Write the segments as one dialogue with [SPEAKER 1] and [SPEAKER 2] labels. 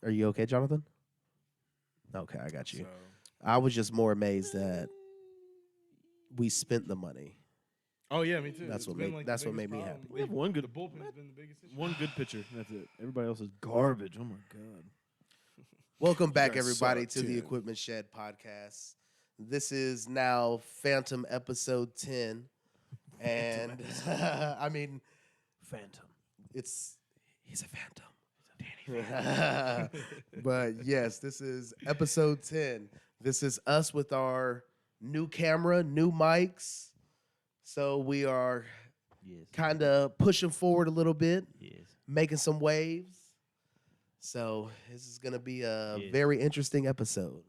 [SPEAKER 1] Are you okay, Jonathan? Okay, I got you.
[SPEAKER 2] So,
[SPEAKER 1] I was just more amazed that we spent the money.
[SPEAKER 2] oh yeah, me too.
[SPEAKER 1] That's
[SPEAKER 2] It's
[SPEAKER 1] what
[SPEAKER 2] been
[SPEAKER 1] made-
[SPEAKER 2] like
[SPEAKER 1] that's
[SPEAKER 2] the
[SPEAKER 1] what
[SPEAKER 2] biggest
[SPEAKER 1] made me
[SPEAKER 2] problem.
[SPEAKER 1] happy.
[SPEAKER 3] We have one good-
[SPEAKER 2] The bullpen's been the biggest issue.
[SPEAKER 3] One good pitcher. That's it. Everybody else is garbage. Oh my god.
[SPEAKER 1] Welcome back,
[SPEAKER 2] guys
[SPEAKER 1] everybody,
[SPEAKER 2] suck,
[SPEAKER 1] to the
[SPEAKER 2] too.
[SPEAKER 1] Equipment Shed podcast. This is now Phantom episode 10. And I mean,
[SPEAKER 3] Phantom.
[SPEAKER 1] he's a phantom. But yes, this is episode 10. This is us with our new camera, new mics. So we are
[SPEAKER 3] Yes.
[SPEAKER 1] kind of pushing forward a little bit,
[SPEAKER 3] Yes.
[SPEAKER 1] making some waves. So this is going to be a
[SPEAKER 3] Yes.
[SPEAKER 1] very interesting episode.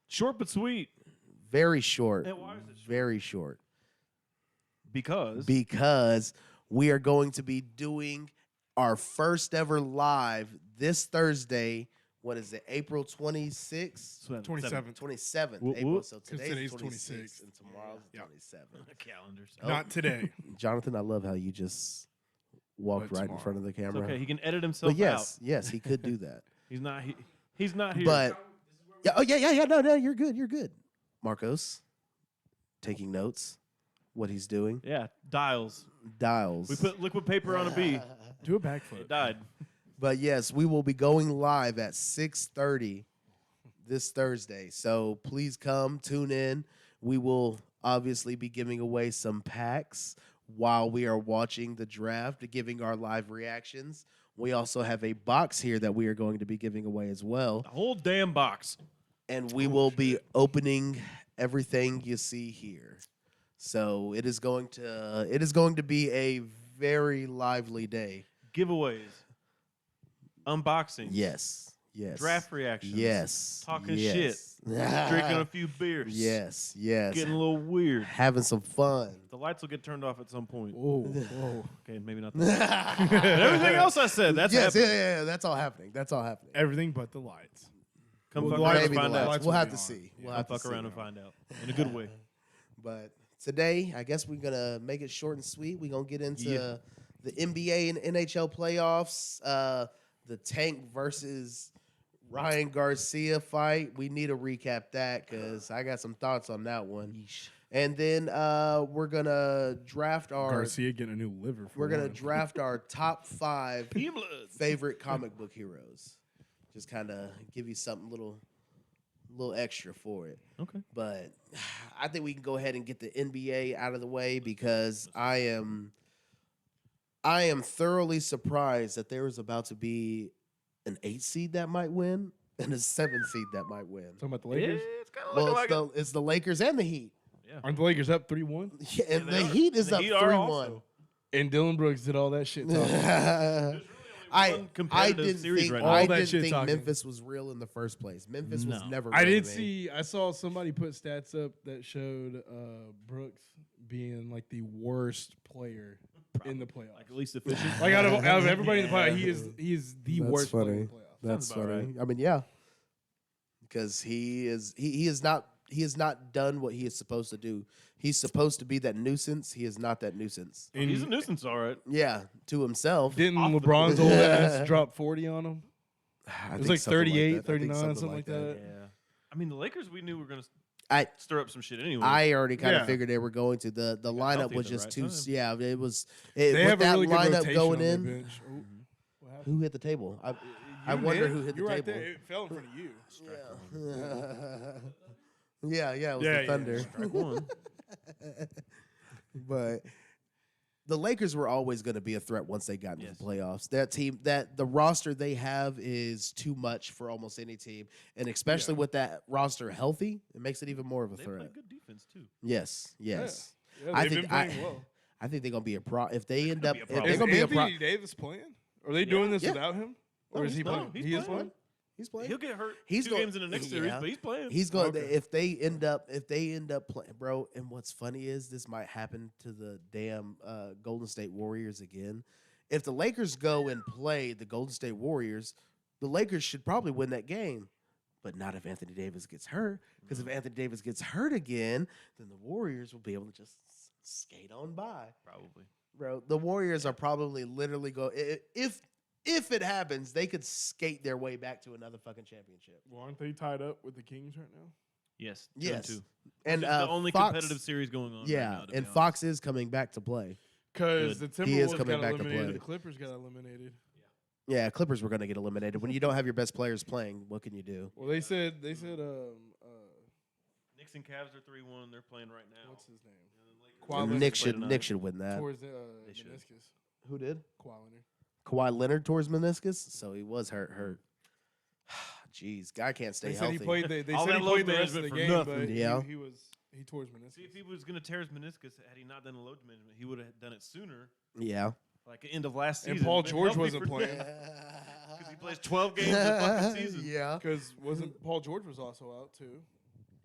[SPEAKER 3] Short but sweet.
[SPEAKER 1] Very short.
[SPEAKER 3] And why is it short?
[SPEAKER 1] Very short.
[SPEAKER 3] Because
[SPEAKER 1] We are going to be doing our first ever live this Thursday. What is it? April 26th?
[SPEAKER 2] 27th.
[SPEAKER 1] 27th.
[SPEAKER 3] Whoop,
[SPEAKER 1] April.
[SPEAKER 3] whoop.
[SPEAKER 1] So
[SPEAKER 2] 'Cause
[SPEAKER 1] today's
[SPEAKER 2] today's
[SPEAKER 1] 26th
[SPEAKER 2] 26th.
[SPEAKER 1] and tomorrow's
[SPEAKER 2] Yeah.
[SPEAKER 1] 27th.
[SPEAKER 3] calendars.
[SPEAKER 2] Not today.
[SPEAKER 1] Jonathan, I love how you just walked
[SPEAKER 2] But
[SPEAKER 1] right in front of the
[SPEAKER 3] It's
[SPEAKER 1] camera.
[SPEAKER 3] okay. He can edit himself
[SPEAKER 1] But yes,
[SPEAKER 3] out.
[SPEAKER 1] yes, he could do that.
[SPEAKER 3] He's not. He's not here.
[SPEAKER 1] But yeah, oh yeah. No, you're good. You're good. Marcos, taking notes. What he's doing.
[SPEAKER 3] yeah, dials.
[SPEAKER 1] Dials.
[SPEAKER 3] We put liquid paper on a bee.
[SPEAKER 2] Do a backflip.
[SPEAKER 3] It died.
[SPEAKER 1] But yes, we will be going live at 6:30 this Thursday. So please come, tune in. We will obviously be giving away some packs while we are watching the draft, giving our live reactions. We also have a box here that we are going to be giving away as well.
[SPEAKER 3] The whole damn box.
[SPEAKER 1] And we will be opening everything you see here. So it is going to be a very lively day.
[SPEAKER 3] Giveaways. Unboxing.
[SPEAKER 1] Yes. Yes.
[SPEAKER 3] Draft reactions.
[SPEAKER 1] Yes.
[SPEAKER 3] Talking
[SPEAKER 1] yes.
[SPEAKER 3] Drinking a few beers.
[SPEAKER 1] Yes. Yes.
[SPEAKER 3] Getting a little weird.
[SPEAKER 1] Having some fun.
[SPEAKER 3] The lights will get turned off at some point.
[SPEAKER 2] Whoa.
[SPEAKER 3] Okay, maybe not that. But everything else I said, that's
[SPEAKER 1] yes,
[SPEAKER 3] happening.
[SPEAKER 1] yeah. That's all happening. That's all happening.
[SPEAKER 2] Everything but the lights.
[SPEAKER 3] Come
[SPEAKER 2] Well,
[SPEAKER 3] fuck
[SPEAKER 2] the
[SPEAKER 3] around
[SPEAKER 2] lights-
[SPEAKER 3] and
[SPEAKER 1] Maybe the
[SPEAKER 3] find
[SPEAKER 1] lights.
[SPEAKER 3] out.
[SPEAKER 2] Lights
[SPEAKER 1] We'll
[SPEAKER 2] will
[SPEAKER 1] have
[SPEAKER 2] be
[SPEAKER 1] to
[SPEAKER 2] on.
[SPEAKER 1] see.
[SPEAKER 2] Yeah.
[SPEAKER 1] We'll
[SPEAKER 3] Come
[SPEAKER 1] have to
[SPEAKER 3] fuck
[SPEAKER 1] see.
[SPEAKER 3] around and find out. In a good way.
[SPEAKER 1] But today, I guess we're gonna make it short and sweet. We're gonna get into
[SPEAKER 3] Yeah.
[SPEAKER 1] the NBA and NHL playoffs. The Tank versus Ryan Garcia fight. We need to recap that because I got some thoughts on that one. And then we're gonna draft our
[SPEAKER 2] Garcia getting a new liver. For
[SPEAKER 1] we're gonna
[SPEAKER 2] one.
[SPEAKER 1] draft our top 5
[SPEAKER 3] Team blood.
[SPEAKER 1] favorite comic book heroes. Just kind of give you something little extra for it.
[SPEAKER 3] Okay.
[SPEAKER 1] But I think we can go ahead and get the NBA out of the way because I am thoroughly surprised that there is about to be an 8 seed that might win and a 7 seed that might win.
[SPEAKER 2] Talking about the
[SPEAKER 3] Yeah,
[SPEAKER 2] Lakers.
[SPEAKER 3] it's kind of
[SPEAKER 1] Well,
[SPEAKER 3] looking like it.
[SPEAKER 1] it's the Lakers and the Heat.
[SPEAKER 3] Yeah.
[SPEAKER 2] Aren't the Lakers up 3-1?
[SPEAKER 1] Yeah, and
[SPEAKER 3] they
[SPEAKER 1] the
[SPEAKER 3] are.
[SPEAKER 1] Heat is
[SPEAKER 3] The
[SPEAKER 1] up
[SPEAKER 3] Heat are
[SPEAKER 1] 3-1.
[SPEAKER 3] also.
[SPEAKER 2] And Dylan Brooks did all that shit talking.
[SPEAKER 3] There's really only one
[SPEAKER 1] I
[SPEAKER 3] competitive
[SPEAKER 1] didn't
[SPEAKER 3] series
[SPEAKER 1] think
[SPEAKER 3] right
[SPEAKER 2] All
[SPEAKER 3] now.
[SPEAKER 1] I
[SPEAKER 2] that
[SPEAKER 1] didn't
[SPEAKER 2] shit
[SPEAKER 1] think
[SPEAKER 2] talking.
[SPEAKER 1] Memphis was real in the first place. Memphis was
[SPEAKER 3] No.
[SPEAKER 1] never.
[SPEAKER 2] I
[SPEAKER 1] real
[SPEAKER 2] did
[SPEAKER 1] to me.
[SPEAKER 2] see. I saw somebody put stats up that showed Brooks being like the worst player in the playoffs.
[SPEAKER 3] Like at least efficient.
[SPEAKER 2] Like out of everybody in the
[SPEAKER 3] Yeah.
[SPEAKER 2] playoffs, he is the
[SPEAKER 1] That's
[SPEAKER 2] worst player in
[SPEAKER 1] funny.
[SPEAKER 2] the playoffs.
[SPEAKER 1] That's
[SPEAKER 3] Sounds about
[SPEAKER 1] funny. I mean, yeah, because he has not done what he is supposed to do. He's supposed to be that nuisance. He is not that nuisance.
[SPEAKER 2] And
[SPEAKER 3] He's a nuisance, all right.
[SPEAKER 1] Yeah, to himself.
[SPEAKER 2] didn't
[SPEAKER 3] Off the
[SPEAKER 2] LeBron's
[SPEAKER 1] court.
[SPEAKER 2] old ass drop 40 on him?
[SPEAKER 1] I
[SPEAKER 2] It was
[SPEAKER 1] think
[SPEAKER 2] like
[SPEAKER 1] something
[SPEAKER 2] 38,
[SPEAKER 1] that. I think
[SPEAKER 2] 39, something like that.
[SPEAKER 3] Yeah. I mean, the Lakers, we knew were going to
[SPEAKER 1] I
[SPEAKER 3] stir up some shit anyway.
[SPEAKER 1] I already kind of
[SPEAKER 2] Yeah.
[SPEAKER 1] figured they were going to. The lineup
[SPEAKER 3] healthy
[SPEAKER 1] was
[SPEAKER 3] at the
[SPEAKER 1] just
[SPEAKER 3] right
[SPEAKER 1] too.
[SPEAKER 3] time.
[SPEAKER 1] Yeah, it was.
[SPEAKER 2] They
[SPEAKER 1] with
[SPEAKER 2] have a
[SPEAKER 1] that
[SPEAKER 2] really good
[SPEAKER 1] lineup
[SPEAKER 2] rotation
[SPEAKER 1] going
[SPEAKER 2] on their
[SPEAKER 1] in.
[SPEAKER 2] bench. Oh, what happened?
[SPEAKER 1] Who hit the table? I
[SPEAKER 2] You
[SPEAKER 1] wonder
[SPEAKER 2] did?
[SPEAKER 1] who hit the
[SPEAKER 2] You're right
[SPEAKER 1] table.
[SPEAKER 2] there. It fell in front of you.
[SPEAKER 1] Yeah, it was
[SPEAKER 2] Yeah,
[SPEAKER 1] the
[SPEAKER 2] yeah,
[SPEAKER 1] Thunder.
[SPEAKER 3] Strike one.
[SPEAKER 1] But the Lakers were always going to be a threat once they got into
[SPEAKER 3] Yes.
[SPEAKER 1] the playoffs. That team, the roster they have is too much for almost any team, and especially
[SPEAKER 2] Yeah.
[SPEAKER 1] with that roster healthy, it makes it even more of a
[SPEAKER 3] They play
[SPEAKER 1] threat.
[SPEAKER 3] good defense, too.
[SPEAKER 1] Yes, yes.
[SPEAKER 2] Yeah,
[SPEAKER 1] I
[SPEAKER 2] they've
[SPEAKER 1] think
[SPEAKER 2] been playing well.
[SPEAKER 1] I think they're going to be a pro. If they end
[SPEAKER 3] gonna
[SPEAKER 1] up,
[SPEAKER 3] be a
[SPEAKER 1] if
[SPEAKER 3] problem.
[SPEAKER 1] they're
[SPEAKER 2] Is
[SPEAKER 1] going to be a pro.
[SPEAKER 2] Anthony Davis playing? Are they doing this
[SPEAKER 1] Yeah.
[SPEAKER 2] without him? Or
[SPEAKER 1] No,
[SPEAKER 2] is he
[SPEAKER 1] he's
[SPEAKER 2] playing?
[SPEAKER 3] not. He's
[SPEAKER 2] He is
[SPEAKER 3] playing.
[SPEAKER 2] playing?
[SPEAKER 1] He's playing.
[SPEAKER 3] He'll get hurt
[SPEAKER 1] He's
[SPEAKER 3] 2
[SPEAKER 1] going-
[SPEAKER 3] games in the next series,
[SPEAKER 1] yeah.
[SPEAKER 3] but he's playing.
[SPEAKER 1] He's going
[SPEAKER 2] Okay.
[SPEAKER 1] if they end up playing, bro. And what's funny is this might happen to the damn Golden State Warriors again. If the Lakers go and play the Golden State Warriors, the Lakers should probably win that game. But not if Anthony Davis gets hurt. Because if Anthony Davis gets hurt again, then the Warriors will be able to just skate on by.
[SPEAKER 3] Probably.
[SPEAKER 1] Bro, the Warriors are probably literally if if it happens, they could skate their way back to another fucking championship.
[SPEAKER 2] Well, aren't they tied up with the Kings right now?
[SPEAKER 4] Yes.
[SPEAKER 1] Yes.
[SPEAKER 4] 2-2.
[SPEAKER 1] And
[SPEAKER 4] Which is the only
[SPEAKER 1] Fox,
[SPEAKER 4] competitive series going on.
[SPEAKER 1] yeah,
[SPEAKER 4] right now, to be
[SPEAKER 1] and
[SPEAKER 4] honest.
[SPEAKER 1] Fox is coming back to play.
[SPEAKER 2] Because the
[SPEAKER 4] Good.
[SPEAKER 1] He is
[SPEAKER 2] Timberwolves
[SPEAKER 1] coming
[SPEAKER 2] got
[SPEAKER 1] back to
[SPEAKER 2] eliminated,
[SPEAKER 1] play.
[SPEAKER 2] the Clippers got eliminated.
[SPEAKER 1] Yeah, Clippers were going to get eliminated. When you don't have your best players playing, what can you do?
[SPEAKER 2] Well, they said
[SPEAKER 4] Knicks and Cavs are 3-1. They're playing right now.
[SPEAKER 2] what's his name?
[SPEAKER 4] Kawhi
[SPEAKER 2] Leonard
[SPEAKER 1] Nick
[SPEAKER 4] played
[SPEAKER 1] should
[SPEAKER 4] tonight.
[SPEAKER 1] Nick should win that.
[SPEAKER 2] Towards the
[SPEAKER 4] They should.
[SPEAKER 2] meniscus.
[SPEAKER 1] Who did?
[SPEAKER 2] Kawhi Leonard.
[SPEAKER 1] Kawhi Leonard towards meniscus, so he was hurt. Jeez, guy can't stay
[SPEAKER 2] They said
[SPEAKER 1] healthy.
[SPEAKER 2] he played. They
[SPEAKER 4] All
[SPEAKER 2] said
[SPEAKER 4] that
[SPEAKER 2] he
[SPEAKER 4] load
[SPEAKER 2] played the rest of the
[SPEAKER 4] management
[SPEAKER 2] game,
[SPEAKER 4] for nothing.
[SPEAKER 2] but
[SPEAKER 1] Yeah.
[SPEAKER 2] he tore his meniscus.
[SPEAKER 4] See, if he was going to tear his meniscus, had he not done the load management, he would have done it sooner,
[SPEAKER 1] Yeah.
[SPEAKER 4] like the end of last season.
[SPEAKER 2] And Paul
[SPEAKER 4] Been
[SPEAKER 2] George
[SPEAKER 4] healthy
[SPEAKER 2] wasn't
[SPEAKER 4] for-
[SPEAKER 2] playing.
[SPEAKER 4] Because he plays 12 games a fucking season.
[SPEAKER 1] Yeah.
[SPEAKER 2] Because wasn't Paul George was also out too?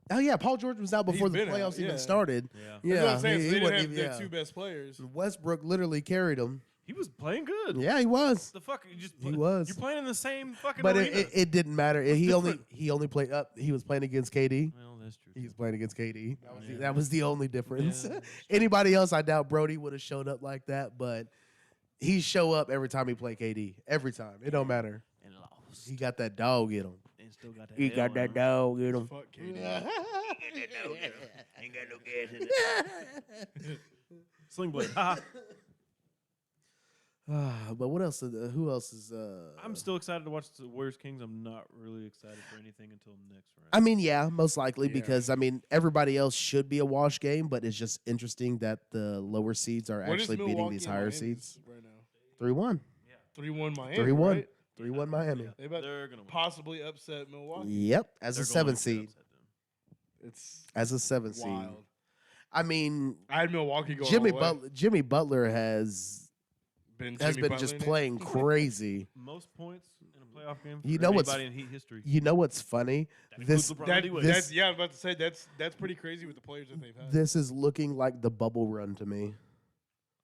[SPEAKER 1] Oh yeah, Paul George was out before the
[SPEAKER 2] been out,
[SPEAKER 1] playoffs
[SPEAKER 2] yeah.
[SPEAKER 1] even started.
[SPEAKER 4] Yeah.
[SPEAKER 2] That's
[SPEAKER 1] Yeah,
[SPEAKER 2] what I'm saying. So
[SPEAKER 1] he
[SPEAKER 2] they didn't
[SPEAKER 1] wasn't
[SPEAKER 2] have
[SPEAKER 1] even-
[SPEAKER 2] their
[SPEAKER 1] yeah.
[SPEAKER 2] two best players.
[SPEAKER 1] Westbrook literally carried him.
[SPEAKER 4] He was playing good.
[SPEAKER 1] Yeah, he was.
[SPEAKER 4] The fuck? You just
[SPEAKER 1] He was.
[SPEAKER 4] You're playing in the same fucking
[SPEAKER 1] But
[SPEAKER 4] arena.
[SPEAKER 1] it didn't matter. He
[SPEAKER 4] different?
[SPEAKER 1] only played up. He was playing against KD.
[SPEAKER 4] Well, that's true.
[SPEAKER 1] He was playing against KD.
[SPEAKER 4] Yeah.
[SPEAKER 1] That was the only difference.
[SPEAKER 4] Yeah.
[SPEAKER 1] Anybody else, I doubt Brody would have showed up like that. But he show up every time he played KD. Every time. It don't matter.
[SPEAKER 4] And lost.
[SPEAKER 1] He got that dog in him.
[SPEAKER 4] And still got that
[SPEAKER 1] He
[SPEAKER 4] L
[SPEAKER 1] got
[SPEAKER 4] in
[SPEAKER 1] that
[SPEAKER 4] him.
[SPEAKER 1] dog in him.
[SPEAKER 2] Fuck KD.
[SPEAKER 4] Ain't got no gas in it. Sling blade. Ha.
[SPEAKER 1] But what else? Who else is?
[SPEAKER 4] I'm still excited to watch the Warriors Kings. I'm not really excited for anything until next round.
[SPEAKER 1] I mean, yeah, most likely
[SPEAKER 2] Yeah.
[SPEAKER 1] because I mean everybody else should be a wash game, but it's just interesting that the lower seeds are
[SPEAKER 2] What is
[SPEAKER 1] actually beating
[SPEAKER 2] Milwaukee
[SPEAKER 1] these
[SPEAKER 2] and
[SPEAKER 1] higher
[SPEAKER 2] Miami
[SPEAKER 1] seeds.
[SPEAKER 2] right now?
[SPEAKER 1] 3-1.
[SPEAKER 2] 3-1 Miami.
[SPEAKER 1] 3-1.
[SPEAKER 2] Right?
[SPEAKER 1] 3-1 Miami.
[SPEAKER 2] They about
[SPEAKER 4] They're gonna win.
[SPEAKER 2] possibly upset Milwaukee.
[SPEAKER 1] Yep, as
[SPEAKER 4] They're
[SPEAKER 1] a
[SPEAKER 4] going
[SPEAKER 1] 7
[SPEAKER 4] to
[SPEAKER 1] seed.
[SPEAKER 4] upset them.
[SPEAKER 2] It's
[SPEAKER 1] As a 7 seed.
[SPEAKER 2] wild.
[SPEAKER 1] I mean,
[SPEAKER 2] I had Milwaukee going
[SPEAKER 1] Jimmy
[SPEAKER 2] all the way.
[SPEAKER 1] Butler. Jimmy Butler has
[SPEAKER 2] Jimmy
[SPEAKER 1] been
[SPEAKER 2] Butler
[SPEAKER 1] just
[SPEAKER 2] in it?
[SPEAKER 1] playing crazy.
[SPEAKER 4] Most points in a playoff game.
[SPEAKER 1] You
[SPEAKER 4] for
[SPEAKER 1] know what's-
[SPEAKER 4] anybody in Heat history.
[SPEAKER 1] You know what's funny?
[SPEAKER 4] That
[SPEAKER 1] This
[SPEAKER 4] includes LeBron
[SPEAKER 2] That,
[SPEAKER 4] anyway.
[SPEAKER 1] this-
[SPEAKER 2] yeah, I was about to say that's pretty crazy with the players that they've had.
[SPEAKER 1] this is looking like the bubble run to me.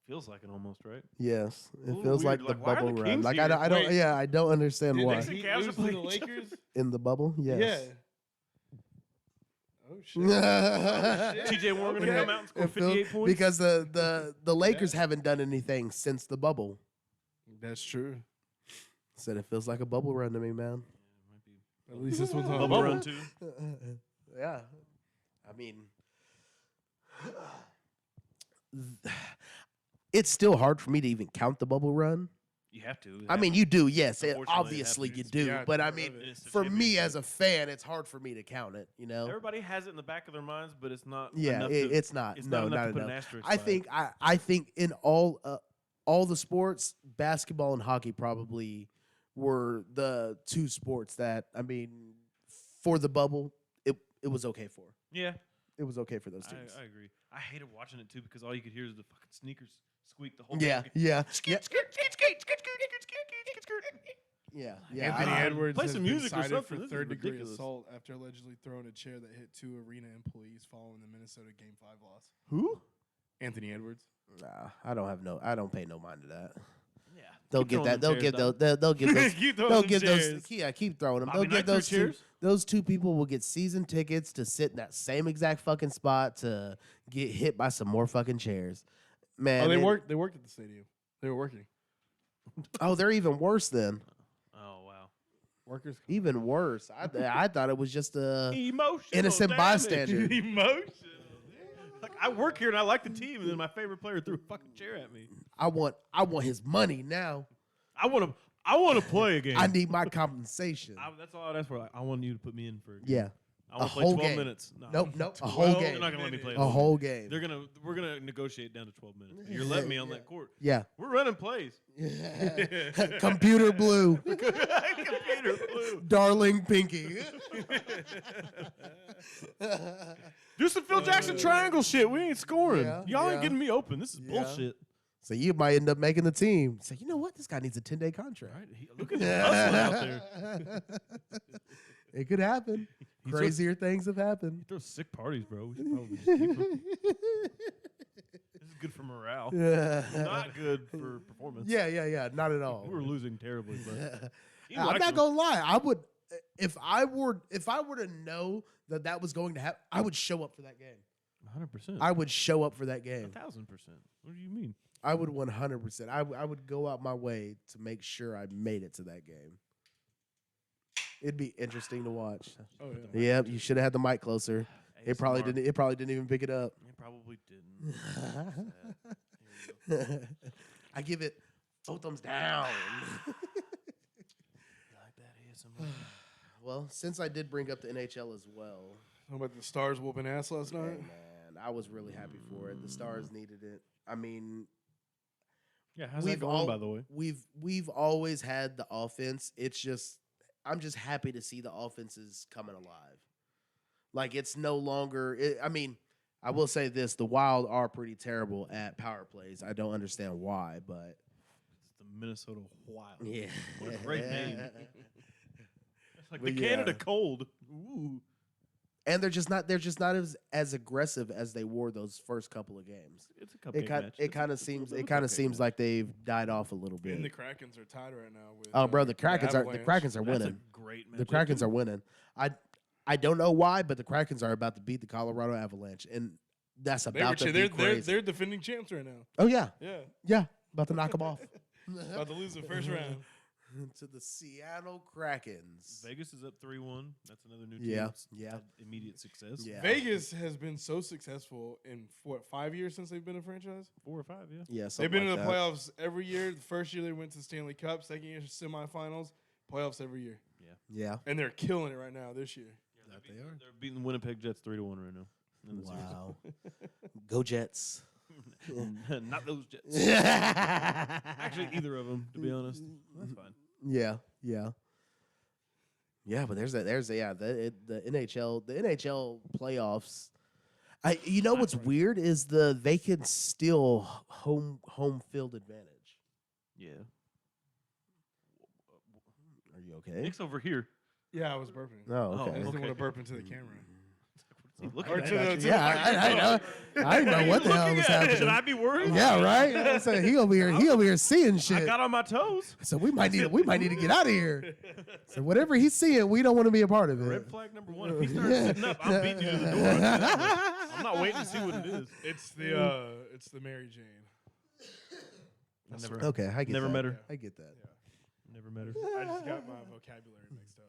[SPEAKER 4] Feels like it almost, right?
[SPEAKER 1] Yes, it
[SPEAKER 4] Little
[SPEAKER 1] feels like
[SPEAKER 4] weird.
[SPEAKER 1] the
[SPEAKER 4] Like, why are
[SPEAKER 1] bubble
[SPEAKER 4] the
[SPEAKER 1] run.
[SPEAKER 4] Kings
[SPEAKER 1] Like
[SPEAKER 4] here?
[SPEAKER 1] I don't.
[SPEAKER 2] Wait.
[SPEAKER 1] Yeah, I don't understand
[SPEAKER 2] Did
[SPEAKER 1] why
[SPEAKER 2] they
[SPEAKER 4] Heat
[SPEAKER 2] see
[SPEAKER 4] Cavs
[SPEAKER 2] lose
[SPEAKER 4] are
[SPEAKER 2] to the
[SPEAKER 4] playing each other.
[SPEAKER 2] Lakers?
[SPEAKER 1] in the bubble. Yes.
[SPEAKER 2] Yeah. Oh shit.
[SPEAKER 4] TJ Warren gonna
[SPEAKER 2] Okay.
[SPEAKER 4] come out and score
[SPEAKER 1] It feels-
[SPEAKER 4] 58 points.
[SPEAKER 1] because the Lakers haven't done anything since the bubble.
[SPEAKER 2] That's true.
[SPEAKER 1] Said it feels like a bubble run to me, man.
[SPEAKER 2] At least this one's on a
[SPEAKER 4] Bubble
[SPEAKER 2] bubble.
[SPEAKER 4] run too.
[SPEAKER 1] Yeah, I mean, it's still hard for me to even count the bubble run.
[SPEAKER 4] You have to.
[SPEAKER 1] I mean, you do, yes,
[SPEAKER 4] Unfortunately,
[SPEAKER 1] obviously
[SPEAKER 4] it
[SPEAKER 1] you
[SPEAKER 4] has
[SPEAKER 1] do,
[SPEAKER 2] Yeah,
[SPEAKER 1] but I
[SPEAKER 2] part
[SPEAKER 1] mean,
[SPEAKER 2] of it.
[SPEAKER 4] It's the
[SPEAKER 1] for me
[SPEAKER 4] championship.
[SPEAKER 1] as a fan, it's hard for me to count it. You know,
[SPEAKER 4] Everybody has it in the back of their minds, but it's not.
[SPEAKER 1] yeah,
[SPEAKER 4] enough
[SPEAKER 1] it's not.
[SPEAKER 4] It's
[SPEAKER 1] No,
[SPEAKER 4] not enough
[SPEAKER 1] not
[SPEAKER 4] to put
[SPEAKER 1] enough.
[SPEAKER 4] an asterisk.
[SPEAKER 1] I
[SPEAKER 4] by it.
[SPEAKER 1] think I think in all the sports, basketball and hockey probably were the two sports that I mean, for the bubble, it was okay for.
[SPEAKER 4] Yeah,
[SPEAKER 1] It was okay for those teams.
[SPEAKER 4] I agree. I hated watching it too because all you could hear is the fucking sneakers squeak the whole
[SPEAKER 1] Yeah,
[SPEAKER 4] game.
[SPEAKER 1] yeah, yeah, yeah.
[SPEAKER 2] Anthony
[SPEAKER 1] I-
[SPEAKER 2] Edwards
[SPEAKER 4] play
[SPEAKER 2] has
[SPEAKER 4] some
[SPEAKER 2] been
[SPEAKER 4] music or
[SPEAKER 2] cited
[SPEAKER 4] something.
[SPEAKER 2] for
[SPEAKER 4] This is
[SPEAKER 2] third-degree
[SPEAKER 4] ridiculous.
[SPEAKER 2] assault after allegedly throwing a chair that hit 2 arena employees following the Minnesota Game 5 loss.
[SPEAKER 1] Who?
[SPEAKER 2] Anthony Edwards.
[SPEAKER 1] Nah, I don't pay no mind to that.
[SPEAKER 4] Yeah,
[SPEAKER 1] They'll
[SPEAKER 4] keep
[SPEAKER 1] get
[SPEAKER 4] throwing
[SPEAKER 1] that.
[SPEAKER 4] them
[SPEAKER 1] They'll
[SPEAKER 4] chairs,
[SPEAKER 1] give those.
[SPEAKER 4] dog.
[SPEAKER 1] They'll give those.
[SPEAKER 2] Keep throwing
[SPEAKER 1] They'll
[SPEAKER 2] them
[SPEAKER 1] give those.
[SPEAKER 2] chairs.
[SPEAKER 1] Yeah, keep throwing them.
[SPEAKER 4] Bobby
[SPEAKER 1] They'll
[SPEAKER 4] Knight
[SPEAKER 1] get
[SPEAKER 4] threw
[SPEAKER 1] those two.
[SPEAKER 4] chairs?
[SPEAKER 1] Those two people will get season tickets to sit in that same exact fucking spot to get hit by some more fucking chairs. Man,
[SPEAKER 2] Oh, they
[SPEAKER 1] it-
[SPEAKER 2] worked. They worked at the stadium. They were working.
[SPEAKER 1] Oh, they're even worse then.
[SPEAKER 4] Oh wow.
[SPEAKER 2] Workers.
[SPEAKER 1] Even worse. I thought it was just a.
[SPEAKER 4] Emotional
[SPEAKER 1] innocent
[SPEAKER 4] damage.
[SPEAKER 1] bystander.
[SPEAKER 2] Emotion.
[SPEAKER 4] Like I work here and I like the team, and then my favorite player threw a fucking chair at me.
[SPEAKER 1] I want his money now.
[SPEAKER 4] I want to play a game.
[SPEAKER 1] I need my compensation.
[SPEAKER 4] That's all I'd ask for. Like, I want you to put me in for a game.
[SPEAKER 1] Yeah.
[SPEAKER 4] I want
[SPEAKER 1] a
[SPEAKER 4] to play
[SPEAKER 1] whole
[SPEAKER 4] 12
[SPEAKER 1] game.
[SPEAKER 4] minutes. No.
[SPEAKER 1] Nope. A whole
[SPEAKER 2] 12
[SPEAKER 1] game.
[SPEAKER 4] They're not gonna let me play
[SPEAKER 1] A whole game.
[SPEAKER 4] We're gonna negotiate down to 12 minutes. You're letting me on that court.
[SPEAKER 1] Yeah.
[SPEAKER 4] We're running plays.
[SPEAKER 1] Computer blue.
[SPEAKER 4] Computer blue.
[SPEAKER 1] Darling Pinky.
[SPEAKER 4] Do some Phil Jackson triangle shit. We ain't scoring.
[SPEAKER 1] Yeah,
[SPEAKER 4] Y'all
[SPEAKER 1] yeah.
[SPEAKER 4] ain't getting me open. This is
[SPEAKER 1] Yeah.
[SPEAKER 4] bullshit.
[SPEAKER 1] So you might end up making the team. Say, you know what? This guy needs a 10-day contract.
[SPEAKER 4] Right? Look at the hustle out there.
[SPEAKER 1] It could happen.
[SPEAKER 4] He
[SPEAKER 1] Crazier things have happened.
[SPEAKER 4] He throws sick parties, bro. We should probably just keep him. This is good for morale.
[SPEAKER 1] Yeah.
[SPEAKER 4] Not good for performance.
[SPEAKER 1] Yeah. Not at all.
[SPEAKER 4] We were losing terribly, but he
[SPEAKER 1] I'm
[SPEAKER 4] liked
[SPEAKER 1] not
[SPEAKER 4] him.
[SPEAKER 1] gonna lie. I would, if I were to know that was going to happen, I would show up for that game.
[SPEAKER 4] 100%.
[SPEAKER 1] I would show up for that game.
[SPEAKER 4] 1,000%. What do you mean?
[SPEAKER 1] I would 100%. I would go out my way to make sure I made it to that game. It'd be interesting to watch.
[SPEAKER 2] Oh yeah.
[SPEAKER 1] Yep, you should have had the mic closer. It probably
[SPEAKER 4] ASMR.
[SPEAKER 1] didn't. It probably didn't even pick it up.
[SPEAKER 4] It probably didn't. Sad. Here you go.
[SPEAKER 1] I give it 4 thumbs down.
[SPEAKER 4] You like that ASMR?
[SPEAKER 1] Well, since I did bring up the NHL as well,
[SPEAKER 2] How about the Stars whooping ass last
[SPEAKER 1] hey,
[SPEAKER 2] night?
[SPEAKER 1] man, I was really happy for it. The Stars needed it. I mean,
[SPEAKER 4] Yeah, how's that going, by the way?
[SPEAKER 1] we've always had the offense. It's just I'm just happy to see the offense is coming alive. Like it's no longer. I mean, I will say this: the Wild are pretty terrible at power plays. I don't understand why, but
[SPEAKER 4] It's the Minnesota Wild.
[SPEAKER 1] yeah,
[SPEAKER 4] What a great name. It's like
[SPEAKER 1] But
[SPEAKER 4] the
[SPEAKER 1] yeah.
[SPEAKER 4] Canada Cold. Ooh.
[SPEAKER 1] And they're just not as aggressive as they were those first couple of games.
[SPEAKER 4] It's a cupcake match.
[SPEAKER 1] It kind of seems like they've died off a little bit.
[SPEAKER 2] And the Krakens are tied right now with.
[SPEAKER 1] Oh, bro, the Krakens are
[SPEAKER 2] Avalanche.
[SPEAKER 1] winning.
[SPEAKER 4] That's a great match.
[SPEAKER 1] The Krakens are winning. I don't know why, but the Krakens are about to beat the Colorado Avalanche, and that's about to be crazy.
[SPEAKER 2] They're defending champs right now.
[SPEAKER 1] Oh yeah,
[SPEAKER 2] Yeah.
[SPEAKER 1] about to knock them off.
[SPEAKER 2] About to lose the first round.
[SPEAKER 1] To the Seattle Krakens.
[SPEAKER 4] Vegas is up 3-1. That's another new team.
[SPEAKER 1] Yeah,
[SPEAKER 4] that's
[SPEAKER 1] yeah.
[SPEAKER 4] had immediate success.
[SPEAKER 1] Yeah.
[SPEAKER 2] Vegas has been so successful in 5 years since they've been a franchise.
[SPEAKER 4] 4 or 5, yeah.
[SPEAKER 1] Yeah,
[SPEAKER 2] They've been
[SPEAKER 1] like
[SPEAKER 2] in the
[SPEAKER 1] that.
[SPEAKER 2] playoffs every year. The first year they went to the Stanley Cup. Second year semifinals. Playoffs every year,
[SPEAKER 1] Yeah.
[SPEAKER 2] and they're killing it right now this year.
[SPEAKER 1] That they are.
[SPEAKER 4] They're beating the Winnipeg Jets 3-1 right now. in the series.
[SPEAKER 1] Wow. Go Jets.
[SPEAKER 4] Not those Jets.
[SPEAKER 1] Actually,
[SPEAKER 4] Actually, either of them, to be honest. That's fine.
[SPEAKER 1] Yeah, yeah, yeah. But the NHL playoffs. You know what's weird is they can steal home field advantage.
[SPEAKER 4] Yeah.
[SPEAKER 1] Are you okay?
[SPEAKER 4] Nick's over here.
[SPEAKER 2] Yeah, I was burping.
[SPEAKER 1] Oh,
[SPEAKER 2] I
[SPEAKER 1] okay.
[SPEAKER 2] just didn't
[SPEAKER 4] okay.
[SPEAKER 2] want to burp into the camera.
[SPEAKER 4] Look
[SPEAKER 2] Or
[SPEAKER 4] at
[SPEAKER 2] to
[SPEAKER 4] that.
[SPEAKER 2] the-
[SPEAKER 1] Yeah, I know. I didn't know what the hell was happening.
[SPEAKER 4] Should I be worried?
[SPEAKER 1] Yeah, right. I said he over here seeing
[SPEAKER 4] I
[SPEAKER 1] shit.
[SPEAKER 4] got on my toes.
[SPEAKER 1] So we might need to get out of here. So whatever he's seeing, we don't want to be a part of it.
[SPEAKER 4] Red flag number one. If he starts sitting up, I'm beating you to the door. I'm not waiting to see what it is.
[SPEAKER 2] It's the Mary Jane.
[SPEAKER 4] I never,
[SPEAKER 1] Okay, I get
[SPEAKER 4] Never
[SPEAKER 1] that.
[SPEAKER 4] met her.
[SPEAKER 1] I get that.
[SPEAKER 4] never met her.
[SPEAKER 2] I just got my vocabulary mixed up.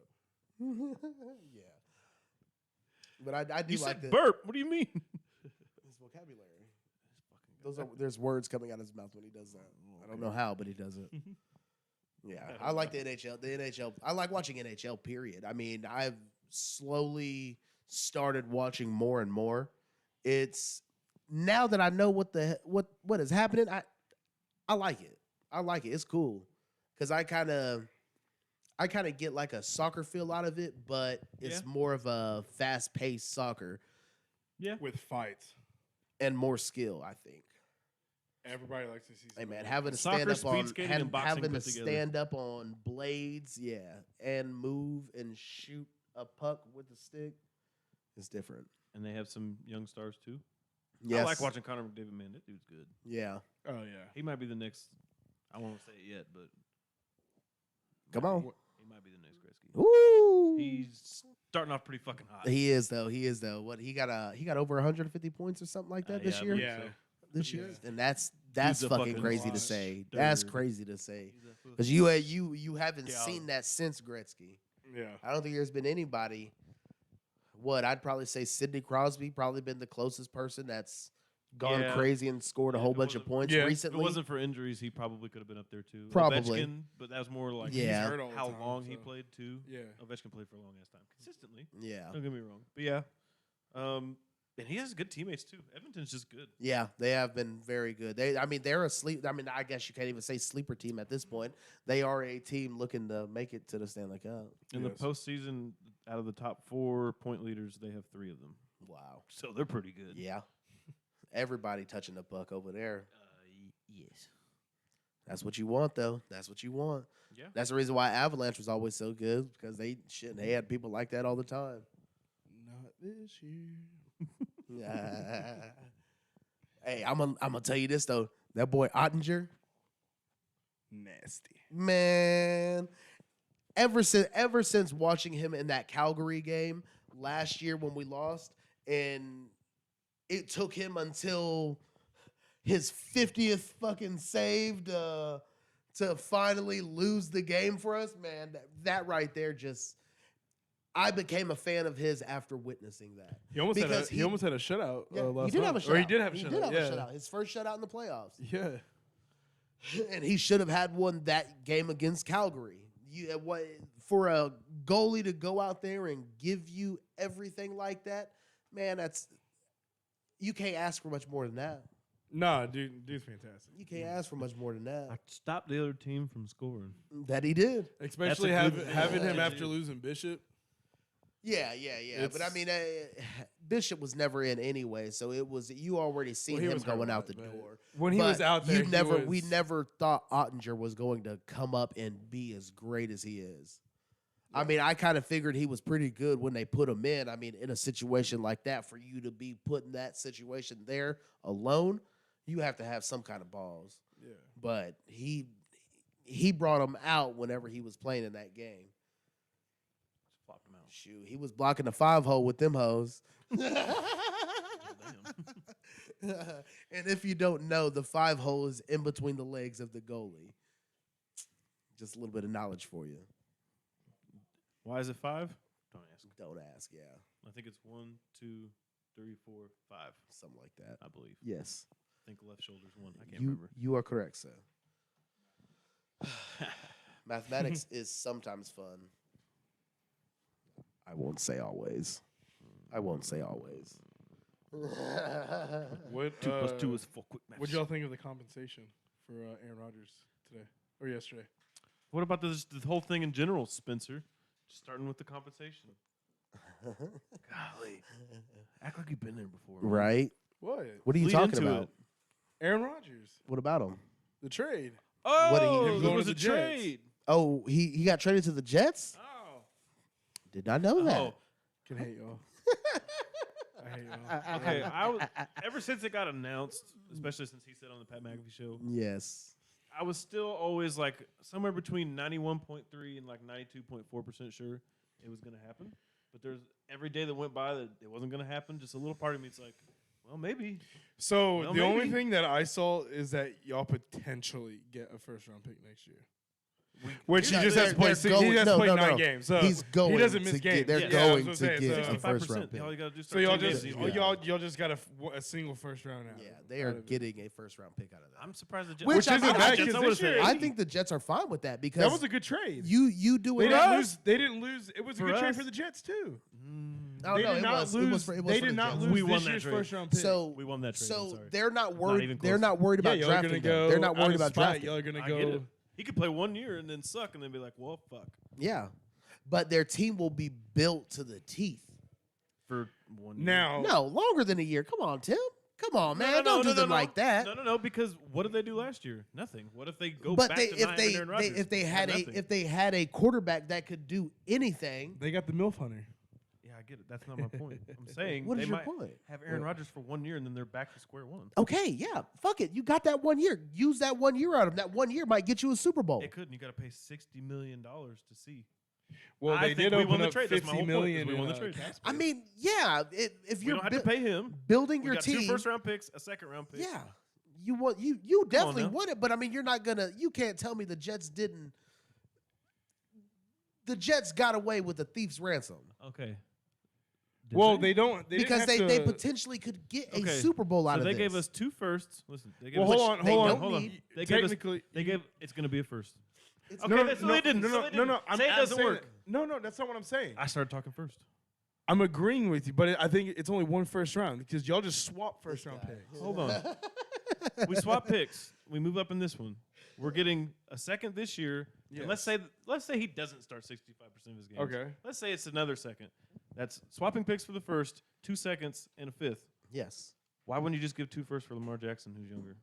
[SPEAKER 1] Yeah. But I do
[SPEAKER 4] You
[SPEAKER 1] like
[SPEAKER 4] said
[SPEAKER 1] that.
[SPEAKER 4] burp. What do you mean?
[SPEAKER 1] His vocabulary. There's words coming out of his mouth when he does that. I don't know how, but he does it. Yeah, I like the NHL. The NHL. I like watching NHL. Period. I mean, I've slowly started watching more and more. It's now that I know what is happening. I like it. I like it. It's cool because I kind of get like a soccer feel out of it, but it's
[SPEAKER 4] Yeah.
[SPEAKER 1] more of a fast-paced soccer
[SPEAKER 2] With fights.
[SPEAKER 1] and more skill, I think.
[SPEAKER 2] Everybody likes to see.
[SPEAKER 1] Hey man,
[SPEAKER 2] somebody
[SPEAKER 1] having to
[SPEAKER 4] Soccer,
[SPEAKER 1] stand up
[SPEAKER 4] speed
[SPEAKER 1] on
[SPEAKER 4] skating, and boxing
[SPEAKER 1] having to
[SPEAKER 4] put together.
[SPEAKER 1] stand up on blades, yeah, and move and shoot a puck with a stick is different.
[SPEAKER 4] And they have some young stars too.
[SPEAKER 1] Yes.
[SPEAKER 4] I like watching Connor McDavid. Man, that dude's good.
[SPEAKER 1] Yeah.
[SPEAKER 2] Oh yeah.
[SPEAKER 4] He might be the next. I won't say it yet, but
[SPEAKER 1] Come on.
[SPEAKER 4] he might be the next Gretzky.
[SPEAKER 1] Ooh.
[SPEAKER 4] He's starting off pretty fucking hot.
[SPEAKER 1] He is though. What he got over 150 points or something like that this
[SPEAKER 4] I
[SPEAKER 1] year.
[SPEAKER 4] believe
[SPEAKER 2] Yeah.
[SPEAKER 4] so.
[SPEAKER 1] This year,
[SPEAKER 2] Yeah.
[SPEAKER 1] and that's
[SPEAKER 4] Dude's a
[SPEAKER 1] fucking
[SPEAKER 4] fucking
[SPEAKER 1] crazy to
[SPEAKER 2] monster.
[SPEAKER 1] say. That's
[SPEAKER 4] Dude.
[SPEAKER 1] crazy to say
[SPEAKER 4] He's a
[SPEAKER 1] because you haven't
[SPEAKER 4] Yeah.
[SPEAKER 1] seen that since Gretzky.
[SPEAKER 2] Yeah.
[SPEAKER 1] I don't think there's been anybody. What I'd probably say Sidney Crosby probably been the closest person that's gone
[SPEAKER 4] Yeah.
[SPEAKER 1] crazy and scored a
[SPEAKER 4] Yeah,
[SPEAKER 1] whole
[SPEAKER 4] if it
[SPEAKER 1] bunch of
[SPEAKER 4] wasn't-
[SPEAKER 1] points
[SPEAKER 2] Yeah.
[SPEAKER 4] If it
[SPEAKER 1] recently.
[SPEAKER 4] wasn't for injuries, he probably could have been up there too.
[SPEAKER 1] Probably.
[SPEAKER 4] Ovechkin, but that was more like
[SPEAKER 1] Yeah.
[SPEAKER 2] He's hurt all the
[SPEAKER 4] how
[SPEAKER 2] time,
[SPEAKER 4] long he
[SPEAKER 2] so-
[SPEAKER 4] played too.
[SPEAKER 2] Yeah.
[SPEAKER 4] Ovechkin played for a long ass time consistently.
[SPEAKER 1] Yeah,
[SPEAKER 4] Don't get me wrong, but yeah, and he has good teammates too. Edmonton's just good.
[SPEAKER 1] yeah, they have been very good. They're a sleep. I mean, I guess you can't even say sleeper team at this point. They are a team looking to make it to the Stanley Cup.
[SPEAKER 4] In
[SPEAKER 2] Yes.
[SPEAKER 4] the postseason, out of the top 4 point leaders, they have 3 of them,
[SPEAKER 1] Wow.
[SPEAKER 4] so they're pretty good.
[SPEAKER 1] Yeah, everybody touching the puck over there.
[SPEAKER 4] Yes.
[SPEAKER 1] That's what you want, though. That's what you want.
[SPEAKER 4] Yeah.
[SPEAKER 1] That's the reason why Avalanche was always so good because they had people like that all the time.
[SPEAKER 2] Not this year.
[SPEAKER 1] Hey, I'm gonna tell you this though. That boy Ottinger,
[SPEAKER 2] Nasty.
[SPEAKER 1] man. Ever since watching him in that Calgary game last year when we lost, and it took him until his 50th fucking save to finally lose the game for us, man. That right there just. I became a fan of his after witnessing that.
[SPEAKER 2] He almost
[SPEAKER 1] Because
[SPEAKER 2] he almost had a shutout
[SPEAKER 1] Yeah,
[SPEAKER 2] last
[SPEAKER 1] he did have a
[SPEAKER 2] month.
[SPEAKER 1] shutout.
[SPEAKER 2] Or he did have a
[SPEAKER 1] He
[SPEAKER 2] shutout.
[SPEAKER 1] did have
[SPEAKER 2] yeah.
[SPEAKER 1] a shutout. His first shutout in the playoffs.
[SPEAKER 2] Yeah.
[SPEAKER 1] And he should have had one that game against Calgary. For a goalie to go out there and give you everything like that, man, you can't ask for much more than that.
[SPEAKER 2] Nah, dude's fantastic.
[SPEAKER 1] You can't ask for much more than
[SPEAKER 4] I
[SPEAKER 1] that.
[SPEAKER 4] stopped the other team from scoring.
[SPEAKER 1] That he did.
[SPEAKER 2] Especially
[SPEAKER 4] That's a good-
[SPEAKER 2] having him
[SPEAKER 4] Yeah.
[SPEAKER 2] after losing Bishop.
[SPEAKER 1] Yeah. But I mean, Bishop was never in anyway, so you already seen
[SPEAKER 2] he
[SPEAKER 1] him
[SPEAKER 2] was
[SPEAKER 1] going
[SPEAKER 2] hurt,
[SPEAKER 1] out the
[SPEAKER 2] but
[SPEAKER 1] door.
[SPEAKER 2] When he
[SPEAKER 1] But
[SPEAKER 2] was out there,
[SPEAKER 1] we never thought Ottinger was going to come up and be as great as he is. I mean, I kind of figured he was pretty good when they put him in. I mean, in a situation like that, for you to be put in that situation there alone, you have to have some kind of balls.
[SPEAKER 2] Yeah.
[SPEAKER 1] But he brought him out whenever he was playing in that game.
[SPEAKER 4] Just flopped him out.
[SPEAKER 1] Shoot, he was blocking the 5-hole with them hoes. And if you don't know, the 5-hole is in between the legs of the goalie. Just a little bit of knowledge for you.
[SPEAKER 4] Why is it 5? Don't ask.
[SPEAKER 1] Don't ask, yeah.
[SPEAKER 4] I think it's 1, 2, 3, 4, 5.
[SPEAKER 1] Something like that.
[SPEAKER 4] I believe.
[SPEAKER 1] Yes.
[SPEAKER 4] I think left shoulder's 1. I can't remember.
[SPEAKER 1] You are correct, sir. Mathematics is sometimes fun. I won't say always.
[SPEAKER 2] What
[SPEAKER 4] 2 plus 2 is 4. Quick math.
[SPEAKER 2] What y'all think of the compensation for Aaron Rodgers today or yesterday?
[SPEAKER 4] What about the whole thing in general, Spencer? Just starting with the compensation. Golly. Act like you've been there before. man.
[SPEAKER 1] Right?
[SPEAKER 2] What?
[SPEAKER 1] What are you
[SPEAKER 4] Lead
[SPEAKER 1] talking
[SPEAKER 4] into
[SPEAKER 1] about?
[SPEAKER 4] it.
[SPEAKER 2] Aaron Rodgers,
[SPEAKER 1] What about him?
[SPEAKER 2] the trade.
[SPEAKER 1] What did he-
[SPEAKER 4] Oh,
[SPEAKER 1] Him
[SPEAKER 4] there
[SPEAKER 2] going
[SPEAKER 4] was
[SPEAKER 2] to
[SPEAKER 4] a
[SPEAKER 2] the Jets.
[SPEAKER 4] trade.
[SPEAKER 1] Oh, he got traded to the Jets?
[SPEAKER 2] Oh,
[SPEAKER 1] Did not know that.
[SPEAKER 4] Oh,
[SPEAKER 2] can hate y'all. I hate y'all.
[SPEAKER 4] okay. Ever since it got announced, especially since he said on the Pat McAfee show,
[SPEAKER 1] Yes.
[SPEAKER 4] I was still always like somewhere between 91.3 and like 92.4% sure it was going to happen. But there's every day that went by that it wasn't going to happen. Just a little part of me is like, well, maybe.
[SPEAKER 2] So
[SPEAKER 4] Well,
[SPEAKER 2] the only
[SPEAKER 4] maybe.
[SPEAKER 2] thing that I saw is that y'all potentially get a first round pick next year.
[SPEAKER 4] We,
[SPEAKER 2] Which he
[SPEAKER 1] No,
[SPEAKER 2] just has to play.
[SPEAKER 1] they're
[SPEAKER 2] He
[SPEAKER 1] going-
[SPEAKER 2] has to
[SPEAKER 1] no,
[SPEAKER 2] play
[SPEAKER 1] no,
[SPEAKER 2] 9
[SPEAKER 1] no.
[SPEAKER 2] games. So
[SPEAKER 1] He's going
[SPEAKER 2] He doesn't
[SPEAKER 1] to
[SPEAKER 2] miss
[SPEAKER 1] get-
[SPEAKER 2] games.
[SPEAKER 1] they're
[SPEAKER 2] Yeah,
[SPEAKER 1] going
[SPEAKER 2] that's
[SPEAKER 1] to
[SPEAKER 2] what I'm saying.
[SPEAKER 1] get
[SPEAKER 2] So-
[SPEAKER 1] a first round pick.
[SPEAKER 4] All you got to do is
[SPEAKER 2] So
[SPEAKER 4] start
[SPEAKER 2] y'all
[SPEAKER 4] 10
[SPEAKER 2] just
[SPEAKER 4] games,
[SPEAKER 2] y'all just got a single first round out.
[SPEAKER 1] Yeah, they are getting a first round pick out of that.
[SPEAKER 4] I'm surprised the Jets.
[SPEAKER 1] Which
[SPEAKER 2] isn't
[SPEAKER 1] I-
[SPEAKER 2] bad
[SPEAKER 1] I-
[SPEAKER 2] because
[SPEAKER 4] Jets, I
[SPEAKER 2] this
[SPEAKER 4] would've said
[SPEAKER 2] year-
[SPEAKER 4] 80.
[SPEAKER 1] I think the Jets are fine with that because
[SPEAKER 2] That was a good trade.
[SPEAKER 1] you do
[SPEAKER 2] They
[SPEAKER 1] it.
[SPEAKER 2] didn't
[SPEAKER 4] us?
[SPEAKER 2] lose. They didn't lose. It was a
[SPEAKER 4] For
[SPEAKER 2] good trade
[SPEAKER 4] us?
[SPEAKER 2] for the Jets too.
[SPEAKER 1] Oh,
[SPEAKER 2] They
[SPEAKER 1] no,
[SPEAKER 2] did not lose.
[SPEAKER 1] It was for
[SPEAKER 2] They
[SPEAKER 1] the
[SPEAKER 2] did not
[SPEAKER 1] Jets.
[SPEAKER 2] lose
[SPEAKER 4] We won
[SPEAKER 2] this
[SPEAKER 4] that
[SPEAKER 2] year's
[SPEAKER 4] trade.
[SPEAKER 2] first round pick.
[SPEAKER 1] So
[SPEAKER 4] We won that trade. I'm
[SPEAKER 1] So
[SPEAKER 4] sorry.
[SPEAKER 1] they're not
[SPEAKER 4] even
[SPEAKER 1] worried. They're
[SPEAKER 4] close.
[SPEAKER 1] not worried about
[SPEAKER 2] y'all are
[SPEAKER 1] drafting
[SPEAKER 2] gonna
[SPEAKER 1] them.
[SPEAKER 2] go.
[SPEAKER 1] They're not
[SPEAKER 2] out
[SPEAKER 1] worried
[SPEAKER 2] of
[SPEAKER 1] about
[SPEAKER 2] spite,
[SPEAKER 1] drafting.
[SPEAKER 2] Y'all are gonna
[SPEAKER 4] I get it.
[SPEAKER 2] go.
[SPEAKER 4] He could play 1 year and then suck and then be like, well, fuck.
[SPEAKER 1] Yeah, but their team will be built to the teeth.
[SPEAKER 4] For 1 year.
[SPEAKER 2] Now,
[SPEAKER 1] No, longer than a year. Come on, Tim. Come on,
[SPEAKER 4] No,
[SPEAKER 1] man.
[SPEAKER 4] no,
[SPEAKER 1] Don't
[SPEAKER 4] no,
[SPEAKER 1] do
[SPEAKER 4] no,
[SPEAKER 1] them
[SPEAKER 4] no.
[SPEAKER 1] like that.
[SPEAKER 4] No, because what did they do last year? Nothing. What if they go
[SPEAKER 1] But
[SPEAKER 4] back
[SPEAKER 1] they,
[SPEAKER 4] to
[SPEAKER 1] if
[SPEAKER 4] not
[SPEAKER 1] they,
[SPEAKER 4] having Aaron Rodgers?
[SPEAKER 1] if they had
[SPEAKER 4] nothing.
[SPEAKER 1] if they had a quarterback that could do anything,
[SPEAKER 2] they got the MILF hunter.
[SPEAKER 4] Yeah, I get it. That's not my point. I'm saying
[SPEAKER 1] what
[SPEAKER 4] they
[SPEAKER 1] is your
[SPEAKER 4] might
[SPEAKER 1] point?
[SPEAKER 4] have Aaron Rodgers for 1 year and then they're back to square one.
[SPEAKER 1] Okay, yeah, fuck it. You got that 1 year. Use that 1 year out of them. That 1 year might get you a Super Bowl.
[SPEAKER 4] It could, and you got to pay $60 million to see.
[SPEAKER 2] Well,
[SPEAKER 4] I
[SPEAKER 2] they
[SPEAKER 4] think
[SPEAKER 2] did
[SPEAKER 4] we
[SPEAKER 2] open
[SPEAKER 4] won the
[SPEAKER 2] up
[SPEAKER 4] trade. That's my
[SPEAKER 2] 50
[SPEAKER 4] whole point, is
[SPEAKER 2] million.
[SPEAKER 4] we won the
[SPEAKER 2] in,
[SPEAKER 4] trade.
[SPEAKER 2] cap
[SPEAKER 1] I
[SPEAKER 2] space.
[SPEAKER 1] mean, yeah. If
[SPEAKER 4] We
[SPEAKER 1] you're
[SPEAKER 4] don't have to pay him.
[SPEAKER 1] building
[SPEAKER 4] We
[SPEAKER 1] your
[SPEAKER 4] got
[SPEAKER 1] team,
[SPEAKER 4] 2 first-round picks, a second-round pick.
[SPEAKER 1] yeah, you want you definitely
[SPEAKER 4] now.
[SPEAKER 1] want it. But I mean, you're not gonna. You can't tell me the Jets didn't. The Jets got away with a thief's ransom
[SPEAKER 4] Okay.
[SPEAKER 2] well, they don't. They
[SPEAKER 1] because
[SPEAKER 2] didn't
[SPEAKER 1] they
[SPEAKER 2] have to,
[SPEAKER 1] potentially could get a
[SPEAKER 4] Okay,
[SPEAKER 1] Super Bowl out
[SPEAKER 4] So
[SPEAKER 1] of
[SPEAKER 4] they
[SPEAKER 1] this.
[SPEAKER 4] gave us 2 firsts. Listen, they gave
[SPEAKER 2] Well,
[SPEAKER 4] us.
[SPEAKER 2] hold on,
[SPEAKER 1] they
[SPEAKER 2] hold
[SPEAKER 1] don't
[SPEAKER 2] on.
[SPEAKER 4] Hold on.
[SPEAKER 1] need-
[SPEAKER 4] They gave us.
[SPEAKER 2] Technically,
[SPEAKER 4] They gave. It's going to be a first.
[SPEAKER 1] It's
[SPEAKER 4] Okay,
[SPEAKER 2] no,
[SPEAKER 4] that's
[SPEAKER 2] no,
[SPEAKER 4] so they didn't.
[SPEAKER 2] no,
[SPEAKER 4] So
[SPEAKER 2] no,
[SPEAKER 4] they
[SPEAKER 2] no,
[SPEAKER 4] didn't.
[SPEAKER 2] no. I'm
[SPEAKER 4] Say it
[SPEAKER 2] not
[SPEAKER 4] doesn't
[SPEAKER 2] saying
[SPEAKER 4] work.
[SPEAKER 2] that- No, that's not what I'm saying.
[SPEAKER 4] I started talking first.
[SPEAKER 2] I'm agreeing with you, but I think it's only 1 first round because y'all just swap first round picks.
[SPEAKER 4] Hold on. We swap picks. We move up in this one. We're getting a second this year. And let's say he doesn't start 65% of his games.
[SPEAKER 2] Okay.
[SPEAKER 4] Let's say it's another second. That's swapping picks for the first, 2 seconds, and a fifth.
[SPEAKER 1] yes,
[SPEAKER 4] Why wouldn't you just give 2 firsts for Lamar Jackson, who's younger?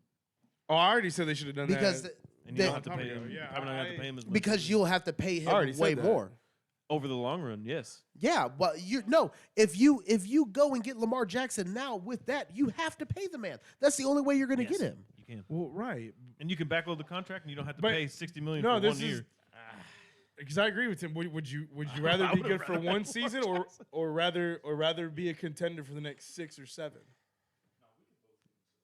[SPEAKER 2] Oh, I already said they should have done
[SPEAKER 1] because
[SPEAKER 2] that.
[SPEAKER 4] And you
[SPEAKER 1] They-
[SPEAKER 4] don't have to
[SPEAKER 2] Time
[SPEAKER 4] pay
[SPEAKER 2] ago,
[SPEAKER 4] him.
[SPEAKER 2] yeah,
[SPEAKER 4] Probably not have to pay him as much.
[SPEAKER 1] because you'll have to pay
[SPEAKER 2] I
[SPEAKER 1] him
[SPEAKER 2] already said
[SPEAKER 1] way
[SPEAKER 2] that.
[SPEAKER 1] more.
[SPEAKER 4] over the long run, yes.
[SPEAKER 1] Yeah, but if you go and get Lamar Jackson now with that, you have to pay the man. That's the only way you're going to
[SPEAKER 4] Yes,
[SPEAKER 1] get him.
[SPEAKER 4] You can.
[SPEAKER 2] Well, right.
[SPEAKER 4] And you can backload the contract, and you don't have to
[SPEAKER 2] But-
[SPEAKER 4] pay $60 million
[SPEAKER 2] No,
[SPEAKER 4] for
[SPEAKER 2] this
[SPEAKER 4] 1
[SPEAKER 2] is
[SPEAKER 4] year.
[SPEAKER 2] because I agree with him. Would you rather
[SPEAKER 4] I
[SPEAKER 2] be
[SPEAKER 4] would've
[SPEAKER 2] good for
[SPEAKER 4] rather
[SPEAKER 2] one
[SPEAKER 4] had
[SPEAKER 2] season or rather be a contender for the next 6 or 7?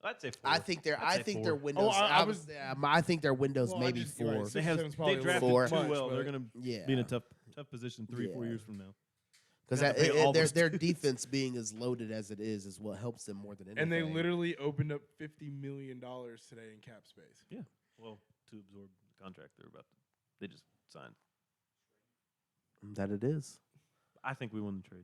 [SPEAKER 4] I'd say 4.
[SPEAKER 1] I think their
[SPEAKER 4] I'd say
[SPEAKER 1] their
[SPEAKER 4] 4.
[SPEAKER 1] windows. I think their windows
[SPEAKER 2] Well, I
[SPEAKER 1] maybe
[SPEAKER 2] just- you're right,
[SPEAKER 1] 4.
[SPEAKER 4] They have
[SPEAKER 2] 7's probably
[SPEAKER 4] they
[SPEAKER 2] a
[SPEAKER 4] drafted
[SPEAKER 1] little
[SPEAKER 4] too
[SPEAKER 2] much,
[SPEAKER 4] well. They're
[SPEAKER 2] but-
[SPEAKER 4] gonna
[SPEAKER 1] Yeah,
[SPEAKER 4] be in a tough position 3-4
[SPEAKER 1] Yeah.
[SPEAKER 4] years from now.
[SPEAKER 1] because
[SPEAKER 4] They have to pay all those
[SPEAKER 1] their
[SPEAKER 4] dudes.
[SPEAKER 1] defense being as loaded as it is what helps them more than anything.
[SPEAKER 2] And they literally opened up $50 million today in cap space.
[SPEAKER 4] Well, to absorb the contract they're about to, they just signed.
[SPEAKER 1] that it is.
[SPEAKER 4] I think we won the trade.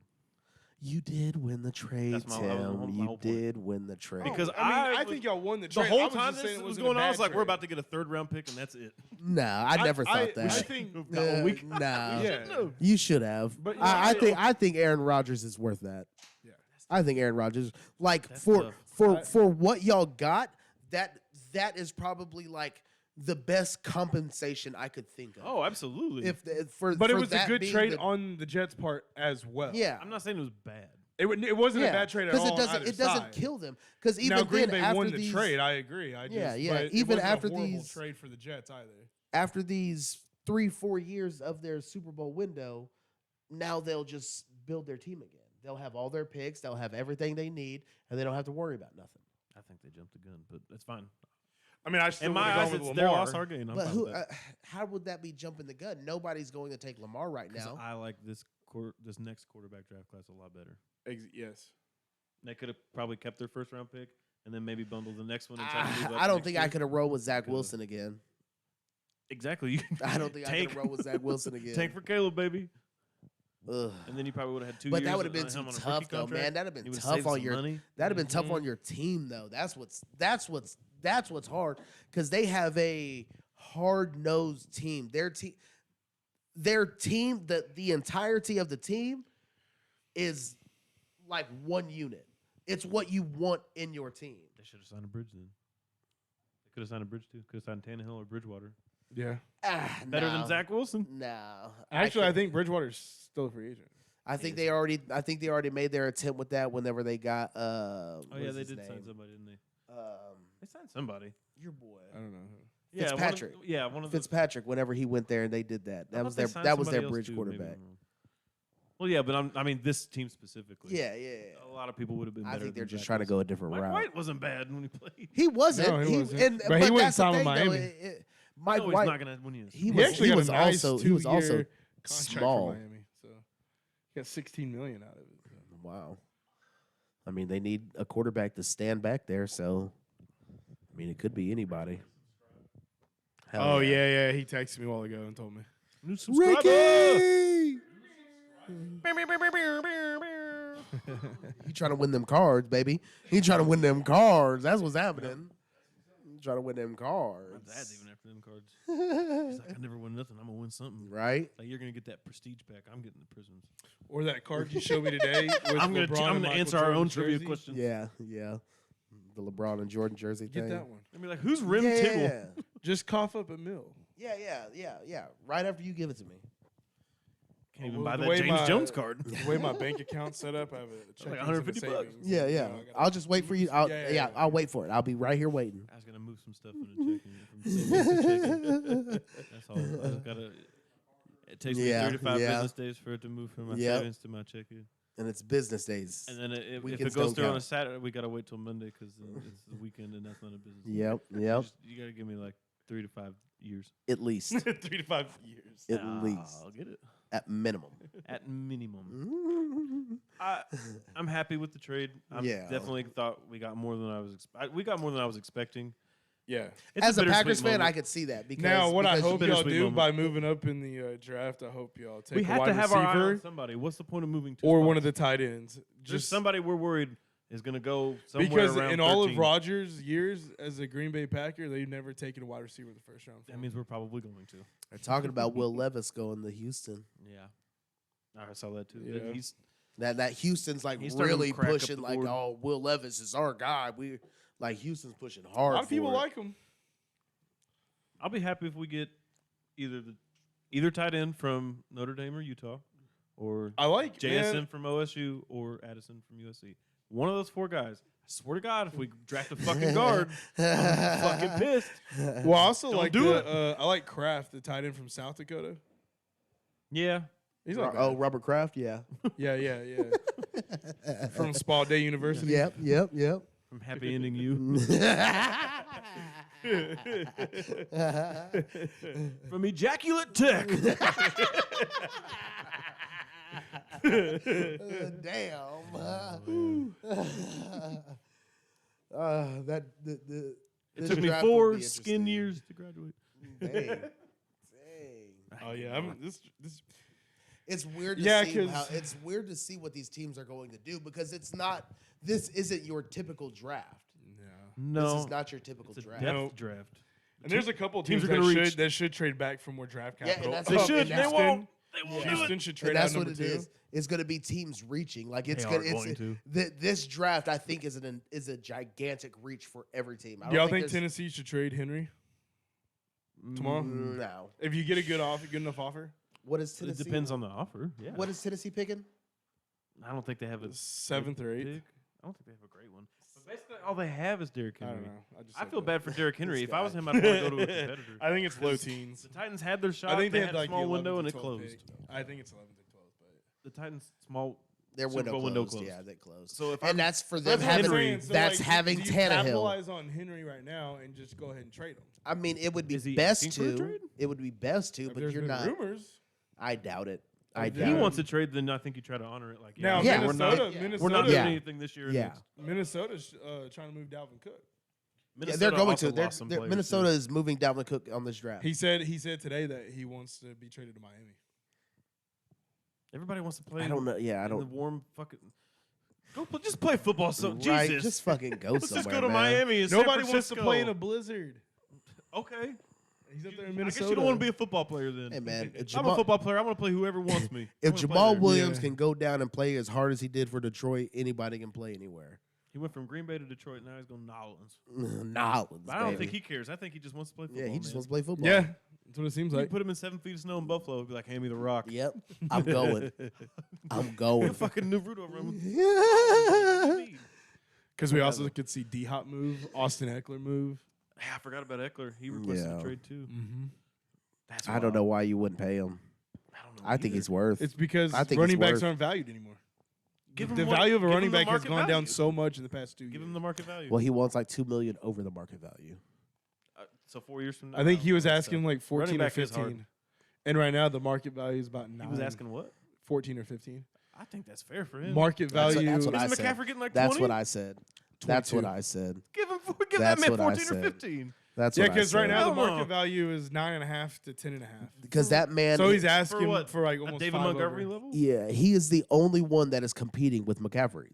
[SPEAKER 1] You did win the trade,
[SPEAKER 4] That's my-
[SPEAKER 1] Tim.
[SPEAKER 4] that was my whole
[SPEAKER 1] You
[SPEAKER 4] point.
[SPEAKER 1] did win the trade.
[SPEAKER 4] Because
[SPEAKER 2] I
[SPEAKER 4] was-
[SPEAKER 2] think y'all won the
[SPEAKER 4] The
[SPEAKER 2] trade. I
[SPEAKER 4] whole
[SPEAKER 2] was
[SPEAKER 4] time
[SPEAKER 2] just
[SPEAKER 4] this
[SPEAKER 2] saying it
[SPEAKER 4] was
[SPEAKER 2] wasn't
[SPEAKER 4] going
[SPEAKER 2] a
[SPEAKER 4] on, I
[SPEAKER 2] bad
[SPEAKER 4] was like, we're
[SPEAKER 2] trade.
[SPEAKER 4] about to get a 3rd round pick, and that's it.
[SPEAKER 1] nah, I never thought
[SPEAKER 2] I
[SPEAKER 1] that.
[SPEAKER 2] think
[SPEAKER 4] That one week.
[SPEAKER 1] Nah,
[SPEAKER 2] Yeah.
[SPEAKER 1] you should have.
[SPEAKER 2] But
[SPEAKER 1] I think Aaron Rodgers is worth that.
[SPEAKER 2] Yeah.
[SPEAKER 1] I think Aaron Rodgers, like
[SPEAKER 4] That's
[SPEAKER 1] for
[SPEAKER 4] tough.
[SPEAKER 1] for what y'all got, that is probably like the best compensation I could think of.
[SPEAKER 4] Oh, absolutely.
[SPEAKER 1] if the, for
[SPEAKER 2] But it
[SPEAKER 1] for
[SPEAKER 2] was a
[SPEAKER 1] that
[SPEAKER 2] good
[SPEAKER 1] being
[SPEAKER 2] trade
[SPEAKER 1] the-
[SPEAKER 2] on the Jets' part as well.
[SPEAKER 1] Yeah,
[SPEAKER 4] I'm not saying it was bad.
[SPEAKER 2] It wasn't a bad trade at all.
[SPEAKER 1] because
[SPEAKER 2] on
[SPEAKER 1] it
[SPEAKER 2] either
[SPEAKER 1] doesn't
[SPEAKER 2] side.
[SPEAKER 1] kill them. Because even
[SPEAKER 2] Now Green
[SPEAKER 1] then,
[SPEAKER 2] Bay
[SPEAKER 1] after
[SPEAKER 2] won the
[SPEAKER 1] these,
[SPEAKER 2] trade. I agree.
[SPEAKER 1] Yeah, yeah,
[SPEAKER 2] But it
[SPEAKER 1] even
[SPEAKER 2] wasn't
[SPEAKER 1] after
[SPEAKER 2] a horrible
[SPEAKER 1] these-
[SPEAKER 2] trade for the Jets either.
[SPEAKER 1] after these 3-4 years of their Super Bowl window, now they'll just build their team again. They'll have all their picks. They'll have everything they need, and they don't have to worry about nothing.
[SPEAKER 4] I think they jumped the gun, but that's fine.
[SPEAKER 2] I mean, I still
[SPEAKER 4] In
[SPEAKER 2] would
[SPEAKER 4] my
[SPEAKER 2] have
[SPEAKER 4] eyes,
[SPEAKER 2] gone with
[SPEAKER 4] it's their
[SPEAKER 2] Lamar.
[SPEAKER 4] loss, our gain. I'm
[SPEAKER 1] But
[SPEAKER 4] fine
[SPEAKER 1] who?
[SPEAKER 4] with that.
[SPEAKER 1] How would that be jumping the gun? Nobody's going to take Lamar right
[SPEAKER 4] 'Cause
[SPEAKER 1] now.
[SPEAKER 4] I like this next quarterback draft class a lot better.
[SPEAKER 2] Yes.
[SPEAKER 4] They could have probably kept their 1st round pick and then maybe bundled the next one. And try to move up
[SPEAKER 1] I don't
[SPEAKER 4] next
[SPEAKER 1] think
[SPEAKER 4] year.
[SPEAKER 1] I could have rolled with Zach
[SPEAKER 4] Could've.
[SPEAKER 1] Wilson again.
[SPEAKER 4] Exactly.
[SPEAKER 1] I don't think I could have rolled with Zach Wilson again.
[SPEAKER 4] Tank for Caleb, baby.
[SPEAKER 1] Ugh.
[SPEAKER 4] And then you probably would have had 2
[SPEAKER 1] But
[SPEAKER 4] years.
[SPEAKER 1] that would have been
[SPEAKER 4] on
[SPEAKER 1] too
[SPEAKER 4] him on a
[SPEAKER 1] tough,
[SPEAKER 4] rookie
[SPEAKER 1] though,
[SPEAKER 4] contract.
[SPEAKER 1] man. That'd have been
[SPEAKER 4] You would've
[SPEAKER 1] tough
[SPEAKER 4] saved
[SPEAKER 1] on
[SPEAKER 4] some
[SPEAKER 1] your.
[SPEAKER 4] money.
[SPEAKER 1] That'd have been tough on your team, though. That's what's hard because they have a hard-nosed team. Their team, the entirety of the team is like one unit. It's what you want in your team.
[SPEAKER 4] They should have signed a bridge then. They could have signed a bridge too. Could have signed Tannehill or Bridgewater.
[SPEAKER 2] Yeah.
[SPEAKER 4] Better
[SPEAKER 1] No.
[SPEAKER 4] than Zach Wilson.
[SPEAKER 1] No.
[SPEAKER 2] Actually, I
[SPEAKER 1] can't-
[SPEAKER 2] think Bridgewater's still a free agent.
[SPEAKER 1] I think they already made their attempt with that whenever they got
[SPEAKER 4] Oh
[SPEAKER 1] what
[SPEAKER 4] yeah,
[SPEAKER 1] is
[SPEAKER 4] they
[SPEAKER 1] his
[SPEAKER 4] did
[SPEAKER 1] name?
[SPEAKER 4] sign somebody, didn't they? They signed somebody.
[SPEAKER 1] Your boy.
[SPEAKER 2] I don't know.
[SPEAKER 4] Yeah,
[SPEAKER 1] Fitzpatrick.
[SPEAKER 4] One of the.
[SPEAKER 1] Fitzpatrick, whenever he went there and they did that.
[SPEAKER 4] I
[SPEAKER 1] That was
[SPEAKER 4] thought they
[SPEAKER 1] their
[SPEAKER 4] signed
[SPEAKER 1] that was their
[SPEAKER 4] somebody else
[SPEAKER 1] bridge
[SPEAKER 4] too, maybe I'm
[SPEAKER 1] quarterback.
[SPEAKER 4] wrong. Well, yeah, but I mean this team specifically.
[SPEAKER 1] Yeah, yeah.
[SPEAKER 4] A lot of people would have been
[SPEAKER 1] I
[SPEAKER 4] better.
[SPEAKER 1] think they're
[SPEAKER 4] than
[SPEAKER 1] just
[SPEAKER 4] Zach
[SPEAKER 1] trying to
[SPEAKER 4] Wilson.
[SPEAKER 1] go a different
[SPEAKER 4] Mike
[SPEAKER 1] route.
[SPEAKER 4] White wasn't bad when he played.
[SPEAKER 1] He wasn't.
[SPEAKER 2] No, he wasn't. But he
[SPEAKER 1] but
[SPEAKER 2] went
[SPEAKER 1] that's the
[SPEAKER 2] signed with
[SPEAKER 1] thing, though.
[SPEAKER 2] Miami.
[SPEAKER 1] Mike
[SPEAKER 4] no,
[SPEAKER 1] White,
[SPEAKER 4] he's not gonna win you.
[SPEAKER 1] he
[SPEAKER 2] He actually got
[SPEAKER 1] was
[SPEAKER 2] a nice
[SPEAKER 1] also he was also
[SPEAKER 2] two-year contract
[SPEAKER 1] small.
[SPEAKER 2] for Miami, so he got $16 million out of it. So.
[SPEAKER 1] Wow. I mean, they need a quarterback to stand back there, so I mean, it could be anybody. Hell
[SPEAKER 2] Oh yeah, he texted me a while ago and told me.
[SPEAKER 4] New subscriber.
[SPEAKER 1] Ricky! He trying to win them cards, baby. He trying to win them cards. That's what's happening. He trying to win them
[SPEAKER 4] My
[SPEAKER 1] cards.
[SPEAKER 4] dad's even after them cards. He's like, I never win nothing. I'm gonna win something.
[SPEAKER 1] Right?
[SPEAKER 4] Like you're gonna get that prestige pack. I'm getting the prisms.
[SPEAKER 2] Or that card you showed me today. With
[SPEAKER 4] I'm
[SPEAKER 2] LeBron and
[SPEAKER 4] gonna
[SPEAKER 2] Michael
[SPEAKER 4] answer our own
[SPEAKER 2] Jordan's
[SPEAKER 4] trivia
[SPEAKER 2] jersey.
[SPEAKER 4] questions.
[SPEAKER 1] Yeah, yeah. The LeBron and Jordan jersey
[SPEAKER 2] Get
[SPEAKER 1] thing.
[SPEAKER 2] that one.
[SPEAKER 4] I mean, like, who's Rim
[SPEAKER 1] yeah.
[SPEAKER 4] Tittle?
[SPEAKER 2] Just cough up a mill.
[SPEAKER 1] Yeah. Right after you give it to me.
[SPEAKER 4] Can't even
[SPEAKER 2] Well,
[SPEAKER 4] buy
[SPEAKER 2] the
[SPEAKER 4] that
[SPEAKER 2] way
[SPEAKER 4] James
[SPEAKER 2] my-
[SPEAKER 4] Jones card.
[SPEAKER 2] The way my bank account's set up, I have a check
[SPEAKER 4] like $150 bucks.
[SPEAKER 1] Yeah, yeah. I'll just wait for you.
[SPEAKER 2] Yeah.
[SPEAKER 1] I'll wait for it. I'll be right here waiting.
[SPEAKER 4] I was gonna move some stuff in the checking from savings to checking. That's all. I just gotta. It takes me
[SPEAKER 1] Yeah,
[SPEAKER 4] 3 to 5
[SPEAKER 1] yeah.
[SPEAKER 4] business days for it to move from my
[SPEAKER 1] Yep.
[SPEAKER 4] savings to my checking.
[SPEAKER 1] And it's business days.
[SPEAKER 4] And then if
[SPEAKER 1] Weekends
[SPEAKER 4] it goes
[SPEAKER 1] don't
[SPEAKER 4] through on a
[SPEAKER 1] count.
[SPEAKER 4] Saturday, we gotta wait till Monday because it's the weekend and that's not a business. day.
[SPEAKER 1] Yep.
[SPEAKER 4] You gotta give me like 3 to 5 years.
[SPEAKER 1] At least.
[SPEAKER 2] 3 to 5 years.
[SPEAKER 1] At least.
[SPEAKER 4] I'll get it
[SPEAKER 1] At minimum.
[SPEAKER 4] at minimum. I'm happy with the trade. I
[SPEAKER 1] Yeah.
[SPEAKER 4] definitely thought we got more than I was. We got more than I was expecting.
[SPEAKER 2] Yeah.
[SPEAKER 4] It's
[SPEAKER 1] As a
[SPEAKER 4] bittersweet
[SPEAKER 1] Packers fan,
[SPEAKER 4] moment.
[SPEAKER 1] I could see that. Because
[SPEAKER 2] Now, what I
[SPEAKER 1] because
[SPEAKER 2] hope
[SPEAKER 1] you-
[SPEAKER 2] y'all
[SPEAKER 4] bittersweet
[SPEAKER 2] do
[SPEAKER 4] moment.
[SPEAKER 2] by moving up in the draft, I hope y'all take
[SPEAKER 4] we
[SPEAKER 2] a
[SPEAKER 4] have
[SPEAKER 2] wide
[SPEAKER 4] to have our eye on
[SPEAKER 2] receiver
[SPEAKER 4] somebody. What's the point of moving to
[SPEAKER 2] or one of the tight ends.
[SPEAKER 4] just somebody we're worried is going to go somewhere
[SPEAKER 2] Because
[SPEAKER 4] around
[SPEAKER 2] in all of
[SPEAKER 4] 13.
[SPEAKER 2] Rodgers' years as a Green Bay Packer, they've never taken a wide receiver in the first round.
[SPEAKER 4] That means we're probably going to.
[SPEAKER 1] They're talking about Will Levis going to Houston.
[SPEAKER 4] Yeah, I saw that too.
[SPEAKER 2] Yeah.
[SPEAKER 4] He's
[SPEAKER 1] That Houston's like
[SPEAKER 4] He's starting to
[SPEAKER 1] really
[SPEAKER 4] crack up
[SPEAKER 1] pushing
[SPEAKER 4] the
[SPEAKER 1] like,
[SPEAKER 4] board.
[SPEAKER 1] oh, Will Levis is our guy. We like Houston's pushing
[SPEAKER 2] a
[SPEAKER 1] hard.
[SPEAKER 2] lot of people
[SPEAKER 1] for it.
[SPEAKER 2] like him.
[SPEAKER 4] I'll be happy if we get either tight end from Notre Dame or Utah, or
[SPEAKER 2] I like
[SPEAKER 4] JSN
[SPEAKER 2] man,
[SPEAKER 4] from OSU or Addison from USC. One of those 4 guys. I swear to God, if we draft a fucking guard, I'm fucking pissed.
[SPEAKER 2] Well, I also
[SPEAKER 4] Don't
[SPEAKER 2] like
[SPEAKER 4] do
[SPEAKER 2] I like Kraft, the tight end from South Dakota.
[SPEAKER 4] Yeah,
[SPEAKER 2] He's not
[SPEAKER 1] Oh,
[SPEAKER 2] bad.
[SPEAKER 1] Robert Kraft, yeah.
[SPEAKER 2] Yeah. From Spa Day University.
[SPEAKER 1] Yep.
[SPEAKER 4] from From happy ending you. From ejaculate tech.
[SPEAKER 1] Damn. That the
[SPEAKER 4] It took me 4 skin years to graduate.
[SPEAKER 1] Dang.
[SPEAKER 2] Oh yeah,
[SPEAKER 1] It's weird to
[SPEAKER 2] Yeah,
[SPEAKER 1] see
[SPEAKER 2] 'cause-
[SPEAKER 1] it's weird to see what these teams are going to do because this isn't your typical draft.
[SPEAKER 2] No.
[SPEAKER 1] This
[SPEAKER 4] No.
[SPEAKER 1] is not your typical
[SPEAKER 4] It's a
[SPEAKER 1] draft.
[SPEAKER 4] depth
[SPEAKER 2] Nope.
[SPEAKER 4] draft.
[SPEAKER 2] And there's a couple
[SPEAKER 4] teams
[SPEAKER 2] teams
[SPEAKER 4] are gonna reach-
[SPEAKER 2] that should trade back for more draft
[SPEAKER 1] Yeah, and
[SPEAKER 2] capital.
[SPEAKER 1] that's
[SPEAKER 4] They
[SPEAKER 1] what-
[SPEAKER 4] should.
[SPEAKER 1] and
[SPEAKER 4] They
[SPEAKER 1] that's-
[SPEAKER 4] won't. They won't do
[SPEAKER 2] Houston
[SPEAKER 4] it.
[SPEAKER 2] should trade
[SPEAKER 1] And
[SPEAKER 2] out
[SPEAKER 1] that's
[SPEAKER 2] number
[SPEAKER 1] what it
[SPEAKER 2] 2.
[SPEAKER 1] is. It's going to be teams reaching. Like it's
[SPEAKER 4] They
[SPEAKER 1] going
[SPEAKER 4] are going to.
[SPEAKER 1] This draft, I think, is a gigantic reach for every team. I
[SPEAKER 2] Do y'all
[SPEAKER 1] don't
[SPEAKER 2] think
[SPEAKER 1] there's-
[SPEAKER 2] Tennessee should trade Henry tomorrow?
[SPEAKER 1] No.
[SPEAKER 2] If you get a good enough offer?
[SPEAKER 1] What is
[SPEAKER 4] It
[SPEAKER 1] Tennessee?
[SPEAKER 4] depends on the offer. Yeah.
[SPEAKER 1] What is Tennessee picking?
[SPEAKER 4] I don't think they have a
[SPEAKER 2] 7th or 8th?
[SPEAKER 4] pick. I don't think they have a great one. But basically, all they have is Derrick
[SPEAKER 2] I
[SPEAKER 4] Henry.
[SPEAKER 2] don't know.
[SPEAKER 4] I feel bad for Derrick Henry.
[SPEAKER 1] This
[SPEAKER 4] If I was
[SPEAKER 1] guy.
[SPEAKER 4] him, I'd want to go to a competitor.
[SPEAKER 2] I think it's low teens.
[SPEAKER 4] The Titans had their shot.
[SPEAKER 2] I think
[SPEAKER 4] they
[SPEAKER 2] they
[SPEAKER 4] had
[SPEAKER 2] had
[SPEAKER 4] a
[SPEAKER 2] like
[SPEAKER 4] small
[SPEAKER 2] the
[SPEAKER 4] window
[SPEAKER 2] 11th
[SPEAKER 4] and
[SPEAKER 2] or
[SPEAKER 4] it
[SPEAKER 2] 12th
[SPEAKER 4] closed.
[SPEAKER 2] pick. I think it's 11th or 12th, but
[SPEAKER 4] The Titans small.
[SPEAKER 1] Their
[SPEAKER 4] Super Bowl
[SPEAKER 1] window
[SPEAKER 4] window
[SPEAKER 1] closed.
[SPEAKER 4] closed.
[SPEAKER 1] Yeah, they closed.
[SPEAKER 4] So if
[SPEAKER 1] and
[SPEAKER 4] I'm-
[SPEAKER 1] that's for them
[SPEAKER 2] that's what I'm
[SPEAKER 1] having.
[SPEAKER 4] Henry.
[SPEAKER 2] saying. So,
[SPEAKER 1] That's
[SPEAKER 2] like,
[SPEAKER 1] having
[SPEAKER 2] do you
[SPEAKER 1] Tannehill.
[SPEAKER 2] capitalize on Henry right now and just go ahead and trade him.
[SPEAKER 1] I mean, it would be
[SPEAKER 4] Is he
[SPEAKER 1] best
[SPEAKER 4] asking for a
[SPEAKER 1] to.
[SPEAKER 4] trade?
[SPEAKER 1] It would be best to,
[SPEAKER 2] If
[SPEAKER 1] but
[SPEAKER 2] there's
[SPEAKER 1] you're
[SPEAKER 2] been
[SPEAKER 1] not.
[SPEAKER 2] rumors.
[SPEAKER 1] I doubt it.
[SPEAKER 2] If
[SPEAKER 1] I
[SPEAKER 2] he
[SPEAKER 1] doubt
[SPEAKER 4] He
[SPEAKER 1] it.
[SPEAKER 4] wants to trade, then I think you try to honor it. Like,
[SPEAKER 2] Now
[SPEAKER 1] Yeah,
[SPEAKER 4] we're not,
[SPEAKER 2] Minnesota,
[SPEAKER 4] we're not
[SPEAKER 1] Yeah.
[SPEAKER 4] doing anything this year.
[SPEAKER 1] Yeah.
[SPEAKER 2] Minnesota's trying to move Dalvin Cook.
[SPEAKER 1] Yeah,
[SPEAKER 4] Minnesota
[SPEAKER 1] they're going
[SPEAKER 4] also
[SPEAKER 1] to.
[SPEAKER 4] lost some players,
[SPEAKER 1] Minnesota
[SPEAKER 4] too.
[SPEAKER 1] is moving down the Cook on this draft.
[SPEAKER 2] He said today that he wants to be traded to Miami.
[SPEAKER 4] Everybody wants to play.
[SPEAKER 1] I don't know. Yeah, I
[SPEAKER 4] in the
[SPEAKER 1] don't.
[SPEAKER 4] warm fucking. Just play football. So
[SPEAKER 1] Right,
[SPEAKER 4] Jesus,
[SPEAKER 1] just fucking go
[SPEAKER 4] let's
[SPEAKER 1] somewhere.
[SPEAKER 4] just go to
[SPEAKER 1] man.
[SPEAKER 4] Miami. And San
[SPEAKER 2] Nobody wants to
[SPEAKER 4] Francisco.
[SPEAKER 2] play in a blizzard.
[SPEAKER 4] Okay.
[SPEAKER 2] He's up there in
[SPEAKER 4] I
[SPEAKER 2] Minnesota.
[SPEAKER 4] guess you don't want to be a football player then.
[SPEAKER 1] Hey man, if
[SPEAKER 4] I'm a
[SPEAKER 1] Jamal,
[SPEAKER 4] football player. I want to play whoever wants me. I
[SPEAKER 1] if
[SPEAKER 4] wanna play
[SPEAKER 1] Jamal
[SPEAKER 4] there.
[SPEAKER 1] Williams
[SPEAKER 2] Yeah.
[SPEAKER 1] can go down and play as hard as he did for Detroit, anybody can play anywhere.
[SPEAKER 4] He went from Green Bay to Detroit. Now he's going to Nolans.
[SPEAKER 1] Nolans,
[SPEAKER 4] But I don't
[SPEAKER 1] baby.
[SPEAKER 4] think he cares. I think he just wants to play football.
[SPEAKER 1] Yeah, he just
[SPEAKER 4] man.
[SPEAKER 1] wants to play football.
[SPEAKER 2] Yeah, that's what it seems
[SPEAKER 4] You
[SPEAKER 2] like.
[SPEAKER 4] put him in 7 feet of snow in Buffalo. He'd be like, hand me the rock.
[SPEAKER 1] Yep, I'm going. I'm
[SPEAKER 4] You're
[SPEAKER 1] going.
[SPEAKER 4] fucking Naruto run.
[SPEAKER 2] Because we also could see D Hop move, Austin Eckler move.
[SPEAKER 4] I forgot about Eckler. He requested
[SPEAKER 1] Yeah.
[SPEAKER 4] a trade too.
[SPEAKER 2] Mm-hmm.
[SPEAKER 4] That's
[SPEAKER 1] I don't know why you wouldn't pay him.
[SPEAKER 4] I don't know.
[SPEAKER 1] I think
[SPEAKER 4] either.
[SPEAKER 1] he's worth.
[SPEAKER 2] It's because
[SPEAKER 1] I think
[SPEAKER 2] running
[SPEAKER 1] it's
[SPEAKER 2] backs
[SPEAKER 1] worth-
[SPEAKER 2] aren't valued anymore.
[SPEAKER 4] Give him
[SPEAKER 2] The
[SPEAKER 4] what-
[SPEAKER 2] value of a
[SPEAKER 4] give him
[SPEAKER 2] running
[SPEAKER 4] the
[SPEAKER 2] back has
[SPEAKER 4] market
[SPEAKER 2] gone down
[SPEAKER 4] value.
[SPEAKER 2] so much in the past 2 years.
[SPEAKER 4] Give him the market value.
[SPEAKER 1] Well, he wants like $2 million over the market value.
[SPEAKER 4] So 4 years from now.
[SPEAKER 2] I think he was
[SPEAKER 4] that's
[SPEAKER 2] asking
[SPEAKER 4] tough.
[SPEAKER 2] like 14 or
[SPEAKER 4] back is hard.
[SPEAKER 2] 15. And right now the market value is about 9.
[SPEAKER 4] He was asking what?
[SPEAKER 2] 14 or 15.
[SPEAKER 4] I think that's fair for him.
[SPEAKER 2] Market
[SPEAKER 1] That's
[SPEAKER 2] value.
[SPEAKER 1] what I
[SPEAKER 4] Isn't
[SPEAKER 1] said.
[SPEAKER 4] McCaffrey getting like
[SPEAKER 1] That's
[SPEAKER 4] 20?
[SPEAKER 1] what I said. That's what
[SPEAKER 2] 22.
[SPEAKER 1] I said.
[SPEAKER 4] Give him. Give
[SPEAKER 1] That's
[SPEAKER 4] that man
[SPEAKER 1] what I
[SPEAKER 4] 14 or
[SPEAKER 1] said.
[SPEAKER 4] 15.
[SPEAKER 1] That's
[SPEAKER 2] Yeah,
[SPEAKER 1] what I
[SPEAKER 2] because right
[SPEAKER 1] said.
[SPEAKER 2] now the
[SPEAKER 4] Hell no.
[SPEAKER 2] market value is 9.5 to 10.5.
[SPEAKER 1] Because that man,
[SPEAKER 2] So he's
[SPEAKER 4] For
[SPEAKER 2] asking
[SPEAKER 4] what?
[SPEAKER 2] for like
[SPEAKER 4] A
[SPEAKER 2] almost
[SPEAKER 4] David
[SPEAKER 2] 5
[SPEAKER 4] Montgomery
[SPEAKER 2] over.
[SPEAKER 4] level.
[SPEAKER 1] yeah, he is the only one that is competing with McCaffrey.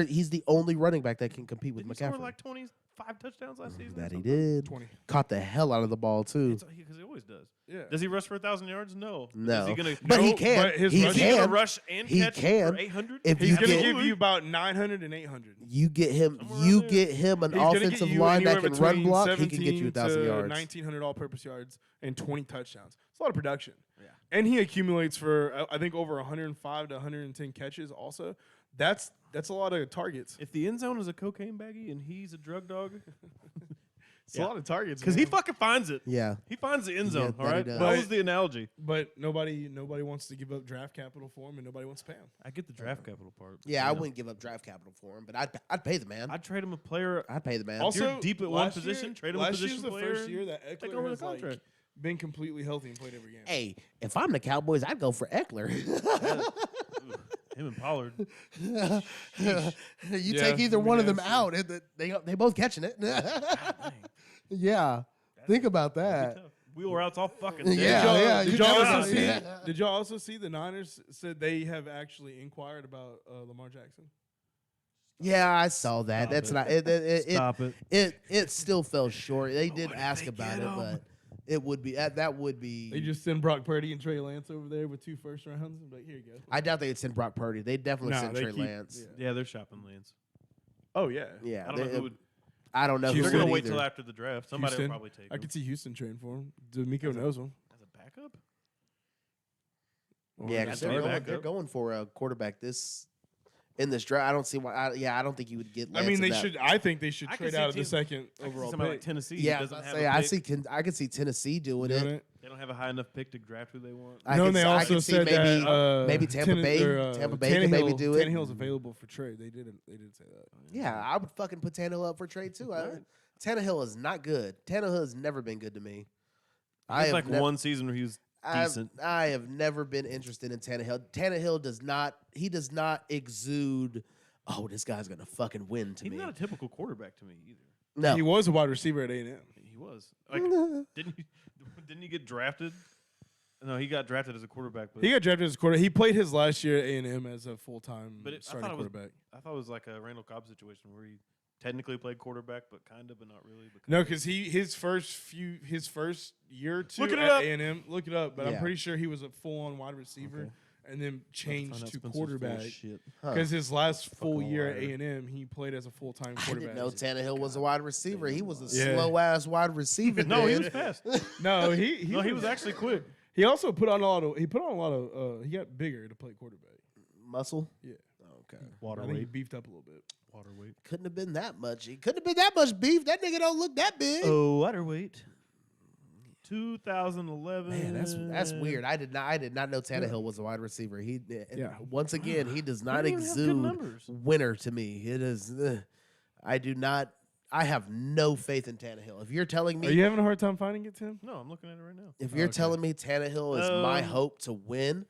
[SPEAKER 1] He's the only running back that can compete with
[SPEAKER 4] Didn't he
[SPEAKER 1] McCaffrey.
[SPEAKER 4] score like 25 touchdowns last season? or
[SPEAKER 1] That he
[SPEAKER 4] something?
[SPEAKER 1] did.
[SPEAKER 2] 20.
[SPEAKER 1] Caught the hell out of the ball too.
[SPEAKER 4] Because he always does.
[SPEAKER 2] Yeah.
[SPEAKER 4] Does he rush for 1,000 yards? No.
[SPEAKER 1] No.
[SPEAKER 4] Is he gonna?
[SPEAKER 1] But he
[SPEAKER 2] No,
[SPEAKER 1] can.
[SPEAKER 2] but his
[SPEAKER 1] He
[SPEAKER 2] rush-
[SPEAKER 4] Is he gonna
[SPEAKER 1] can.
[SPEAKER 4] rush and
[SPEAKER 1] He
[SPEAKER 4] catch
[SPEAKER 1] can.
[SPEAKER 4] for 800?
[SPEAKER 1] If
[SPEAKER 2] He's
[SPEAKER 1] you
[SPEAKER 2] going to
[SPEAKER 1] get-
[SPEAKER 2] give you about 900 and 800.
[SPEAKER 1] You get him.
[SPEAKER 4] Somewhere
[SPEAKER 1] You
[SPEAKER 4] around there.
[SPEAKER 1] get him an
[SPEAKER 2] He's gonna get
[SPEAKER 1] offensive
[SPEAKER 2] you
[SPEAKER 1] line that
[SPEAKER 2] anywhere
[SPEAKER 1] can run
[SPEAKER 2] between
[SPEAKER 1] block. He can get you
[SPEAKER 2] 17
[SPEAKER 1] 1,000
[SPEAKER 2] to
[SPEAKER 1] yards.
[SPEAKER 2] 1,900 all-purpose yards and 20 touchdowns. It's a lot of production.
[SPEAKER 4] Yeah.
[SPEAKER 2] And he accumulates for I think over 105 to 110 catches. Also, that's a lot of targets.
[SPEAKER 4] If the end zone is a cocaine baggie and he's a drug dog,
[SPEAKER 2] It's a lot of targets
[SPEAKER 4] because he
[SPEAKER 2] man.
[SPEAKER 4] fucking finds it.
[SPEAKER 1] Yeah.
[SPEAKER 4] He finds the end zone.
[SPEAKER 1] Yeah,
[SPEAKER 4] all
[SPEAKER 1] that he
[SPEAKER 4] right,
[SPEAKER 1] does.
[SPEAKER 4] that
[SPEAKER 2] But-
[SPEAKER 4] was the analogy.
[SPEAKER 2] But nobody wants to give up draft capital for him, and nobody wants to pay him.
[SPEAKER 4] I get the draft capital part.
[SPEAKER 1] Yeah,
[SPEAKER 4] you
[SPEAKER 1] I
[SPEAKER 4] know?
[SPEAKER 1] wouldn't give up draft capital for him, but I'd pay the man.
[SPEAKER 4] I'd trade him a player.
[SPEAKER 1] I'd pay the man.
[SPEAKER 2] Also,
[SPEAKER 4] you're deep at one
[SPEAKER 2] last
[SPEAKER 4] position,
[SPEAKER 2] year-
[SPEAKER 4] trade him a
[SPEAKER 2] last
[SPEAKER 4] position
[SPEAKER 2] year's the
[SPEAKER 4] player
[SPEAKER 2] first year that
[SPEAKER 4] take
[SPEAKER 2] Eckler
[SPEAKER 4] over the
[SPEAKER 2] has
[SPEAKER 4] contract.
[SPEAKER 2] been completely healthy and played every game.
[SPEAKER 1] Hey, if I'm the Cowboys, I'd go for Eckler.
[SPEAKER 4] Ooh, him and Pollard.
[SPEAKER 1] you
[SPEAKER 2] Yeah,
[SPEAKER 1] take either
[SPEAKER 2] I mean,
[SPEAKER 1] one of them
[SPEAKER 2] that's-
[SPEAKER 1] out, and they both catching it.
[SPEAKER 4] Dang,
[SPEAKER 1] yeah, think about
[SPEAKER 4] that'd be
[SPEAKER 1] that.
[SPEAKER 4] tough. Wheel routes all fucking.
[SPEAKER 1] Yeah,
[SPEAKER 4] dead.
[SPEAKER 1] yeah,
[SPEAKER 2] Did
[SPEAKER 1] you
[SPEAKER 2] y'all
[SPEAKER 1] know
[SPEAKER 2] also see?
[SPEAKER 1] yeah.
[SPEAKER 2] Did y'all also see the Niners said they have actually inquired about Lamar Jackson?
[SPEAKER 1] Yeah, I saw that.
[SPEAKER 4] Stop
[SPEAKER 1] That's
[SPEAKER 4] it.
[SPEAKER 1] not it.
[SPEAKER 4] Stop it.
[SPEAKER 1] It still fell short. They did
[SPEAKER 4] what if
[SPEAKER 1] ask
[SPEAKER 4] they
[SPEAKER 1] about
[SPEAKER 4] get
[SPEAKER 1] it,
[SPEAKER 4] him?
[SPEAKER 1] but it would be that would be.
[SPEAKER 2] They just send Brock Purdy and Trey Lance over there with 2 first rounds. Like, here you go.
[SPEAKER 1] I doubt they'd send Brock Purdy. They'd definitely
[SPEAKER 2] Nah,
[SPEAKER 1] send
[SPEAKER 2] they
[SPEAKER 1] Trey
[SPEAKER 2] keep-
[SPEAKER 1] Lance.
[SPEAKER 4] Yeah, they're shopping lanes.
[SPEAKER 2] Oh yeah.
[SPEAKER 1] Yeah,
[SPEAKER 4] I don't know
[SPEAKER 1] they-
[SPEAKER 4] who would.
[SPEAKER 1] I don't know. Who
[SPEAKER 2] Houston.
[SPEAKER 4] They're
[SPEAKER 1] would
[SPEAKER 4] gonna wait
[SPEAKER 1] either.
[SPEAKER 4] till after the draft. Somebody
[SPEAKER 2] Houston.
[SPEAKER 4] will probably take
[SPEAKER 2] I
[SPEAKER 4] him
[SPEAKER 2] could see Houston trading for him. D'Amico knows him.
[SPEAKER 4] as a backup.
[SPEAKER 1] Yeah,
[SPEAKER 4] That's
[SPEAKER 1] 'cause
[SPEAKER 4] their
[SPEAKER 1] they're
[SPEAKER 4] backup.
[SPEAKER 1] going for a quarterback. This in this draft. I don't see why. I don't think you would get.
[SPEAKER 2] I
[SPEAKER 1] Lance
[SPEAKER 2] mean,
[SPEAKER 1] in
[SPEAKER 2] they
[SPEAKER 1] that.
[SPEAKER 2] should. I think they should
[SPEAKER 4] I can
[SPEAKER 2] trade
[SPEAKER 4] see
[SPEAKER 2] out of the
[SPEAKER 4] team-
[SPEAKER 2] second
[SPEAKER 4] I can see
[SPEAKER 2] overall
[SPEAKER 4] somebody like
[SPEAKER 2] pick.
[SPEAKER 4] Tennessee.
[SPEAKER 1] Yeah,
[SPEAKER 4] doesn't have
[SPEAKER 1] say
[SPEAKER 4] a
[SPEAKER 1] I
[SPEAKER 4] pick.
[SPEAKER 1] I could see Tennessee doing
[SPEAKER 2] Doing
[SPEAKER 1] it.
[SPEAKER 2] it.
[SPEAKER 4] They don't have a high enough pick to draft who they want.
[SPEAKER 1] I
[SPEAKER 2] No,
[SPEAKER 1] could
[SPEAKER 2] and they
[SPEAKER 1] s- I
[SPEAKER 2] also
[SPEAKER 1] could see
[SPEAKER 2] said
[SPEAKER 1] maybe
[SPEAKER 2] that
[SPEAKER 1] maybe Tampa Bay. Tampa Bay could maybe do it.
[SPEAKER 2] Tannehill's available for trade. They did say that.
[SPEAKER 1] Yeah, I would fucking put Tannehill up for trade too.
[SPEAKER 4] Alright.
[SPEAKER 1] Tannehill is not good. Tannehill has never been good to me.
[SPEAKER 4] I
[SPEAKER 1] have
[SPEAKER 4] like
[SPEAKER 1] nev-
[SPEAKER 4] one season where he was decent.
[SPEAKER 1] I have never been interested in Tannehill. Tannehill does not. He does not exude. Oh, this guy's gonna fucking win to
[SPEAKER 4] He's
[SPEAKER 1] me.
[SPEAKER 4] not a typical quarterback to me either.
[SPEAKER 1] No,
[SPEAKER 2] He was a wide receiver at A&M.
[SPEAKER 4] He was like, didn't he get drafted? No, he got drafted as a quarterback. But
[SPEAKER 2] He got drafted as a quarterback. He played his last year at A&M as a full-time
[SPEAKER 4] But I
[SPEAKER 2] starting
[SPEAKER 4] thought it was-
[SPEAKER 2] quarterback.
[SPEAKER 4] I thought it was like a Randall Cobb situation where he technically played quarterback, but kind of, but not really. But
[SPEAKER 2] No,
[SPEAKER 4] kinda.
[SPEAKER 2] because his first year or two
[SPEAKER 4] Look it
[SPEAKER 2] at
[SPEAKER 4] up.
[SPEAKER 2] A&M, look it up. But I'm
[SPEAKER 1] Yeah.
[SPEAKER 2] pretty sure he was a full-on wide receiver
[SPEAKER 3] Okay.
[SPEAKER 2] and then changed to quarterback.
[SPEAKER 3] Shit.
[SPEAKER 1] Huh.
[SPEAKER 2] Because his last full
[SPEAKER 3] Fucking
[SPEAKER 2] year at
[SPEAKER 3] liar.
[SPEAKER 2] A&M, he played as a full-time
[SPEAKER 1] I
[SPEAKER 2] quarterback.
[SPEAKER 1] didn't know Tannehill was a wide receiver. He was a
[SPEAKER 2] Yeah.
[SPEAKER 1] slow ass wide receiver.
[SPEAKER 4] no, he
[SPEAKER 1] man.
[SPEAKER 4] was fast.
[SPEAKER 2] No, he
[SPEAKER 4] No, he was actually quick.
[SPEAKER 2] He also put on a lot of. He put on a lot of. He got bigger to play quarterback.
[SPEAKER 1] muscle.
[SPEAKER 2] Yeah.
[SPEAKER 1] Okay.
[SPEAKER 2] I think he beefed up a little bit.
[SPEAKER 4] Water weight.
[SPEAKER 1] Couldn't have been that much. He couldn't have been that much beef. That nigga don't look that big.
[SPEAKER 4] Oh, water weight. 2011.
[SPEAKER 1] Man, that's weird. I did not know Tannehill was a wide receiver.
[SPEAKER 2] Yeah.
[SPEAKER 1] Once again, he does not
[SPEAKER 4] He don't have good
[SPEAKER 1] exude
[SPEAKER 4] numbers.
[SPEAKER 1] winner to me. It is. I do not. I have no faith in Tannehill. If you're telling
[SPEAKER 2] Are
[SPEAKER 1] me,
[SPEAKER 2] you having a hard time finding it, Tim?
[SPEAKER 4] No, I'm looking at it right now.
[SPEAKER 1] if you're
[SPEAKER 2] Okay.
[SPEAKER 1] telling me Tannehill is my
[SPEAKER 4] Um,
[SPEAKER 1] hope to win,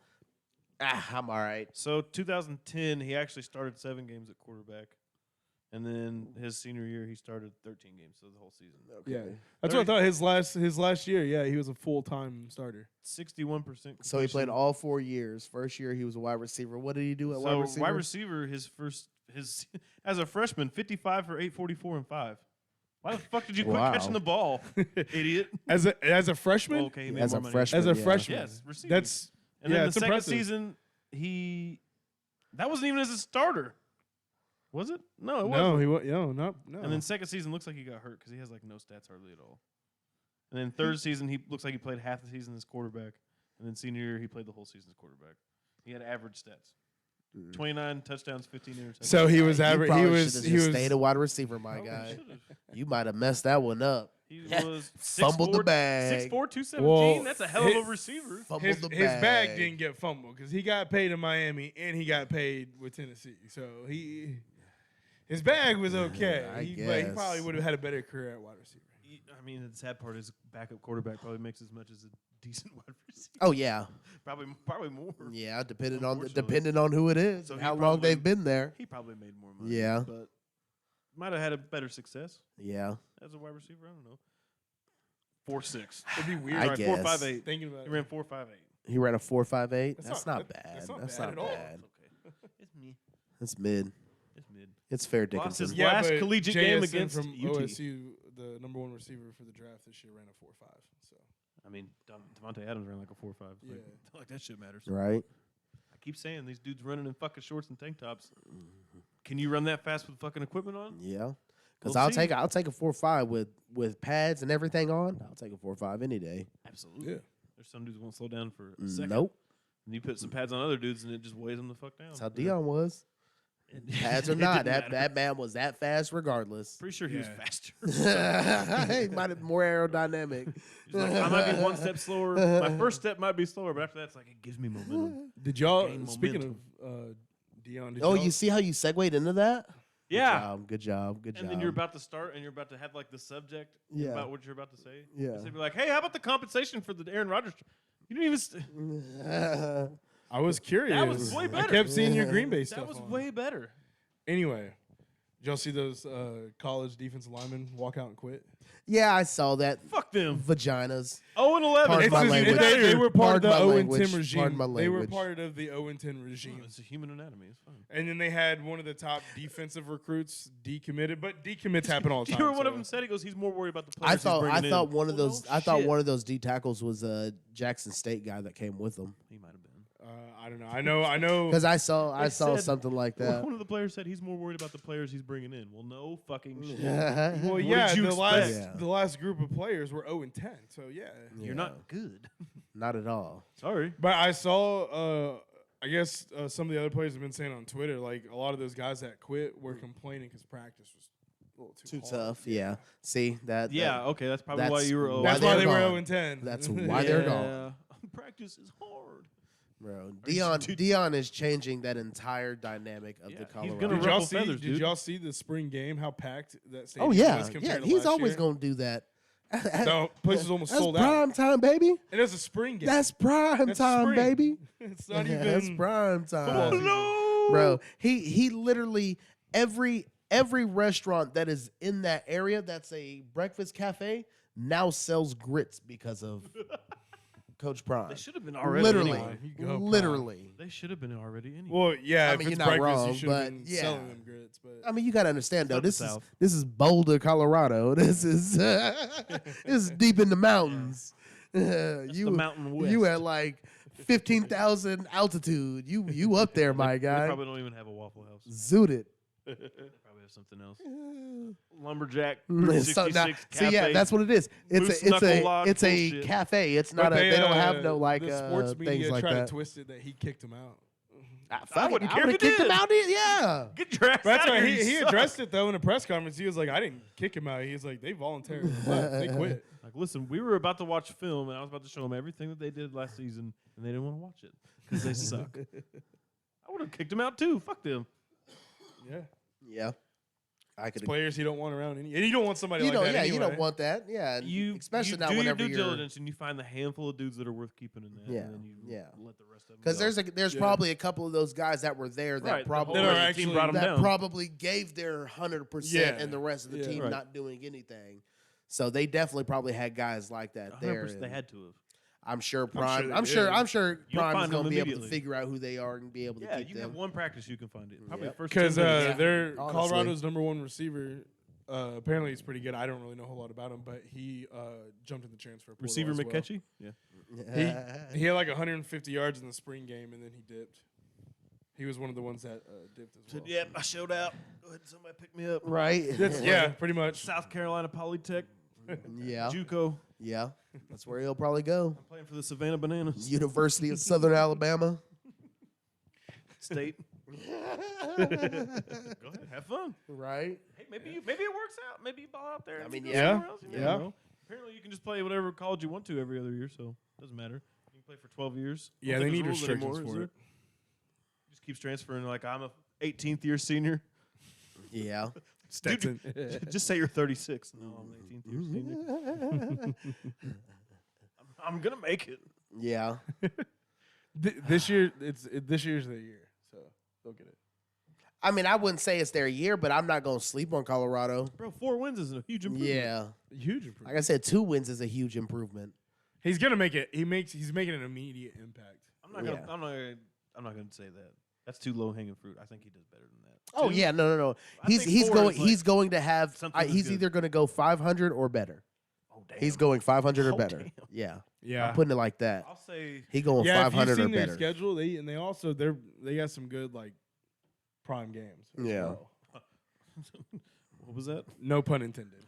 [SPEAKER 1] I'm all right.
[SPEAKER 4] So 2010, he actually started 7 games at quarterback, and then his senior year he started 13 games, so the whole season.
[SPEAKER 2] Yeah, that's what I thought. His last year, yeah, he was a full-time starter.
[SPEAKER 4] 61%.
[SPEAKER 1] So he played
[SPEAKER 4] completion.
[SPEAKER 1] all 4 years. First year he was a wide receiver. What did he do at
[SPEAKER 4] So
[SPEAKER 1] wide receiver?
[SPEAKER 4] his as a freshman, 55 for 844 and 5. Why the fuck did you quit
[SPEAKER 1] Wow.
[SPEAKER 4] catching the ball, idiot?
[SPEAKER 2] As a freshman,
[SPEAKER 4] Oh, okay, he made
[SPEAKER 1] As
[SPEAKER 4] more
[SPEAKER 1] a
[SPEAKER 4] money.
[SPEAKER 1] freshman,
[SPEAKER 2] as a
[SPEAKER 1] yeah.
[SPEAKER 2] freshman,
[SPEAKER 4] Yes, receiver.
[SPEAKER 2] that's
[SPEAKER 4] And
[SPEAKER 2] yeah,
[SPEAKER 4] then the
[SPEAKER 2] it's
[SPEAKER 4] second
[SPEAKER 2] impressive.
[SPEAKER 4] season, that wasn't even as a starter, was it? No, it wasn't.
[SPEAKER 2] No, he was no.
[SPEAKER 4] And then second season looks like he got hurt because he has like no stats hardly at all. And then third season, he looks like he played half the season as quarterback. And then senior year, he played the whole season as quarterback. He had average stats: 29 touchdowns, 15 interceptions.
[SPEAKER 2] so he was
[SPEAKER 1] You
[SPEAKER 2] average. He
[SPEAKER 1] probably
[SPEAKER 2] was
[SPEAKER 1] should've
[SPEAKER 2] he
[SPEAKER 1] just
[SPEAKER 2] was
[SPEAKER 1] stayed a wide receiver, my
[SPEAKER 4] Probably
[SPEAKER 1] guy.
[SPEAKER 4] should've.
[SPEAKER 1] You might have messed that one up.
[SPEAKER 4] He
[SPEAKER 1] Yeah.
[SPEAKER 4] was
[SPEAKER 1] Fumbled the bag.
[SPEAKER 4] 6'4", 217.
[SPEAKER 2] Well,
[SPEAKER 4] That's a hell of a receiver.
[SPEAKER 1] Fumbled
[SPEAKER 2] his
[SPEAKER 1] the
[SPEAKER 2] bag didn't get fumbled because he got paid in Miami and he got paid with Tennessee. So his bag was okay.
[SPEAKER 1] I
[SPEAKER 2] But he
[SPEAKER 1] guess.
[SPEAKER 2] probably would have had a better career at wide receiver.
[SPEAKER 4] I mean, the sad part is backup quarterback probably makes as much as a decent wide receiver.
[SPEAKER 1] Oh yeah,
[SPEAKER 4] Probably more.
[SPEAKER 1] yeah. Depending
[SPEAKER 4] Unfortunately.
[SPEAKER 1] on who it is,
[SPEAKER 4] So
[SPEAKER 1] and
[SPEAKER 4] he
[SPEAKER 1] how long
[SPEAKER 4] probably-
[SPEAKER 1] they've been there.
[SPEAKER 4] He probably made more money.
[SPEAKER 1] Yeah.
[SPEAKER 4] But might have had a better success
[SPEAKER 1] Yeah,
[SPEAKER 4] as a wide receiver. I don't know. 4.6.
[SPEAKER 2] It'd be weird.
[SPEAKER 1] I
[SPEAKER 4] Sorry,
[SPEAKER 1] guess.
[SPEAKER 4] 4.58.
[SPEAKER 2] Thinking about
[SPEAKER 4] He
[SPEAKER 2] it.
[SPEAKER 4] ran 4.58.
[SPEAKER 1] he ran a 4.58.
[SPEAKER 2] That's
[SPEAKER 1] That's
[SPEAKER 2] not-
[SPEAKER 1] not bad.
[SPEAKER 2] that's not
[SPEAKER 1] That's
[SPEAKER 2] bad
[SPEAKER 1] not
[SPEAKER 2] at all.
[SPEAKER 1] bad.
[SPEAKER 4] It's okay. It's me.
[SPEAKER 1] That's mid.
[SPEAKER 4] It's mid.
[SPEAKER 1] It's fair
[SPEAKER 4] Lost
[SPEAKER 1] Dickinson.
[SPEAKER 4] his
[SPEAKER 2] Yeah,
[SPEAKER 4] last
[SPEAKER 2] but
[SPEAKER 4] collegiate game
[SPEAKER 2] JSN
[SPEAKER 4] against
[SPEAKER 2] from
[SPEAKER 4] UT.
[SPEAKER 2] OSU, the number 1 receiver for the draft this year, ran a 4.5. So
[SPEAKER 4] I mean, Devontae Adams ran like a 4.5.
[SPEAKER 2] Yeah.
[SPEAKER 4] Like that shit matters.
[SPEAKER 1] Right.
[SPEAKER 4] I keep saying these dudes running in fucking shorts and tank tops. Can you run that fast with fucking equipment on?
[SPEAKER 1] Yeah. Because
[SPEAKER 4] We'll
[SPEAKER 1] I'll
[SPEAKER 4] see.
[SPEAKER 1] take a 4.5 with pads and everything on. I'll take a 4.5 any day.
[SPEAKER 4] Absolutely.
[SPEAKER 2] Yeah.
[SPEAKER 4] There's some dudes won't slow down for a second.
[SPEAKER 1] Nope.
[SPEAKER 4] And you put some pads on other dudes and it just weighs them the fuck down.
[SPEAKER 1] That's how Dion was.
[SPEAKER 4] It-
[SPEAKER 1] Pads or
[SPEAKER 4] it
[SPEAKER 1] not,
[SPEAKER 4] didn't matter.
[SPEAKER 1] that man was that fast regardless.
[SPEAKER 4] Pretty sure he was
[SPEAKER 2] Yeah.
[SPEAKER 4] faster.
[SPEAKER 1] He might have more aerodynamic.
[SPEAKER 4] He's like, I might be one step slower. My first step might be slower, but after that, it's like it gives me momentum.
[SPEAKER 2] did y'all?
[SPEAKER 4] Gain
[SPEAKER 2] Speaking of Dion, did
[SPEAKER 1] Oh,
[SPEAKER 2] y'all,
[SPEAKER 1] you see how you segued into that?
[SPEAKER 4] Yeah.
[SPEAKER 1] Good job. Good job.
[SPEAKER 4] And then you're about to start, and you're about to have like the subject
[SPEAKER 1] Yeah.
[SPEAKER 4] about what you're about to say.
[SPEAKER 1] Yeah.
[SPEAKER 4] So they'd be like, "Hey, how about the compensation for the Aaron Rodgers?" You didn't even.
[SPEAKER 2] I was curious.
[SPEAKER 4] That was way
[SPEAKER 2] I
[SPEAKER 4] better.
[SPEAKER 2] kept seeing your Green Bay stuff.
[SPEAKER 4] That was
[SPEAKER 2] on.
[SPEAKER 4] way better.
[SPEAKER 2] Anyway, did y'all see those college defensive linemen walk out and quit?
[SPEAKER 1] yeah, I saw that.
[SPEAKER 4] Fuck them.
[SPEAKER 1] Vaginas.
[SPEAKER 4] 0-11.
[SPEAKER 1] Pardon
[SPEAKER 2] It's
[SPEAKER 1] my
[SPEAKER 2] just-
[SPEAKER 1] language.
[SPEAKER 2] they were part of the
[SPEAKER 1] Pardon my
[SPEAKER 2] 0
[SPEAKER 1] language.
[SPEAKER 2] 10 regime.
[SPEAKER 1] Pardon my
[SPEAKER 2] They were
[SPEAKER 1] language.
[SPEAKER 2] part of the 0 10 regime.
[SPEAKER 4] It's a human anatomy. It's fine.
[SPEAKER 2] And then they had one of the top defensive recruits decommitted, but decommits happen all the
[SPEAKER 4] Do you
[SPEAKER 2] time.
[SPEAKER 4] hear one of
[SPEAKER 2] so-
[SPEAKER 4] them said? He goes, "He's more worried about the
[SPEAKER 1] I
[SPEAKER 4] players."
[SPEAKER 1] thought one of those
[SPEAKER 4] Shit.
[SPEAKER 1] one of those D tackles was a Jackson State guy that came with him.
[SPEAKER 4] He might have been.
[SPEAKER 2] I don't know. I know.
[SPEAKER 1] Because I saw
[SPEAKER 4] They said-
[SPEAKER 1] something like that.
[SPEAKER 4] One of the players said he's more worried about the players he's bringing in. Well, no fucking shit.
[SPEAKER 2] Well,
[SPEAKER 4] What
[SPEAKER 2] yeah,
[SPEAKER 4] did you
[SPEAKER 2] the last
[SPEAKER 1] expect?
[SPEAKER 2] the last group of players were 0 10. So yeah.
[SPEAKER 4] You're not good.
[SPEAKER 1] Not at all.
[SPEAKER 4] Sorry.
[SPEAKER 2] But I saw I guess some of the other players have been saying on Twitter, like a lot of those guys that quit were complaining because practice was a little too
[SPEAKER 1] Too
[SPEAKER 2] hard.
[SPEAKER 1] tough. Yeah. See that?
[SPEAKER 4] Yeah, okay, that's probably why
[SPEAKER 1] that's
[SPEAKER 4] you were.
[SPEAKER 1] why
[SPEAKER 2] That's why
[SPEAKER 1] they're
[SPEAKER 2] they were
[SPEAKER 1] gone.
[SPEAKER 2] 0-10.
[SPEAKER 1] That's why they're gone.
[SPEAKER 4] Yeah. Practice is hard.
[SPEAKER 1] Bro,
[SPEAKER 4] you-
[SPEAKER 1] Dion is changing that entire dynamic of
[SPEAKER 4] Yeah,
[SPEAKER 1] the
[SPEAKER 4] he's
[SPEAKER 1] Colorado.
[SPEAKER 4] gonna
[SPEAKER 2] Did
[SPEAKER 4] ruffle feathers,
[SPEAKER 2] did
[SPEAKER 4] dude.
[SPEAKER 2] y'all see the spring game? How packed that
[SPEAKER 1] Oh
[SPEAKER 2] stadium
[SPEAKER 1] yeah,
[SPEAKER 2] was
[SPEAKER 1] yeah.
[SPEAKER 2] compared to
[SPEAKER 1] He's
[SPEAKER 2] last
[SPEAKER 1] always
[SPEAKER 2] year?
[SPEAKER 1] gonna do that.
[SPEAKER 2] The place was almost
[SPEAKER 1] That's
[SPEAKER 2] sold out.
[SPEAKER 1] prime time, baby.
[SPEAKER 2] And it was a spring game.
[SPEAKER 1] That's prime
[SPEAKER 2] That's
[SPEAKER 1] time,
[SPEAKER 2] spring.
[SPEAKER 1] baby.
[SPEAKER 2] It's not even.
[SPEAKER 1] That's prime
[SPEAKER 2] football
[SPEAKER 1] time,
[SPEAKER 2] season.
[SPEAKER 1] bro. He literally every restaurant that is in that area that's a breakfast cafe now sells grits because of Coach Prime.
[SPEAKER 4] They should have been already.
[SPEAKER 1] Literally,
[SPEAKER 4] Anyway.
[SPEAKER 2] You go, Prime.
[SPEAKER 1] literally.
[SPEAKER 4] They should have been already. Anyway.
[SPEAKER 2] Well, yeah.
[SPEAKER 1] I
[SPEAKER 2] if
[SPEAKER 1] mean,
[SPEAKER 2] it's
[SPEAKER 1] you're not
[SPEAKER 2] breakfast,
[SPEAKER 1] wrong,
[SPEAKER 2] you should have
[SPEAKER 1] but
[SPEAKER 2] been
[SPEAKER 1] yeah.
[SPEAKER 2] selling them grits. But
[SPEAKER 1] I mean, you got to understand though.
[SPEAKER 4] It's
[SPEAKER 1] This
[SPEAKER 4] not
[SPEAKER 1] is
[SPEAKER 4] the
[SPEAKER 1] this is Boulder, Colorado. This is this is deep in the mountains.
[SPEAKER 4] That's the Mountain West.
[SPEAKER 1] You at like 15,000 altitude. You up there, my
[SPEAKER 4] They
[SPEAKER 1] guy.
[SPEAKER 4] probably don't even have a Waffle House.
[SPEAKER 1] Zooted.
[SPEAKER 4] They probably have something else. Lumberjack.
[SPEAKER 1] So
[SPEAKER 4] 66
[SPEAKER 1] now,
[SPEAKER 4] cafe.
[SPEAKER 1] see, yeah, that's what it is.
[SPEAKER 4] Moose knuckle log
[SPEAKER 1] It's a
[SPEAKER 4] bullshit.
[SPEAKER 1] cafe. It's
[SPEAKER 2] But
[SPEAKER 1] not a. They don't have no like
[SPEAKER 2] the sports
[SPEAKER 1] things
[SPEAKER 2] media
[SPEAKER 1] like
[SPEAKER 2] tried
[SPEAKER 1] that.
[SPEAKER 2] to twist it that he kicked him out.
[SPEAKER 1] I
[SPEAKER 4] wouldn't care if
[SPEAKER 1] would've
[SPEAKER 4] he
[SPEAKER 1] kicked him
[SPEAKER 4] did.
[SPEAKER 1] out. Yeah.
[SPEAKER 4] Get your ass
[SPEAKER 2] But that's
[SPEAKER 4] out of
[SPEAKER 2] why
[SPEAKER 4] here.
[SPEAKER 2] he
[SPEAKER 4] you suck.
[SPEAKER 2] addressed it though in a press conference. He was like, "I didn't kick him out." He was like, "They voluntarily left. They quit."
[SPEAKER 4] Like, listen, we were about to watch film, and I was about to show them everything that they did last season, and they didn't want to watch it because they suck. I would have kicked them out too. Fuck them.
[SPEAKER 2] Yeah,
[SPEAKER 1] Yeah. I could.
[SPEAKER 2] it's players he don't want around, and you don't want somebody
[SPEAKER 1] You
[SPEAKER 2] like
[SPEAKER 1] know,
[SPEAKER 2] that.
[SPEAKER 1] yeah,
[SPEAKER 2] anyway.
[SPEAKER 1] you don't want that. Yeah, and
[SPEAKER 4] You
[SPEAKER 1] especially
[SPEAKER 4] you
[SPEAKER 1] not
[SPEAKER 4] do your
[SPEAKER 1] whenever
[SPEAKER 4] due
[SPEAKER 1] you're.
[SPEAKER 4] diligence, and you find the handful of dudes that are worth keeping in that.
[SPEAKER 1] Yeah,
[SPEAKER 4] and then you
[SPEAKER 1] yeah.
[SPEAKER 4] let the rest of them
[SPEAKER 1] Because
[SPEAKER 4] go.
[SPEAKER 1] there's
[SPEAKER 2] Yeah.
[SPEAKER 1] probably a couple of those guys that were there that
[SPEAKER 4] Right, the
[SPEAKER 1] probably
[SPEAKER 4] whole
[SPEAKER 2] That are
[SPEAKER 4] rest of the team
[SPEAKER 2] actually-
[SPEAKER 4] brought 'em
[SPEAKER 1] that
[SPEAKER 4] down.
[SPEAKER 1] probably gave their 100%,
[SPEAKER 2] Yeah.
[SPEAKER 1] and the rest of the
[SPEAKER 2] Yeah.
[SPEAKER 1] team
[SPEAKER 4] Right.
[SPEAKER 1] not doing anything. So they definitely probably had guys like that there.
[SPEAKER 4] 100% they
[SPEAKER 1] and
[SPEAKER 4] had to have.
[SPEAKER 1] I'm sure
[SPEAKER 2] sure
[SPEAKER 1] Prime.
[SPEAKER 2] they
[SPEAKER 1] I'm sure.
[SPEAKER 2] did.
[SPEAKER 1] I'm sure
[SPEAKER 4] You'll
[SPEAKER 1] Prime is
[SPEAKER 4] find
[SPEAKER 1] going to
[SPEAKER 4] them
[SPEAKER 1] be able to
[SPEAKER 4] immediately.
[SPEAKER 1] figure out who they are and be able to
[SPEAKER 4] Yeah,
[SPEAKER 1] keep
[SPEAKER 4] you
[SPEAKER 1] them.
[SPEAKER 4] have one practice you can find it. Probably
[SPEAKER 2] Yeah.
[SPEAKER 4] the first
[SPEAKER 2] Because
[SPEAKER 4] 10 minutes.
[SPEAKER 2] they're
[SPEAKER 1] honestly.
[SPEAKER 2] Colorado's number one receiver. Apparently, he's pretty good. I don't really know a whole lot about him, but he jumped in the transfer portal.
[SPEAKER 4] Receiver
[SPEAKER 2] as well.
[SPEAKER 4] McKetchy? Yeah.
[SPEAKER 2] He had like 150 yards in the spring game, and then he dipped. He was one of the ones that dipped as well.
[SPEAKER 4] Said, yep, I showed out. Go ahead, somebody pick me up.
[SPEAKER 1] right?
[SPEAKER 2] Yeah, pretty much.
[SPEAKER 4] South Carolina Polytech,
[SPEAKER 1] yeah.
[SPEAKER 4] JUCO.
[SPEAKER 1] Yeah. That's where he'll probably go.
[SPEAKER 4] I'm playing for the Savannah Bananas
[SPEAKER 1] University of Southern Alabama.
[SPEAKER 4] State. Go ahead, have fun.
[SPEAKER 1] Right.
[SPEAKER 4] Hey, maybe it works out. Maybe you ball out there.
[SPEAKER 1] I
[SPEAKER 4] and
[SPEAKER 1] mean,
[SPEAKER 4] you go
[SPEAKER 1] yeah.
[SPEAKER 4] somewhere else. You never
[SPEAKER 2] Yeah.
[SPEAKER 4] know. Apparently, you can just play whatever college you want to every other year, so it doesn't matter. You can play for 12 years. I
[SPEAKER 2] Yeah,
[SPEAKER 4] don't
[SPEAKER 2] they
[SPEAKER 4] think
[SPEAKER 2] need
[SPEAKER 4] there's rules
[SPEAKER 2] restrictions
[SPEAKER 4] anymore, is
[SPEAKER 2] for
[SPEAKER 4] there? Just keeps transferring. Like I'm a 18th year senior.
[SPEAKER 1] Yeah.
[SPEAKER 2] Stetson.
[SPEAKER 4] Just say you're 36. No, I'm 18th year senior. I'm gonna make it.
[SPEAKER 1] Yeah.
[SPEAKER 2] This year, this year's their year, so they'll get it.
[SPEAKER 1] I mean, I wouldn't say it's their year, but I'm not going to sleep on Colorado.
[SPEAKER 4] Bro, 4 wins is a huge improvement.
[SPEAKER 1] Yeah.
[SPEAKER 2] Huge improvement.
[SPEAKER 1] Like I said, 2 wins is a huge improvement.
[SPEAKER 2] He's gonna make it. He's making an immediate impact.
[SPEAKER 4] I'm not gonna.
[SPEAKER 1] Yeah.
[SPEAKER 4] I'm not gonna say that. That's too low hanging fruit. I think he does better than that.
[SPEAKER 1] Oh,
[SPEAKER 4] 2?
[SPEAKER 1] yeah. No.
[SPEAKER 4] I
[SPEAKER 1] He's
[SPEAKER 4] think
[SPEAKER 1] he's
[SPEAKER 4] 4
[SPEAKER 1] going
[SPEAKER 4] is, like,
[SPEAKER 1] he's going to have
[SPEAKER 4] something that's
[SPEAKER 1] he's
[SPEAKER 4] good.
[SPEAKER 1] either going to go 500 or better.
[SPEAKER 4] Oh damn.
[SPEAKER 1] He's going 500 or
[SPEAKER 4] Oh,
[SPEAKER 1] better.
[SPEAKER 4] damn.
[SPEAKER 1] Yeah.
[SPEAKER 2] Yeah.
[SPEAKER 1] I'm putting it like that.
[SPEAKER 4] I'll say.
[SPEAKER 1] He going
[SPEAKER 2] Yeah, if
[SPEAKER 1] 500
[SPEAKER 2] you've
[SPEAKER 1] or
[SPEAKER 2] seen their
[SPEAKER 1] better.
[SPEAKER 2] schedule, they also they got some good like prime games. as
[SPEAKER 1] Yeah.
[SPEAKER 2] well.
[SPEAKER 4] What was that?
[SPEAKER 2] No pun intended.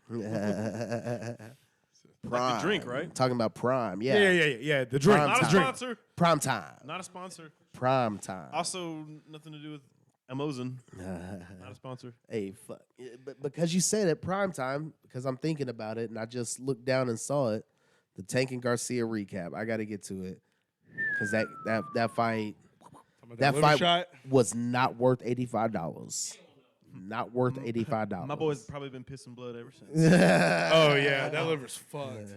[SPEAKER 1] Prime.
[SPEAKER 4] drink, right?
[SPEAKER 1] Talking about prime. Yeah.
[SPEAKER 2] Yeah. The drink.
[SPEAKER 1] Prime
[SPEAKER 4] Not a
[SPEAKER 1] time.
[SPEAKER 4] sponsor.
[SPEAKER 1] Prime time.
[SPEAKER 4] Not a sponsor.
[SPEAKER 1] Prime time.
[SPEAKER 4] Also, nothing to do with Emozen. Not a sponsor.
[SPEAKER 1] Hey, fuck. Yeah, but because you said it, prime time, because I'm thinking about it and I just looked down and saw it, the Tank and Garcia recap. I got to get to it. Because that fight That
[SPEAKER 2] liver
[SPEAKER 1] fight
[SPEAKER 2] shot.
[SPEAKER 1] was not worth $85. Not worth $85.
[SPEAKER 4] My boy's probably been pissing blood ever since.
[SPEAKER 2] Oh yeah, that liver's fucked.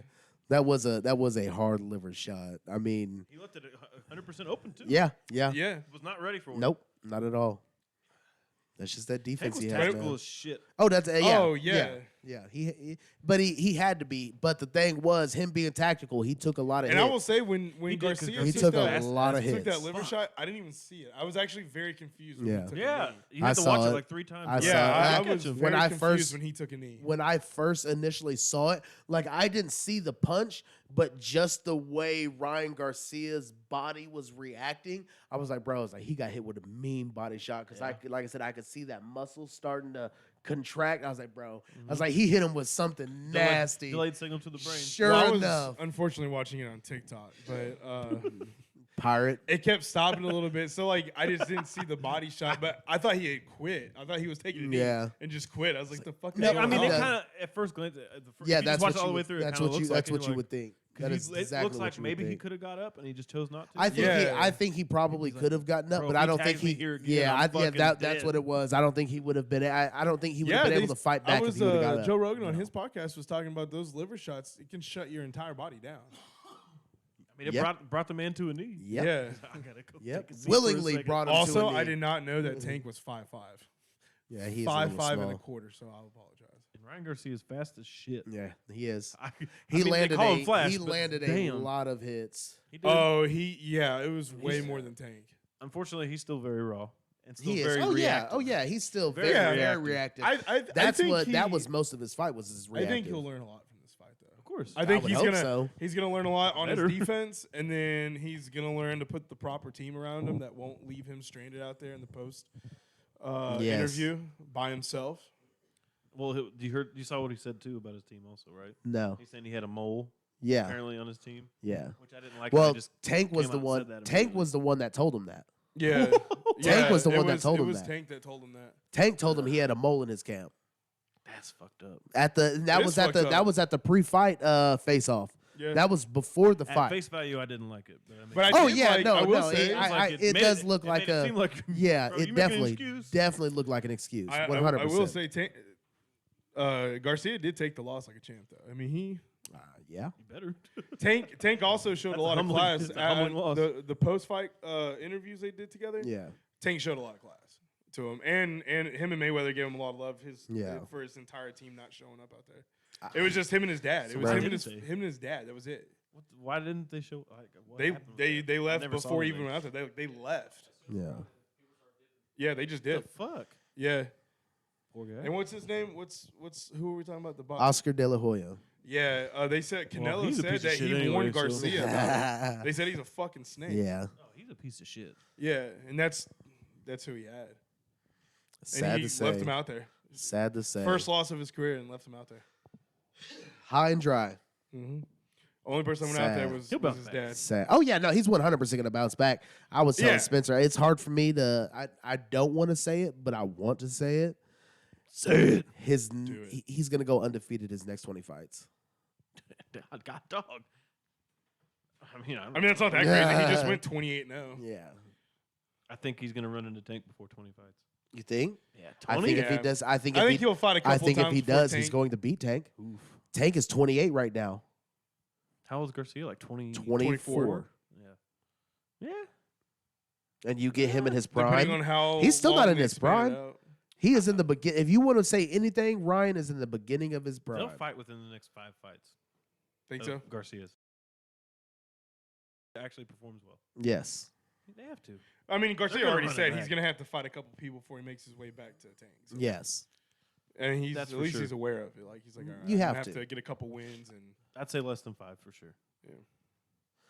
[SPEAKER 1] That was a hard liver shot. I mean,
[SPEAKER 4] He left it 100% open too.
[SPEAKER 1] yeah.
[SPEAKER 2] Yeah.
[SPEAKER 4] Was not ready for it.
[SPEAKER 1] Nope, not at all. That's just that
[SPEAKER 4] Tank
[SPEAKER 1] defense
[SPEAKER 4] was
[SPEAKER 1] he has.
[SPEAKER 4] tactical
[SPEAKER 1] man.
[SPEAKER 4] as shit.
[SPEAKER 1] Oh, that's yeah.
[SPEAKER 2] Oh, yeah.
[SPEAKER 1] Yeah. But he had to be. But the thing was, him being tactical, he took a lot of
[SPEAKER 2] And
[SPEAKER 1] hits.
[SPEAKER 2] I will say when
[SPEAKER 4] did, 'cause
[SPEAKER 2] Garcia
[SPEAKER 1] he
[SPEAKER 2] took
[SPEAKER 1] took a
[SPEAKER 2] that,
[SPEAKER 1] lot of
[SPEAKER 2] took
[SPEAKER 1] hits.
[SPEAKER 2] that liver shot, I didn't even see it. I was actually very confused when
[SPEAKER 1] Yeah.
[SPEAKER 2] he took a
[SPEAKER 4] Yeah,
[SPEAKER 2] knee.
[SPEAKER 4] you
[SPEAKER 1] I
[SPEAKER 4] had to
[SPEAKER 1] saw
[SPEAKER 4] watch it
[SPEAKER 1] it.
[SPEAKER 4] like 3 times.
[SPEAKER 1] I saw
[SPEAKER 2] Yeah,
[SPEAKER 1] it.
[SPEAKER 2] I
[SPEAKER 1] I
[SPEAKER 2] was
[SPEAKER 1] when
[SPEAKER 2] very
[SPEAKER 1] I
[SPEAKER 2] confused
[SPEAKER 1] first-
[SPEAKER 2] when he took a knee.
[SPEAKER 1] When I first initially saw it, like I didn't see the punch, but just the way Ryan Garcia's body was reacting, I was like, bro, I was like, he got hit with a mean body shot because like I said, I could see that muscle starting to contract. I was like, bro, I was like, he hit him with something nasty.
[SPEAKER 4] Delayed signal to the brain.
[SPEAKER 1] Sure
[SPEAKER 2] Well, I was
[SPEAKER 1] enough.
[SPEAKER 2] unfortunately watching it on TikTok, but
[SPEAKER 1] Pirate.
[SPEAKER 2] It kept stopping a little bit, so like I just didn't see the body shot, but I thought he had quit. I thought he was taking a knee
[SPEAKER 1] Yeah.
[SPEAKER 2] and just quit. I was like, the fuck.
[SPEAKER 1] No,
[SPEAKER 2] is
[SPEAKER 4] I
[SPEAKER 2] going
[SPEAKER 4] mean, it
[SPEAKER 2] on?
[SPEAKER 4] kind of at first glance,
[SPEAKER 1] Yeah,
[SPEAKER 4] if you
[SPEAKER 1] that's
[SPEAKER 4] just watch
[SPEAKER 1] what
[SPEAKER 4] it all
[SPEAKER 1] you
[SPEAKER 4] the way
[SPEAKER 1] would,
[SPEAKER 4] through.
[SPEAKER 1] that's
[SPEAKER 4] it
[SPEAKER 1] what
[SPEAKER 4] kinda
[SPEAKER 1] you
[SPEAKER 4] looks
[SPEAKER 1] that's
[SPEAKER 4] like,
[SPEAKER 1] what
[SPEAKER 4] and
[SPEAKER 1] you
[SPEAKER 4] you're
[SPEAKER 1] would think. That
[SPEAKER 4] like,
[SPEAKER 1] is
[SPEAKER 4] it
[SPEAKER 1] exactly
[SPEAKER 4] looks
[SPEAKER 1] what
[SPEAKER 4] like
[SPEAKER 1] you would
[SPEAKER 4] maybe he
[SPEAKER 1] think.
[SPEAKER 4] could have got up and he just chose not to.
[SPEAKER 1] I think
[SPEAKER 2] Yeah.
[SPEAKER 1] I think he probably
[SPEAKER 4] He's like,
[SPEAKER 1] could have gotten up,
[SPEAKER 4] "Bro,
[SPEAKER 1] but
[SPEAKER 4] if
[SPEAKER 1] I
[SPEAKER 4] he
[SPEAKER 1] don't think
[SPEAKER 4] tags me
[SPEAKER 1] he.
[SPEAKER 4] here again,
[SPEAKER 1] Yeah,
[SPEAKER 4] I'm fucking
[SPEAKER 1] that's
[SPEAKER 4] dead."
[SPEAKER 1] what it was. I don't think he would have been. I don't think he would have been able to fight back
[SPEAKER 2] I was,
[SPEAKER 1] if he would have got up.
[SPEAKER 2] Joe Rogan on his podcast was talking about those liver shots. It can shut your entire body down.
[SPEAKER 4] I mean, it
[SPEAKER 1] Yep.
[SPEAKER 4] brought the man to a knee.
[SPEAKER 1] Yep.
[SPEAKER 2] Yeah.
[SPEAKER 4] I gotta go
[SPEAKER 1] Yep.
[SPEAKER 4] take a seat for a
[SPEAKER 1] Willingly
[SPEAKER 4] second.
[SPEAKER 1] brought him to
[SPEAKER 2] Also,
[SPEAKER 1] a knee.
[SPEAKER 2] I did not know that Tank was 5'5".
[SPEAKER 1] Yeah, he's
[SPEAKER 2] 5'5" and a
[SPEAKER 1] small.
[SPEAKER 2] quarter. So I'll apologize.
[SPEAKER 4] And Ryan Garcia is fast as shit.
[SPEAKER 1] Yeah, he is.
[SPEAKER 4] I
[SPEAKER 1] He
[SPEAKER 4] mean, they
[SPEAKER 1] landed
[SPEAKER 4] call
[SPEAKER 1] a
[SPEAKER 4] him Flash,
[SPEAKER 1] he
[SPEAKER 4] but
[SPEAKER 1] landed a
[SPEAKER 4] damn.
[SPEAKER 1] lot of hits.
[SPEAKER 4] He did.
[SPEAKER 2] Oh, it was way
[SPEAKER 4] He's-
[SPEAKER 2] more than Tank.
[SPEAKER 4] Unfortunately, he's still very raw and still
[SPEAKER 1] He is.
[SPEAKER 4] very
[SPEAKER 1] Oh yeah.
[SPEAKER 4] reactive.
[SPEAKER 1] Oh yeah. He's still
[SPEAKER 4] Very
[SPEAKER 1] very
[SPEAKER 4] reactive.
[SPEAKER 1] reactive.
[SPEAKER 2] I
[SPEAKER 1] That's
[SPEAKER 2] think
[SPEAKER 1] what that
[SPEAKER 2] he-
[SPEAKER 1] was most of his fight was his
[SPEAKER 2] I
[SPEAKER 1] reactive.
[SPEAKER 2] think he'll learn a lot from this fight, though.
[SPEAKER 4] Of course.
[SPEAKER 2] I think
[SPEAKER 1] would
[SPEAKER 2] he's
[SPEAKER 1] hope
[SPEAKER 2] gonna
[SPEAKER 1] so.
[SPEAKER 2] he's gonna learn a lot on
[SPEAKER 4] Better.
[SPEAKER 2] his defense, and then he's gonna learn to put the proper team around him that won't leave him stranded out there in the post
[SPEAKER 1] Yes.
[SPEAKER 2] interview by himself.
[SPEAKER 4] Well, you saw what he said too about his team, also, right?
[SPEAKER 1] No.
[SPEAKER 4] He's saying he had a mole
[SPEAKER 1] Yeah.
[SPEAKER 4] apparently on his team,
[SPEAKER 1] Yeah.
[SPEAKER 4] which I didn't like. I
[SPEAKER 1] Well,
[SPEAKER 4] just
[SPEAKER 1] Tank was
[SPEAKER 4] came
[SPEAKER 1] the
[SPEAKER 4] out and
[SPEAKER 1] one.
[SPEAKER 4] said that
[SPEAKER 1] Tank
[SPEAKER 4] immediately.
[SPEAKER 1] was the one that told him that.
[SPEAKER 2] Yeah,
[SPEAKER 1] Tank was the
[SPEAKER 2] it
[SPEAKER 1] one that told
[SPEAKER 2] it
[SPEAKER 1] him
[SPEAKER 2] was
[SPEAKER 1] that.
[SPEAKER 2] Tank that told him that.
[SPEAKER 1] Tank told him he had a mole in his camp.
[SPEAKER 4] That's fucked up.
[SPEAKER 1] At the that
[SPEAKER 2] It
[SPEAKER 1] was
[SPEAKER 2] is
[SPEAKER 1] at
[SPEAKER 2] fucked
[SPEAKER 1] the
[SPEAKER 2] up.
[SPEAKER 1] that was at the pre-fight face off.
[SPEAKER 2] Yeah.
[SPEAKER 1] That was before the
[SPEAKER 4] At
[SPEAKER 1] fight.
[SPEAKER 4] face value, I didn't like it. But I mean,
[SPEAKER 2] But I
[SPEAKER 1] Oh
[SPEAKER 2] did
[SPEAKER 1] yeah,
[SPEAKER 2] like-
[SPEAKER 1] no,
[SPEAKER 2] I will
[SPEAKER 1] no.
[SPEAKER 2] say,
[SPEAKER 1] It
[SPEAKER 4] made
[SPEAKER 1] does look
[SPEAKER 4] it
[SPEAKER 1] like
[SPEAKER 4] made it
[SPEAKER 1] a
[SPEAKER 4] seem like,
[SPEAKER 1] yeah.
[SPEAKER 4] bro,
[SPEAKER 1] It
[SPEAKER 4] you making an
[SPEAKER 1] definitely
[SPEAKER 4] excuse?
[SPEAKER 1] definitely looked like an excuse.
[SPEAKER 2] I
[SPEAKER 1] 100%.
[SPEAKER 2] will say Tank, Garcia did take the loss like a champ, though. I mean, he
[SPEAKER 1] yeah.
[SPEAKER 4] you better.
[SPEAKER 2] Tank also showed
[SPEAKER 4] That's
[SPEAKER 2] a lot of
[SPEAKER 4] humbling-
[SPEAKER 2] class.
[SPEAKER 4] that's a humbling loss.
[SPEAKER 2] The post fight interviews they did together.
[SPEAKER 1] Yeah.
[SPEAKER 2] Tank showed a lot of class to him, and him and Mayweather gave him a lot of love.
[SPEAKER 1] Yeah.
[SPEAKER 2] For his entire team not showing up out there. It was just him and his dad. It was
[SPEAKER 1] Right.
[SPEAKER 2] him and his
[SPEAKER 4] Didn't they?
[SPEAKER 2] him and his dad. That was it.
[SPEAKER 4] Why didn't they show? Like, what
[SPEAKER 2] They
[SPEAKER 4] happened with that?
[SPEAKER 2] they
[SPEAKER 4] I
[SPEAKER 2] left
[SPEAKER 4] never saw
[SPEAKER 2] before he
[SPEAKER 4] anything.
[SPEAKER 2] even went out there. They left.
[SPEAKER 1] Yeah.
[SPEAKER 2] Yeah, they just
[SPEAKER 4] The
[SPEAKER 2] did.
[SPEAKER 4] fuck,
[SPEAKER 2] Yeah.
[SPEAKER 4] poor guy.
[SPEAKER 2] And what's his name? What's who are we talking about? The box.
[SPEAKER 1] Oscar De La Hoya.
[SPEAKER 2] Yeah, they said
[SPEAKER 4] Well,
[SPEAKER 2] Canelo
[SPEAKER 4] he's a
[SPEAKER 2] said
[SPEAKER 4] piece of
[SPEAKER 2] that
[SPEAKER 4] shit
[SPEAKER 2] he
[SPEAKER 4] anyway,
[SPEAKER 2] warned
[SPEAKER 4] so-
[SPEAKER 2] Garcia about it. They said he's a fucking snake.
[SPEAKER 1] Yeah.
[SPEAKER 4] Oh, he's a piece of shit.
[SPEAKER 2] Yeah, and that's who he had.
[SPEAKER 1] Sad
[SPEAKER 2] And
[SPEAKER 1] to
[SPEAKER 2] he
[SPEAKER 1] say.
[SPEAKER 2] left him out there.
[SPEAKER 1] Sad to say.
[SPEAKER 2] First loss of his career and left him out there.
[SPEAKER 1] High and dry.
[SPEAKER 2] hmm Only person that went out there
[SPEAKER 1] Sad.
[SPEAKER 2] was,
[SPEAKER 4] He'll
[SPEAKER 2] was
[SPEAKER 4] bounce
[SPEAKER 2] his
[SPEAKER 4] back.
[SPEAKER 2] dad.
[SPEAKER 1] Sad. Oh yeah, no, he's 100% gonna bounce back. I was telling
[SPEAKER 2] Yeah.
[SPEAKER 1] Spencer, it's hard for me to. I don't want to say it, but I want to say it.
[SPEAKER 4] Say it.
[SPEAKER 1] He's gonna go undefeated his next 20 fights.
[SPEAKER 4] God, dog. I mean,
[SPEAKER 2] I mean, that's not that crazy. He just
[SPEAKER 1] Yeah.
[SPEAKER 2] went 28-0.
[SPEAKER 1] Yeah.
[SPEAKER 4] I think he's gonna run into Tank before 20 fights.
[SPEAKER 1] You think?
[SPEAKER 4] Yeah,
[SPEAKER 1] I think if he
[SPEAKER 2] Yeah.
[SPEAKER 1] does, I think
[SPEAKER 2] I
[SPEAKER 1] if
[SPEAKER 2] think he'll fight a couple
[SPEAKER 1] I think
[SPEAKER 2] times
[SPEAKER 1] if he
[SPEAKER 2] before
[SPEAKER 1] does, he's
[SPEAKER 2] Tank.
[SPEAKER 1] going to beat Tank.
[SPEAKER 4] Oof.
[SPEAKER 1] Tank is 28 right now.
[SPEAKER 4] How old is Garcia? Like 20,
[SPEAKER 1] 24.
[SPEAKER 4] Yeah. Yeah.
[SPEAKER 1] And you get him in his
[SPEAKER 2] Depending
[SPEAKER 1] prime.
[SPEAKER 2] on how
[SPEAKER 1] He's still not
[SPEAKER 2] long
[SPEAKER 1] in
[SPEAKER 2] they
[SPEAKER 1] his
[SPEAKER 2] span it
[SPEAKER 1] prime.
[SPEAKER 2] out.
[SPEAKER 1] He is in the begin. If you want to say anything, Ryan is in the beginning of his prime.
[SPEAKER 4] They'll fight within the next 5 fights.
[SPEAKER 2] Think so?
[SPEAKER 4] Garcia's. Actually performs well.
[SPEAKER 1] Yes.
[SPEAKER 4] They have to.
[SPEAKER 2] I mean, Garcia
[SPEAKER 4] gonna
[SPEAKER 2] already
[SPEAKER 4] run it
[SPEAKER 2] said
[SPEAKER 4] back.
[SPEAKER 2] he's going to have to fight a couple people before he makes his way back to Tank. So.
[SPEAKER 1] Yes.
[SPEAKER 2] And he's
[SPEAKER 4] That's
[SPEAKER 2] at
[SPEAKER 4] for
[SPEAKER 2] least
[SPEAKER 4] sure.
[SPEAKER 2] he's aware of it. Like he's like, all right,
[SPEAKER 1] You
[SPEAKER 2] I'm
[SPEAKER 1] have
[SPEAKER 2] gonna
[SPEAKER 1] to.
[SPEAKER 2] get a couple wins, and
[SPEAKER 4] I'd say less than 5 for sure.
[SPEAKER 2] Yeah.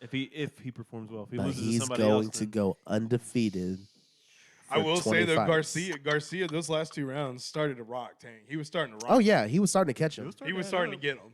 [SPEAKER 4] If he performs well, if he
[SPEAKER 1] But
[SPEAKER 4] loses to
[SPEAKER 1] he's
[SPEAKER 4] somebody
[SPEAKER 1] going
[SPEAKER 4] else,
[SPEAKER 1] to
[SPEAKER 4] then
[SPEAKER 1] go undefeated.
[SPEAKER 2] I
[SPEAKER 1] for
[SPEAKER 2] will
[SPEAKER 1] 20
[SPEAKER 2] say that
[SPEAKER 1] fights.
[SPEAKER 2] Garcia, those last 2 rounds started to rock Tank. He was starting to rock.
[SPEAKER 1] Oh yeah, he was starting to catch
[SPEAKER 4] It
[SPEAKER 1] him.
[SPEAKER 4] was
[SPEAKER 2] he was
[SPEAKER 4] add
[SPEAKER 2] starting to
[SPEAKER 4] up.
[SPEAKER 2] get him.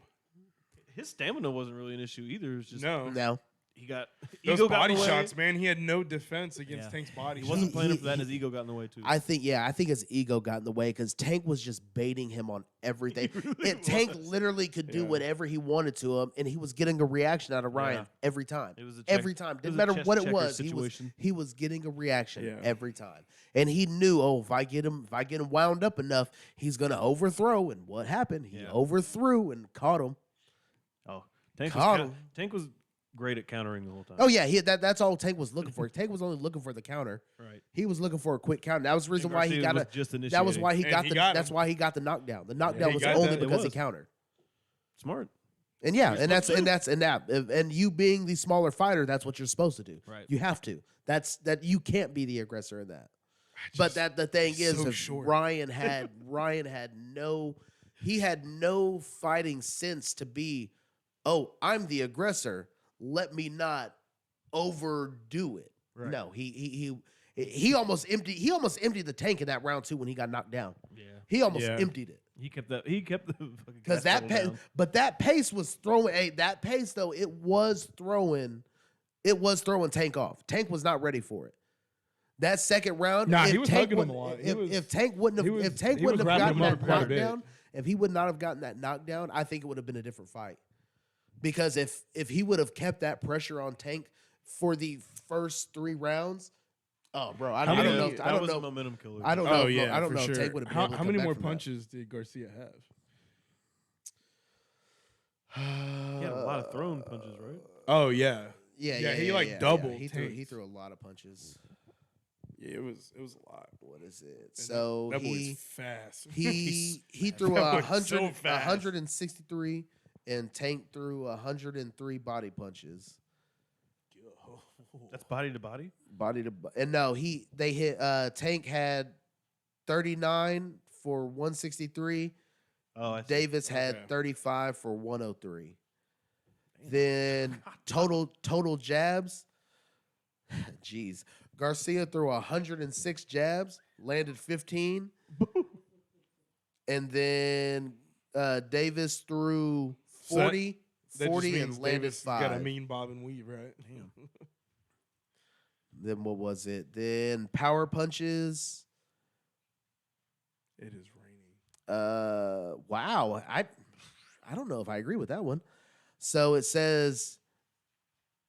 [SPEAKER 4] His stamina wasn't really an issue either. It was just
[SPEAKER 2] No,
[SPEAKER 1] Now
[SPEAKER 4] he got
[SPEAKER 2] those
[SPEAKER 4] ego got
[SPEAKER 2] body
[SPEAKER 4] in the way.
[SPEAKER 2] shots, man. He had no defense against
[SPEAKER 4] Yeah.
[SPEAKER 2] Tank's body.
[SPEAKER 4] He
[SPEAKER 2] shots.
[SPEAKER 4] wasn't playing
[SPEAKER 1] he-
[SPEAKER 4] up for that, and his ego got in the way too.
[SPEAKER 1] I think his ego got in the way because Tank was just baiting him on everything.
[SPEAKER 4] really
[SPEAKER 1] And Tank
[SPEAKER 4] was.
[SPEAKER 1] literally could do
[SPEAKER 2] Yeah.
[SPEAKER 1] whatever he wanted to him, and he was getting a reaction out of Ryan
[SPEAKER 4] Yeah.
[SPEAKER 1] every time.
[SPEAKER 4] It was a check-
[SPEAKER 1] Every time,
[SPEAKER 4] it
[SPEAKER 1] didn't
[SPEAKER 4] was a
[SPEAKER 1] matter
[SPEAKER 4] chess
[SPEAKER 1] what it
[SPEAKER 4] checker
[SPEAKER 1] was.
[SPEAKER 4] situation.
[SPEAKER 1] He was getting a reaction
[SPEAKER 2] Yeah.
[SPEAKER 1] every time, and he knew, if I get him wound up enough, he's gonna overthrow. And what happened? He
[SPEAKER 4] Yeah.
[SPEAKER 1] overthrew and caught him.
[SPEAKER 4] Oh, Tank
[SPEAKER 1] Caught
[SPEAKER 4] was,
[SPEAKER 1] him.
[SPEAKER 4] Tank was great at countering the whole time.
[SPEAKER 1] Oh yeah, that's all Tank was looking for. Tank was only looking for the counter.
[SPEAKER 4] right.
[SPEAKER 1] He was looking for a quick counter. That was the reason
[SPEAKER 4] And
[SPEAKER 1] why he
[SPEAKER 4] Garcia
[SPEAKER 1] got
[SPEAKER 4] was
[SPEAKER 1] a.
[SPEAKER 4] just
[SPEAKER 1] That was
[SPEAKER 4] initiating.
[SPEAKER 1] why he
[SPEAKER 2] And
[SPEAKER 1] got
[SPEAKER 2] he
[SPEAKER 1] the.
[SPEAKER 2] got
[SPEAKER 1] That's
[SPEAKER 2] him.
[SPEAKER 1] why he got the knockdown. The knockdown
[SPEAKER 2] he
[SPEAKER 1] was
[SPEAKER 2] got
[SPEAKER 1] only
[SPEAKER 2] that. It
[SPEAKER 1] because he
[SPEAKER 4] was.
[SPEAKER 1] countered.
[SPEAKER 4] Smart.
[SPEAKER 1] And yeah,
[SPEAKER 4] You're
[SPEAKER 1] and that's
[SPEAKER 4] supposed
[SPEAKER 1] and and you being the smaller fighter, that's what you're supposed to do.
[SPEAKER 4] Right.
[SPEAKER 1] You have to. That you can't be the aggressor in that. But
[SPEAKER 2] Just-
[SPEAKER 1] that the thing is,
[SPEAKER 2] so
[SPEAKER 1] if
[SPEAKER 2] short.
[SPEAKER 1] Ryan had no fighting sense to be, I'm the aggressor. Let me not overdo it.
[SPEAKER 4] Right.
[SPEAKER 1] No, he almost emptied the tank in that round 2 when he got knocked down.
[SPEAKER 4] Yeah.
[SPEAKER 1] He almost
[SPEAKER 2] Yeah.
[SPEAKER 1] emptied it.
[SPEAKER 4] He kept the fucking
[SPEAKER 1] Because
[SPEAKER 4] gas
[SPEAKER 1] that
[SPEAKER 4] pedal
[SPEAKER 1] pace,
[SPEAKER 4] down.
[SPEAKER 1] but that pace was throwing. That pace though, it was throwing it was throwing Tank off. Tank was not ready for it. That second round,
[SPEAKER 2] Nah,
[SPEAKER 1] if
[SPEAKER 2] he was
[SPEAKER 1] Tank
[SPEAKER 2] hugging him
[SPEAKER 1] wouldn't-
[SPEAKER 2] a lot.
[SPEAKER 1] If Tank wouldn't have, if Tank
[SPEAKER 2] he was
[SPEAKER 1] wouldn't have
[SPEAKER 2] wrapping
[SPEAKER 1] gotten
[SPEAKER 2] him up
[SPEAKER 1] that
[SPEAKER 2] quite a bit.
[SPEAKER 1] knockdown, if he would not have gotten that knockdown, I think it would have been a different fight. Because if he would have kept that pressure on Tank for the first 3 rounds, oh, bro, I
[SPEAKER 2] How
[SPEAKER 1] don't
[SPEAKER 2] many-
[SPEAKER 1] know.
[SPEAKER 4] That
[SPEAKER 1] I don't
[SPEAKER 4] was a
[SPEAKER 1] know.
[SPEAKER 4] momentum killer.
[SPEAKER 1] I don't know.
[SPEAKER 2] Oh yeah,
[SPEAKER 1] I don't
[SPEAKER 2] for
[SPEAKER 1] know.
[SPEAKER 2] sure.
[SPEAKER 1] If Tank would have been
[SPEAKER 2] How,
[SPEAKER 1] able to
[SPEAKER 2] how
[SPEAKER 1] come
[SPEAKER 2] many
[SPEAKER 1] back
[SPEAKER 2] more
[SPEAKER 1] from that.
[SPEAKER 2] punches did Garcia have?
[SPEAKER 4] He had a lot of thrown punches, right?
[SPEAKER 2] Oh yeah,
[SPEAKER 1] Yeah,
[SPEAKER 2] he, like, doubled
[SPEAKER 1] He
[SPEAKER 2] Tank's.
[SPEAKER 1] threw a lot of punches.
[SPEAKER 2] yeah. It was a lot.
[SPEAKER 1] What is it?
[SPEAKER 2] And
[SPEAKER 1] So
[SPEAKER 2] that boy's
[SPEAKER 1] he
[SPEAKER 2] fast.
[SPEAKER 1] he threw
[SPEAKER 2] That boy's so
[SPEAKER 1] 100,
[SPEAKER 2] fast.
[SPEAKER 1] 163, and Tank threw 103 body punches.
[SPEAKER 4] That's body to body.
[SPEAKER 1] Body to and no, they hit Tank had 39 for 163.
[SPEAKER 4] Oh, I see.
[SPEAKER 1] Davis had
[SPEAKER 2] Okay.
[SPEAKER 1] 35 for 103. Then total jabs. Jeez. Garcia threw 106 jabs, landed 15. And then Davis threw
[SPEAKER 2] So that-
[SPEAKER 1] 40,
[SPEAKER 2] That
[SPEAKER 1] 40
[SPEAKER 2] just
[SPEAKER 1] and
[SPEAKER 2] means
[SPEAKER 1] landed
[SPEAKER 2] Davis
[SPEAKER 1] 5.
[SPEAKER 2] got a mean bob and weave, right? Damn.
[SPEAKER 1] Then what was it? Then power punches.
[SPEAKER 2] It is raining.
[SPEAKER 1] Wow. I don't know if I agree with that one. So it says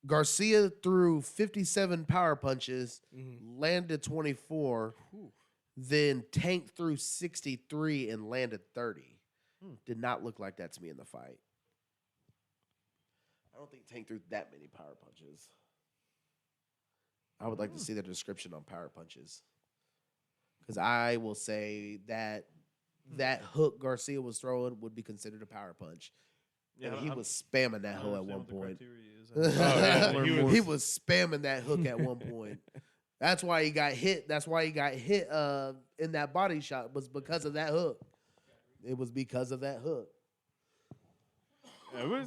[SPEAKER 1] Garcia threw 57 power punches,
[SPEAKER 2] Mhm.
[SPEAKER 1] landed 24.
[SPEAKER 2] Whew.
[SPEAKER 1] Then Tank threw 63 and landed 30.
[SPEAKER 4] Hmm.
[SPEAKER 1] Did not look like that to me in the fight. I don't think Tank threw that many power punches. I would like to see the description on power punches. Because I will say that that hook Garcia was throwing would be considered a power punch.
[SPEAKER 4] Yeah,
[SPEAKER 1] And he
[SPEAKER 4] I'm-
[SPEAKER 1] was spamming that
[SPEAKER 4] I
[SPEAKER 1] hoe at
[SPEAKER 4] understand
[SPEAKER 1] one
[SPEAKER 4] what the
[SPEAKER 1] point.
[SPEAKER 4] criteria is.
[SPEAKER 2] yeah,
[SPEAKER 4] Learn
[SPEAKER 2] he
[SPEAKER 4] more.
[SPEAKER 1] He was spamming that hook at one point. That's why he got hit. That's why he got hit in that body shot was because of that hook. It was because of that hook.
[SPEAKER 2] Yeah,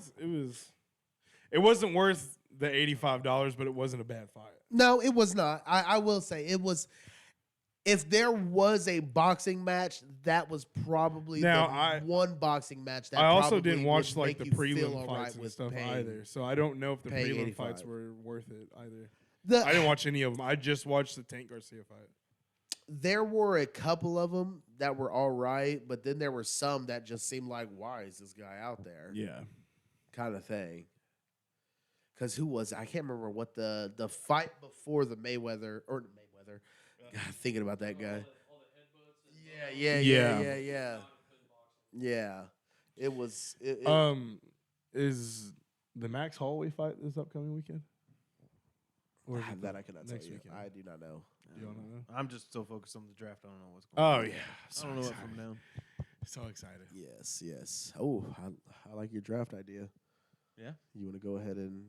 [SPEAKER 2] it wasn't worth the $85, but it wasn't a bad fight.
[SPEAKER 1] No, it was not. I will say it was. If there was a boxing match, that was probably
[SPEAKER 2] Now,
[SPEAKER 1] the one boxing match that
[SPEAKER 2] I also
[SPEAKER 1] probably
[SPEAKER 2] didn't
[SPEAKER 1] would
[SPEAKER 2] watch like
[SPEAKER 1] make
[SPEAKER 2] the
[SPEAKER 1] you feel
[SPEAKER 2] prelim
[SPEAKER 1] all
[SPEAKER 2] fights
[SPEAKER 1] right
[SPEAKER 2] and
[SPEAKER 1] with
[SPEAKER 2] stuff
[SPEAKER 1] paying-
[SPEAKER 2] either, so I don't know if the
[SPEAKER 1] paying
[SPEAKER 2] prelim fights
[SPEAKER 1] 85.
[SPEAKER 2] were worth it either.
[SPEAKER 1] The,
[SPEAKER 2] I didn't watch any of them. I just watched the Tank Garcia fight.
[SPEAKER 1] there were a couple of them that were all right, but then there were some that just seemed like, why is this guy out there?
[SPEAKER 2] Yeah,
[SPEAKER 1] Kind of thing. Because who was it? I can't remember what the fight before the Mayweather. God, thinking about that guy. Yeah. It was.
[SPEAKER 2] is the Max Holloway fight this upcoming weekend? Or is it
[SPEAKER 1] that I cannot tell
[SPEAKER 2] next
[SPEAKER 1] you.
[SPEAKER 2] weekend?
[SPEAKER 1] I do not know.
[SPEAKER 2] You don't know?
[SPEAKER 4] I'm just so focused on the draft. I don't know what's going
[SPEAKER 2] Oh
[SPEAKER 4] on.
[SPEAKER 2] yeah,
[SPEAKER 4] I don't know what's from now.
[SPEAKER 2] So excited.
[SPEAKER 1] Yes. Oh, I like your draft idea.
[SPEAKER 4] Yeah.
[SPEAKER 1] You want to go ahead and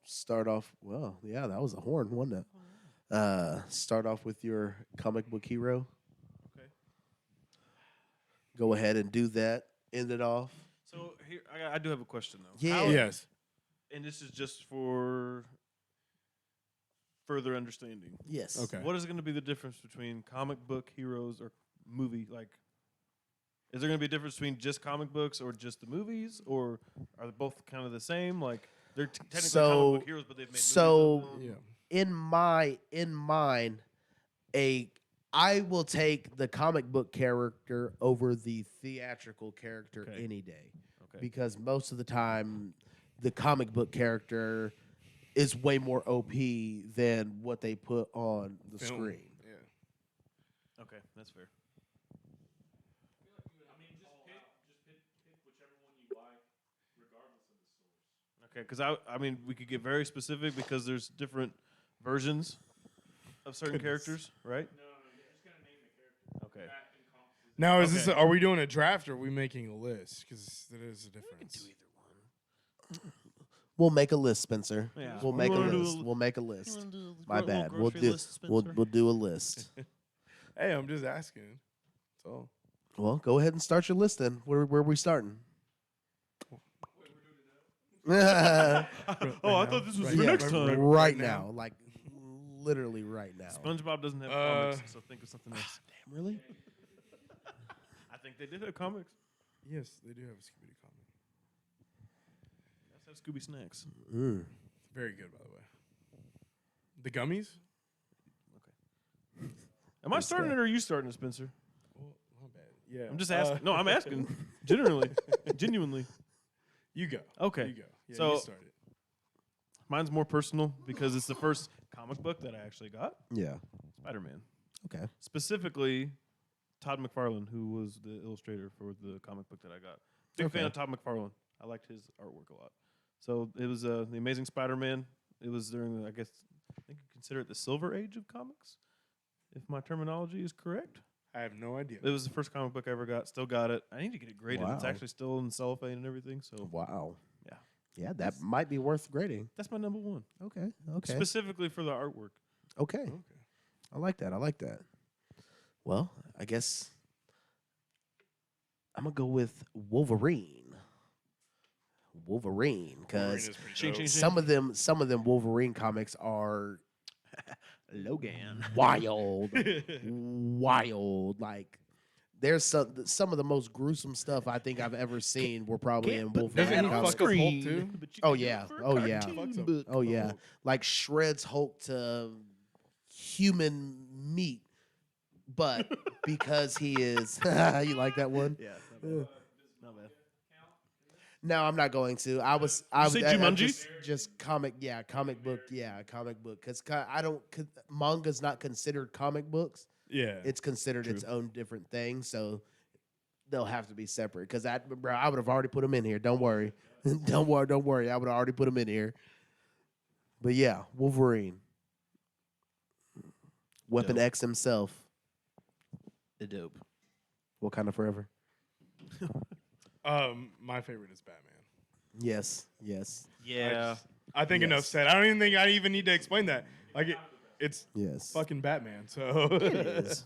[SPEAKER 1] start off? Well, yeah, that was a horn, wasn't it? Start off with your comic book hero.
[SPEAKER 4] Okay.
[SPEAKER 1] Go ahead and do that. End it off.
[SPEAKER 4] So here, I do have a question though.
[SPEAKER 1] Yeah.
[SPEAKER 2] Yes.
[SPEAKER 4] And this is just for further understanding.
[SPEAKER 1] Yes.
[SPEAKER 2] Okay.
[SPEAKER 4] What is going to be the difference between comic book heroes or movie? Like, is there going to be a difference between just comic books or just the movies, or are they both kind of the same? Like, they're technically
[SPEAKER 1] So-
[SPEAKER 4] comic book heroes, but they've made
[SPEAKER 1] so-
[SPEAKER 4] movies of them.
[SPEAKER 2] Yeah.
[SPEAKER 1] In mine, I will take the comic book character over the theatrical character
[SPEAKER 4] Okay.
[SPEAKER 1] any day.
[SPEAKER 4] Okay.
[SPEAKER 1] Because most of the time the comic book character is way more OP than what they put on the
[SPEAKER 2] Film.
[SPEAKER 1] screen.
[SPEAKER 2] Yeah.
[SPEAKER 4] Okay, that's fair. Okay, because I mean, we could get very specific because there's different versions of certain
[SPEAKER 2] Goodness.
[SPEAKER 4] characters, right? Okay.
[SPEAKER 2] Now is this?
[SPEAKER 4] Okay.
[SPEAKER 2] Are we doing a draft or are we making a list? Because there is a difference.
[SPEAKER 1] We'll make a list, Spencer.
[SPEAKER 4] Yeah.
[SPEAKER 1] We'll
[SPEAKER 4] We
[SPEAKER 1] make a
[SPEAKER 4] wanna do
[SPEAKER 1] list.
[SPEAKER 4] a-
[SPEAKER 1] We'll make a list.
[SPEAKER 4] do
[SPEAKER 1] My bad. We'll do a list.
[SPEAKER 2] Hey, I'm just asking. That's all.
[SPEAKER 1] Well, go ahead and start your list then. Where are we starting?
[SPEAKER 4] Oh, I thought this was
[SPEAKER 2] Right
[SPEAKER 4] for
[SPEAKER 2] now.
[SPEAKER 4] next
[SPEAKER 2] Right-
[SPEAKER 4] time.
[SPEAKER 1] right
[SPEAKER 2] now.
[SPEAKER 1] now, like literally right now.
[SPEAKER 4] SpongeBob doesn't have
[SPEAKER 2] Uh,
[SPEAKER 4] comics, so think of something else.
[SPEAKER 1] Damn, really?
[SPEAKER 4] I think they did have comics.
[SPEAKER 2] Yes, they do have a Scooby Doo comic.
[SPEAKER 4] Let's have Scooby Snacks.
[SPEAKER 1] Mm.
[SPEAKER 2] Very good, by the way. The gummies?
[SPEAKER 4] Am I starting it or are you starting it, Spencer?
[SPEAKER 2] Well, my bad. Yeah.
[SPEAKER 4] I'm just asking. No, I'm asking. Genuinely.
[SPEAKER 2] You go.
[SPEAKER 4] Okay.
[SPEAKER 2] You go. Yeah,
[SPEAKER 4] So-
[SPEAKER 2] you started.
[SPEAKER 4] Mine's more personal because it's the first comic book that I actually got.
[SPEAKER 1] Yeah.
[SPEAKER 4] Spider-Man.
[SPEAKER 1] Okay.
[SPEAKER 4] Specifically, Todd McFarlane, who was the illustrator for the comic book that I got. Big fan
[SPEAKER 1] Okay.
[SPEAKER 4] of Todd McFarlane. I liked his artwork a lot. So it was The Amazing Spider-Man. It was during, I think you consider it the Silver Age of comics, if my terminology is correct.
[SPEAKER 2] I have no idea.
[SPEAKER 4] It was the first comic book I ever got. Still got it. I need to get it graded. It's
[SPEAKER 1] Wow.
[SPEAKER 4] actually still in cellophane and everything. So
[SPEAKER 1] Wow.
[SPEAKER 4] Yeah.
[SPEAKER 1] Yeah, that might be worth grading.
[SPEAKER 4] that's my number one.
[SPEAKER 1] Okay. Okay.
[SPEAKER 4] Specifically for the artwork.
[SPEAKER 1] Okay.
[SPEAKER 2] Okay.
[SPEAKER 1] I like that. I like that. Well, I guess I'm gonna go with Wolverine. Wolverine, because
[SPEAKER 4] Ching, ching, ching.
[SPEAKER 1] some of them Wolverine comics are
[SPEAKER 4] Logan.
[SPEAKER 1] wild, wild. Like there's some of the most gruesome stuff I think I've ever seen were probably in Wolverine
[SPEAKER 2] Doesn't he
[SPEAKER 1] comics.
[SPEAKER 2] fuck up Hulk too?
[SPEAKER 1] Oh yeah, oh yeah,
[SPEAKER 2] Fucks up
[SPEAKER 1] oh yeah.
[SPEAKER 2] Hulk.
[SPEAKER 1] Like shreds Hulk to human meat, but because he is, you like that one?
[SPEAKER 4] Yeah. Not bad.
[SPEAKER 1] No, I'm not going to. I was
[SPEAKER 4] say Jumanji?
[SPEAKER 1] just comic book, because manga's not considered comic books.
[SPEAKER 2] Yeah.
[SPEAKER 1] It's considered its own different thing, so they'll have to be separate. Because I would have already put them in here. Don't worry, don't worry. I would have already put them in here. But yeah, Wolverine, Weapon
[SPEAKER 4] Dope.
[SPEAKER 1] X himself.
[SPEAKER 4] Dope.
[SPEAKER 1] Wakanda forever.
[SPEAKER 2] My favorite is Batman.
[SPEAKER 1] Yes.
[SPEAKER 4] Yeah.
[SPEAKER 2] I think enough
[SPEAKER 1] Yes.
[SPEAKER 2] said. I don't even think I even need to explain that. Like it's
[SPEAKER 1] Yes.
[SPEAKER 2] fucking Batman. So
[SPEAKER 1] It is.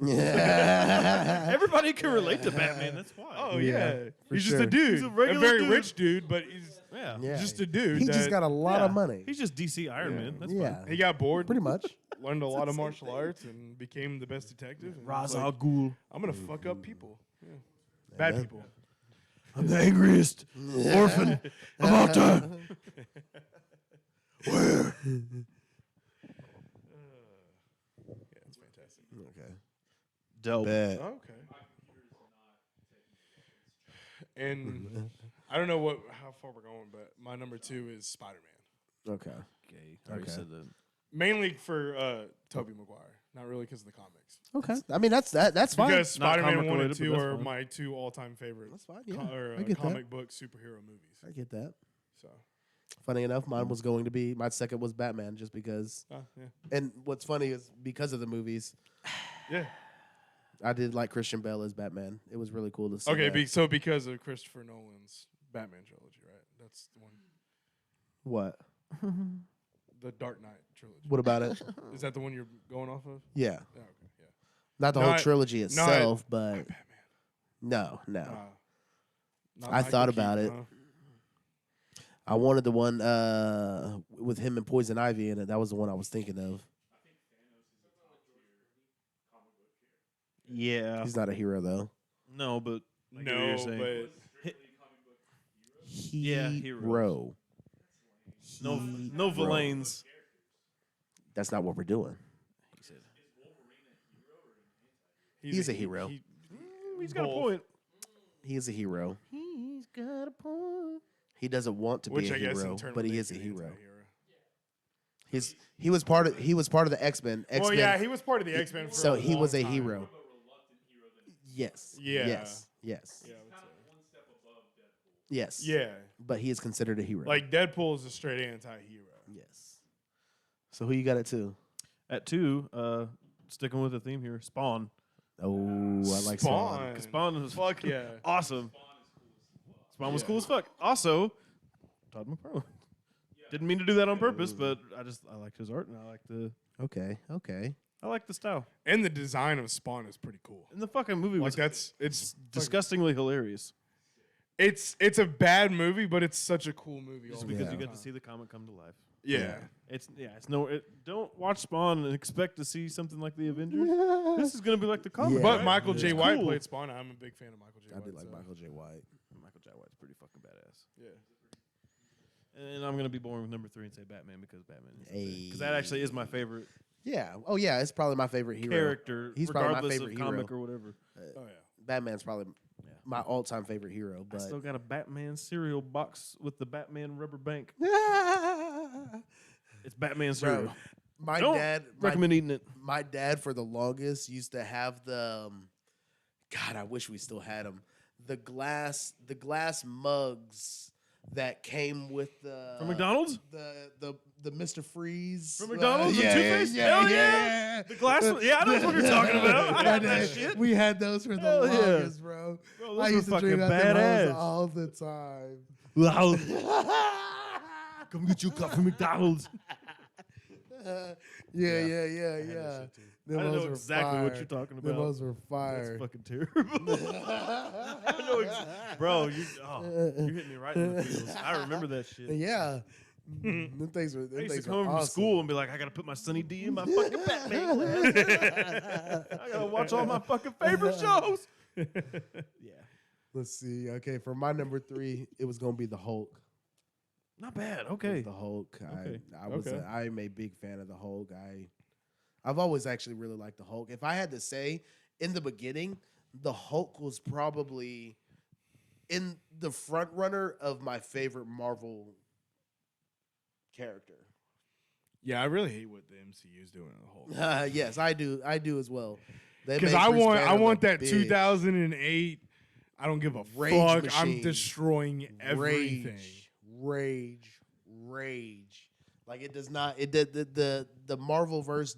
[SPEAKER 1] Yeah.
[SPEAKER 4] Everybody can relate to Batman. That's why.
[SPEAKER 2] Oh
[SPEAKER 1] Yeah,
[SPEAKER 2] yeah,
[SPEAKER 1] for
[SPEAKER 2] he's just
[SPEAKER 1] sure.
[SPEAKER 2] a dude,
[SPEAKER 4] He's a regular
[SPEAKER 2] very
[SPEAKER 4] dude.
[SPEAKER 2] rich dude, but he's
[SPEAKER 4] Yeah.
[SPEAKER 1] Yeah.
[SPEAKER 2] just a dude.
[SPEAKER 1] He just
[SPEAKER 2] that-
[SPEAKER 1] got a lot of
[SPEAKER 4] Yeah.
[SPEAKER 1] money.
[SPEAKER 4] He's just DC Iron
[SPEAKER 2] Yeah.
[SPEAKER 4] Man. That's
[SPEAKER 1] Yeah.
[SPEAKER 4] fine.
[SPEAKER 2] He got bored,
[SPEAKER 1] Pretty much.
[SPEAKER 2] learned a lot of martial arts, and became the best detective. and
[SPEAKER 4] Ra's
[SPEAKER 2] was
[SPEAKER 4] al
[SPEAKER 2] like,
[SPEAKER 4] Ghul.
[SPEAKER 2] I'm gonna fuck up people. Yeah. Bad
[SPEAKER 1] man.
[SPEAKER 2] people.
[SPEAKER 3] I'm the angriest orphan of all time. Where?
[SPEAKER 2] Yeah, it's fantastic.
[SPEAKER 1] Okay.
[SPEAKER 4] Dope.
[SPEAKER 1] Bet.
[SPEAKER 2] Okay. And I don't know how far we're going, but my number 2 is Spider-Man.
[SPEAKER 1] Okay.
[SPEAKER 4] Okay. I already
[SPEAKER 1] Okay.
[SPEAKER 4] said that.
[SPEAKER 2] Mainly for Tobey Maguire, not really because of the comics.
[SPEAKER 1] Okay. I mean that's fine.
[SPEAKER 2] Because
[SPEAKER 4] Not
[SPEAKER 2] Spider-Man
[SPEAKER 4] comic
[SPEAKER 2] 1 and
[SPEAKER 4] related,
[SPEAKER 2] 2
[SPEAKER 4] but that's
[SPEAKER 2] are
[SPEAKER 4] fine.
[SPEAKER 2] my 2 all-time favorite
[SPEAKER 1] That's fine. Yeah.
[SPEAKER 2] or
[SPEAKER 1] I get
[SPEAKER 2] comic book superhero movies.
[SPEAKER 1] that. I get that.
[SPEAKER 2] So,
[SPEAKER 1] Funny enough, mine was going to be my second was Batman, just because.
[SPEAKER 2] yeah.
[SPEAKER 1] And what's funny is because of the movies,
[SPEAKER 2] Yeah.
[SPEAKER 1] I did like Christian Bale as Batman. It was really cool to see.
[SPEAKER 2] Okay,
[SPEAKER 1] that.
[SPEAKER 2] so because of Christopher Nolan's Batman trilogy, right? That's the one.
[SPEAKER 1] What?
[SPEAKER 2] The Dark Knight trilogy.
[SPEAKER 1] What about it?
[SPEAKER 2] Is that the one you're going off of?
[SPEAKER 1] Yeah,
[SPEAKER 2] Yeah, okay, yeah.
[SPEAKER 1] not the whole
[SPEAKER 2] Not-
[SPEAKER 1] trilogy itself, but
[SPEAKER 2] Batman.
[SPEAKER 1] no.
[SPEAKER 2] Not
[SPEAKER 1] I
[SPEAKER 2] Michael
[SPEAKER 1] thought about
[SPEAKER 2] Keaton,
[SPEAKER 1] it.
[SPEAKER 2] huh?
[SPEAKER 1] I wanted the one with him and Poison Ivy in it. That was the one I was thinking of.
[SPEAKER 4] Yeah.
[SPEAKER 1] He's not a hero though.
[SPEAKER 4] No, but I get what
[SPEAKER 2] No,
[SPEAKER 4] you're saying.
[SPEAKER 2] but
[SPEAKER 4] Yeah,
[SPEAKER 1] Hero.
[SPEAKER 4] no
[SPEAKER 1] Hero.
[SPEAKER 4] villains.
[SPEAKER 1] That's not what we're doing.
[SPEAKER 4] He said.
[SPEAKER 1] He's a hero.
[SPEAKER 4] He's got a
[SPEAKER 2] Both.
[SPEAKER 4] point.
[SPEAKER 1] He is a hero. He's got a point. He doesn't want to
[SPEAKER 2] Which
[SPEAKER 1] be a
[SPEAKER 2] I guess
[SPEAKER 1] hero,
[SPEAKER 2] in turn
[SPEAKER 1] but
[SPEAKER 2] would
[SPEAKER 1] he
[SPEAKER 2] make
[SPEAKER 1] is a
[SPEAKER 2] an
[SPEAKER 1] hero.
[SPEAKER 2] anti-hero.
[SPEAKER 1] He was part of the X-Men.
[SPEAKER 2] Well, yeah, he was part of the X-Men for
[SPEAKER 1] so
[SPEAKER 2] a
[SPEAKER 1] he
[SPEAKER 2] long
[SPEAKER 1] was a
[SPEAKER 2] time.
[SPEAKER 1] hero. Yes.
[SPEAKER 2] Yeah.
[SPEAKER 1] Yes. Yes.
[SPEAKER 2] Yeah, I would say.
[SPEAKER 1] Yes.
[SPEAKER 2] Yeah,
[SPEAKER 1] But he is considered a hero.
[SPEAKER 2] like Deadpool is a straight anti-hero.
[SPEAKER 1] yes. So who you got it to?
[SPEAKER 4] At 2, sticking with the theme here, Spawn.
[SPEAKER 1] Oh, I like Spawn.
[SPEAKER 4] 'Cause Spawn was
[SPEAKER 2] Fuck yeah.
[SPEAKER 4] awesome. Spawn was
[SPEAKER 2] Yeah.
[SPEAKER 4] cool as fuck. Also, Todd McFarlane. Didn't mean to do that on purpose, but I liked his art and I
[SPEAKER 1] Okay.
[SPEAKER 4] like the style.
[SPEAKER 2] And the design of Spawn is pretty cool.
[SPEAKER 4] And the fucking movie
[SPEAKER 2] Like
[SPEAKER 4] was
[SPEAKER 2] it's
[SPEAKER 4] disgustingly hilarious.
[SPEAKER 2] It's a bad movie, but it's such a cool movie.
[SPEAKER 4] Just
[SPEAKER 2] all
[SPEAKER 4] because
[SPEAKER 2] the
[SPEAKER 4] you
[SPEAKER 2] time.
[SPEAKER 4] get to see the comic come to life.
[SPEAKER 2] Yeah.
[SPEAKER 4] Don't watch Spawn and expect to see something like the Avengers. This is gonna be like the comic.
[SPEAKER 1] Yeah.
[SPEAKER 2] But
[SPEAKER 4] right?
[SPEAKER 2] Michael J.
[SPEAKER 4] It's
[SPEAKER 2] White
[SPEAKER 4] cool.
[SPEAKER 2] played Spawn. I'm a big fan of Michael J.
[SPEAKER 1] I
[SPEAKER 2] White.
[SPEAKER 1] did like
[SPEAKER 2] so,
[SPEAKER 1] Michael J. White.
[SPEAKER 4] Michael J. White's pretty fucking badass.
[SPEAKER 2] Yeah.
[SPEAKER 4] And I'm gonna be boring with number 3 and say Batman because Batman.
[SPEAKER 1] Hey.
[SPEAKER 4] Because that actually is my favorite
[SPEAKER 1] Yeah. Oh yeah, it's probably my favorite hero.
[SPEAKER 4] character,
[SPEAKER 1] He's probably my
[SPEAKER 4] regardless
[SPEAKER 1] favorite
[SPEAKER 4] of
[SPEAKER 1] hero.
[SPEAKER 4] comic or whatever.
[SPEAKER 2] Oh yeah.
[SPEAKER 1] Batman's probably my all-time favorite hero.
[SPEAKER 4] I
[SPEAKER 1] But
[SPEAKER 4] still got a Batman cereal box with the Batman rubber bank. It's Batman cereal.
[SPEAKER 1] bro, my
[SPEAKER 4] Don't
[SPEAKER 1] dad
[SPEAKER 4] recommend eating it.
[SPEAKER 1] my dad for the longest used to have the God, I wish we still had them. The glass mugs that came with the
[SPEAKER 4] From McDonald's?
[SPEAKER 1] the Mr. Freeze
[SPEAKER 4] From McDonald's? The
[SPEAKER 1] yeah,
[SPEAKER 4] Toothpaste?
[SPEAKER 1] yeah,
[SPEAKER 4] Hell
[SPEAKER 1] yeah,
[SPEAKER 4] yeah.
[SPEAKER 1] yeah.
[SPEAKER 4] The glass one? Yeah, I know what you're talking about. I
[SPEAKER 1] My
[SPEAKER 4] had that
[SPEAKER 1] dad-
[SPEAKER 4] shit.
[SPEAKER 1] We had those for the
[SPEAKER 4] Hell yeah.
[SPEAKER 1] longest, bro.
[SPEAKER 4] Bro,
[SPEAKER 1] I
[SPEAKER 4] those
[SPEAKER 1] used
[SPEAKER 4] were
[SPEAKER 1] to drink
[SPEAKER 4] fucking
[SPEAKER 1] out them hoes
[SPEAKER 4] badass.
[SPEAKER 1] all the time.
[SPEAKER 4] Come get your cup from McDonald's.
[SPEAKER 1] Yeah.
[SPEAKER 2] I had that
[SPEAKER 1] Them
[SPEAKER 2] shit too.
[SPEAKER 4] I don't
[SPEAKER 1] hoes
[SPEAKER 4] know
[SPEAKER 1] were
[SPEAKER 4] exactly what
[SPEAKER 1] fire.
[SPEAKER 4] you're talking
[SPEAKER 1] Them
[SPEAKER 4] about.
[SPEAKER 1] hoes were fire.
[SPEAKER 4] That's fucking terrible. I know bro, you're hitting me right in the feels. I remember that shit.
[SPEAKER 1] Yeah. Them things were.
[SPEAKER 4] I
[SPEAKER 1] Them
[SPEAKER 4] used to
[SPEAKER 1] things
[SPEAKER 4] come
[SPEAKER 1] were
[SPEAKER 4] home from
[SPEAKER 1] awesome.
[SPEAKER 4] school and be like, I gotta put my Sunny D in my fucking Batman glass. I gotta watch all my fucking favorite shows. Yeah.
[SPEAKER 1] Let's see. Okay, for my number 3, it was gonna be the Hulk.
[SPEAKER 4] Not bad.
[SPEAKER 1] It was
[SPEAKER 4] Okay.
[SPEAKER 1] the Hulk.
[SPEAKER 4] Okay.
[SPEAKER 1] I'm a big fan of the Hulk. I've always actually really liked the Hulk. If I had to say, in the beginning, the Hulk was probably in the front runner of my favorite Marvel character.
[SPEAKER 2] Yeah, I really hate what the MCU is doing in the whole.
[SPEAKER 1] Yes, I do. I do as well. They
[SPEAKER 2] Because
[SPEAKER 1] made
[SPEAKER 2] I
[SPEAKER 1] Bruce
[SPEAKER 2] want
[SPEAKER 1] Banner
[SPEAKER 2] that
[SPEAKER 1] look big.
[SPEAKER 2] 2008. I don't give a
[SPEAKER 1] Rage
[SPEAKER 2] fuck.
[SPEAKER 1] machine.
[SPEAKER 2] I'm destroying everything.
[SPEAKER 1] Rage. Like it does not. It the Marvel verse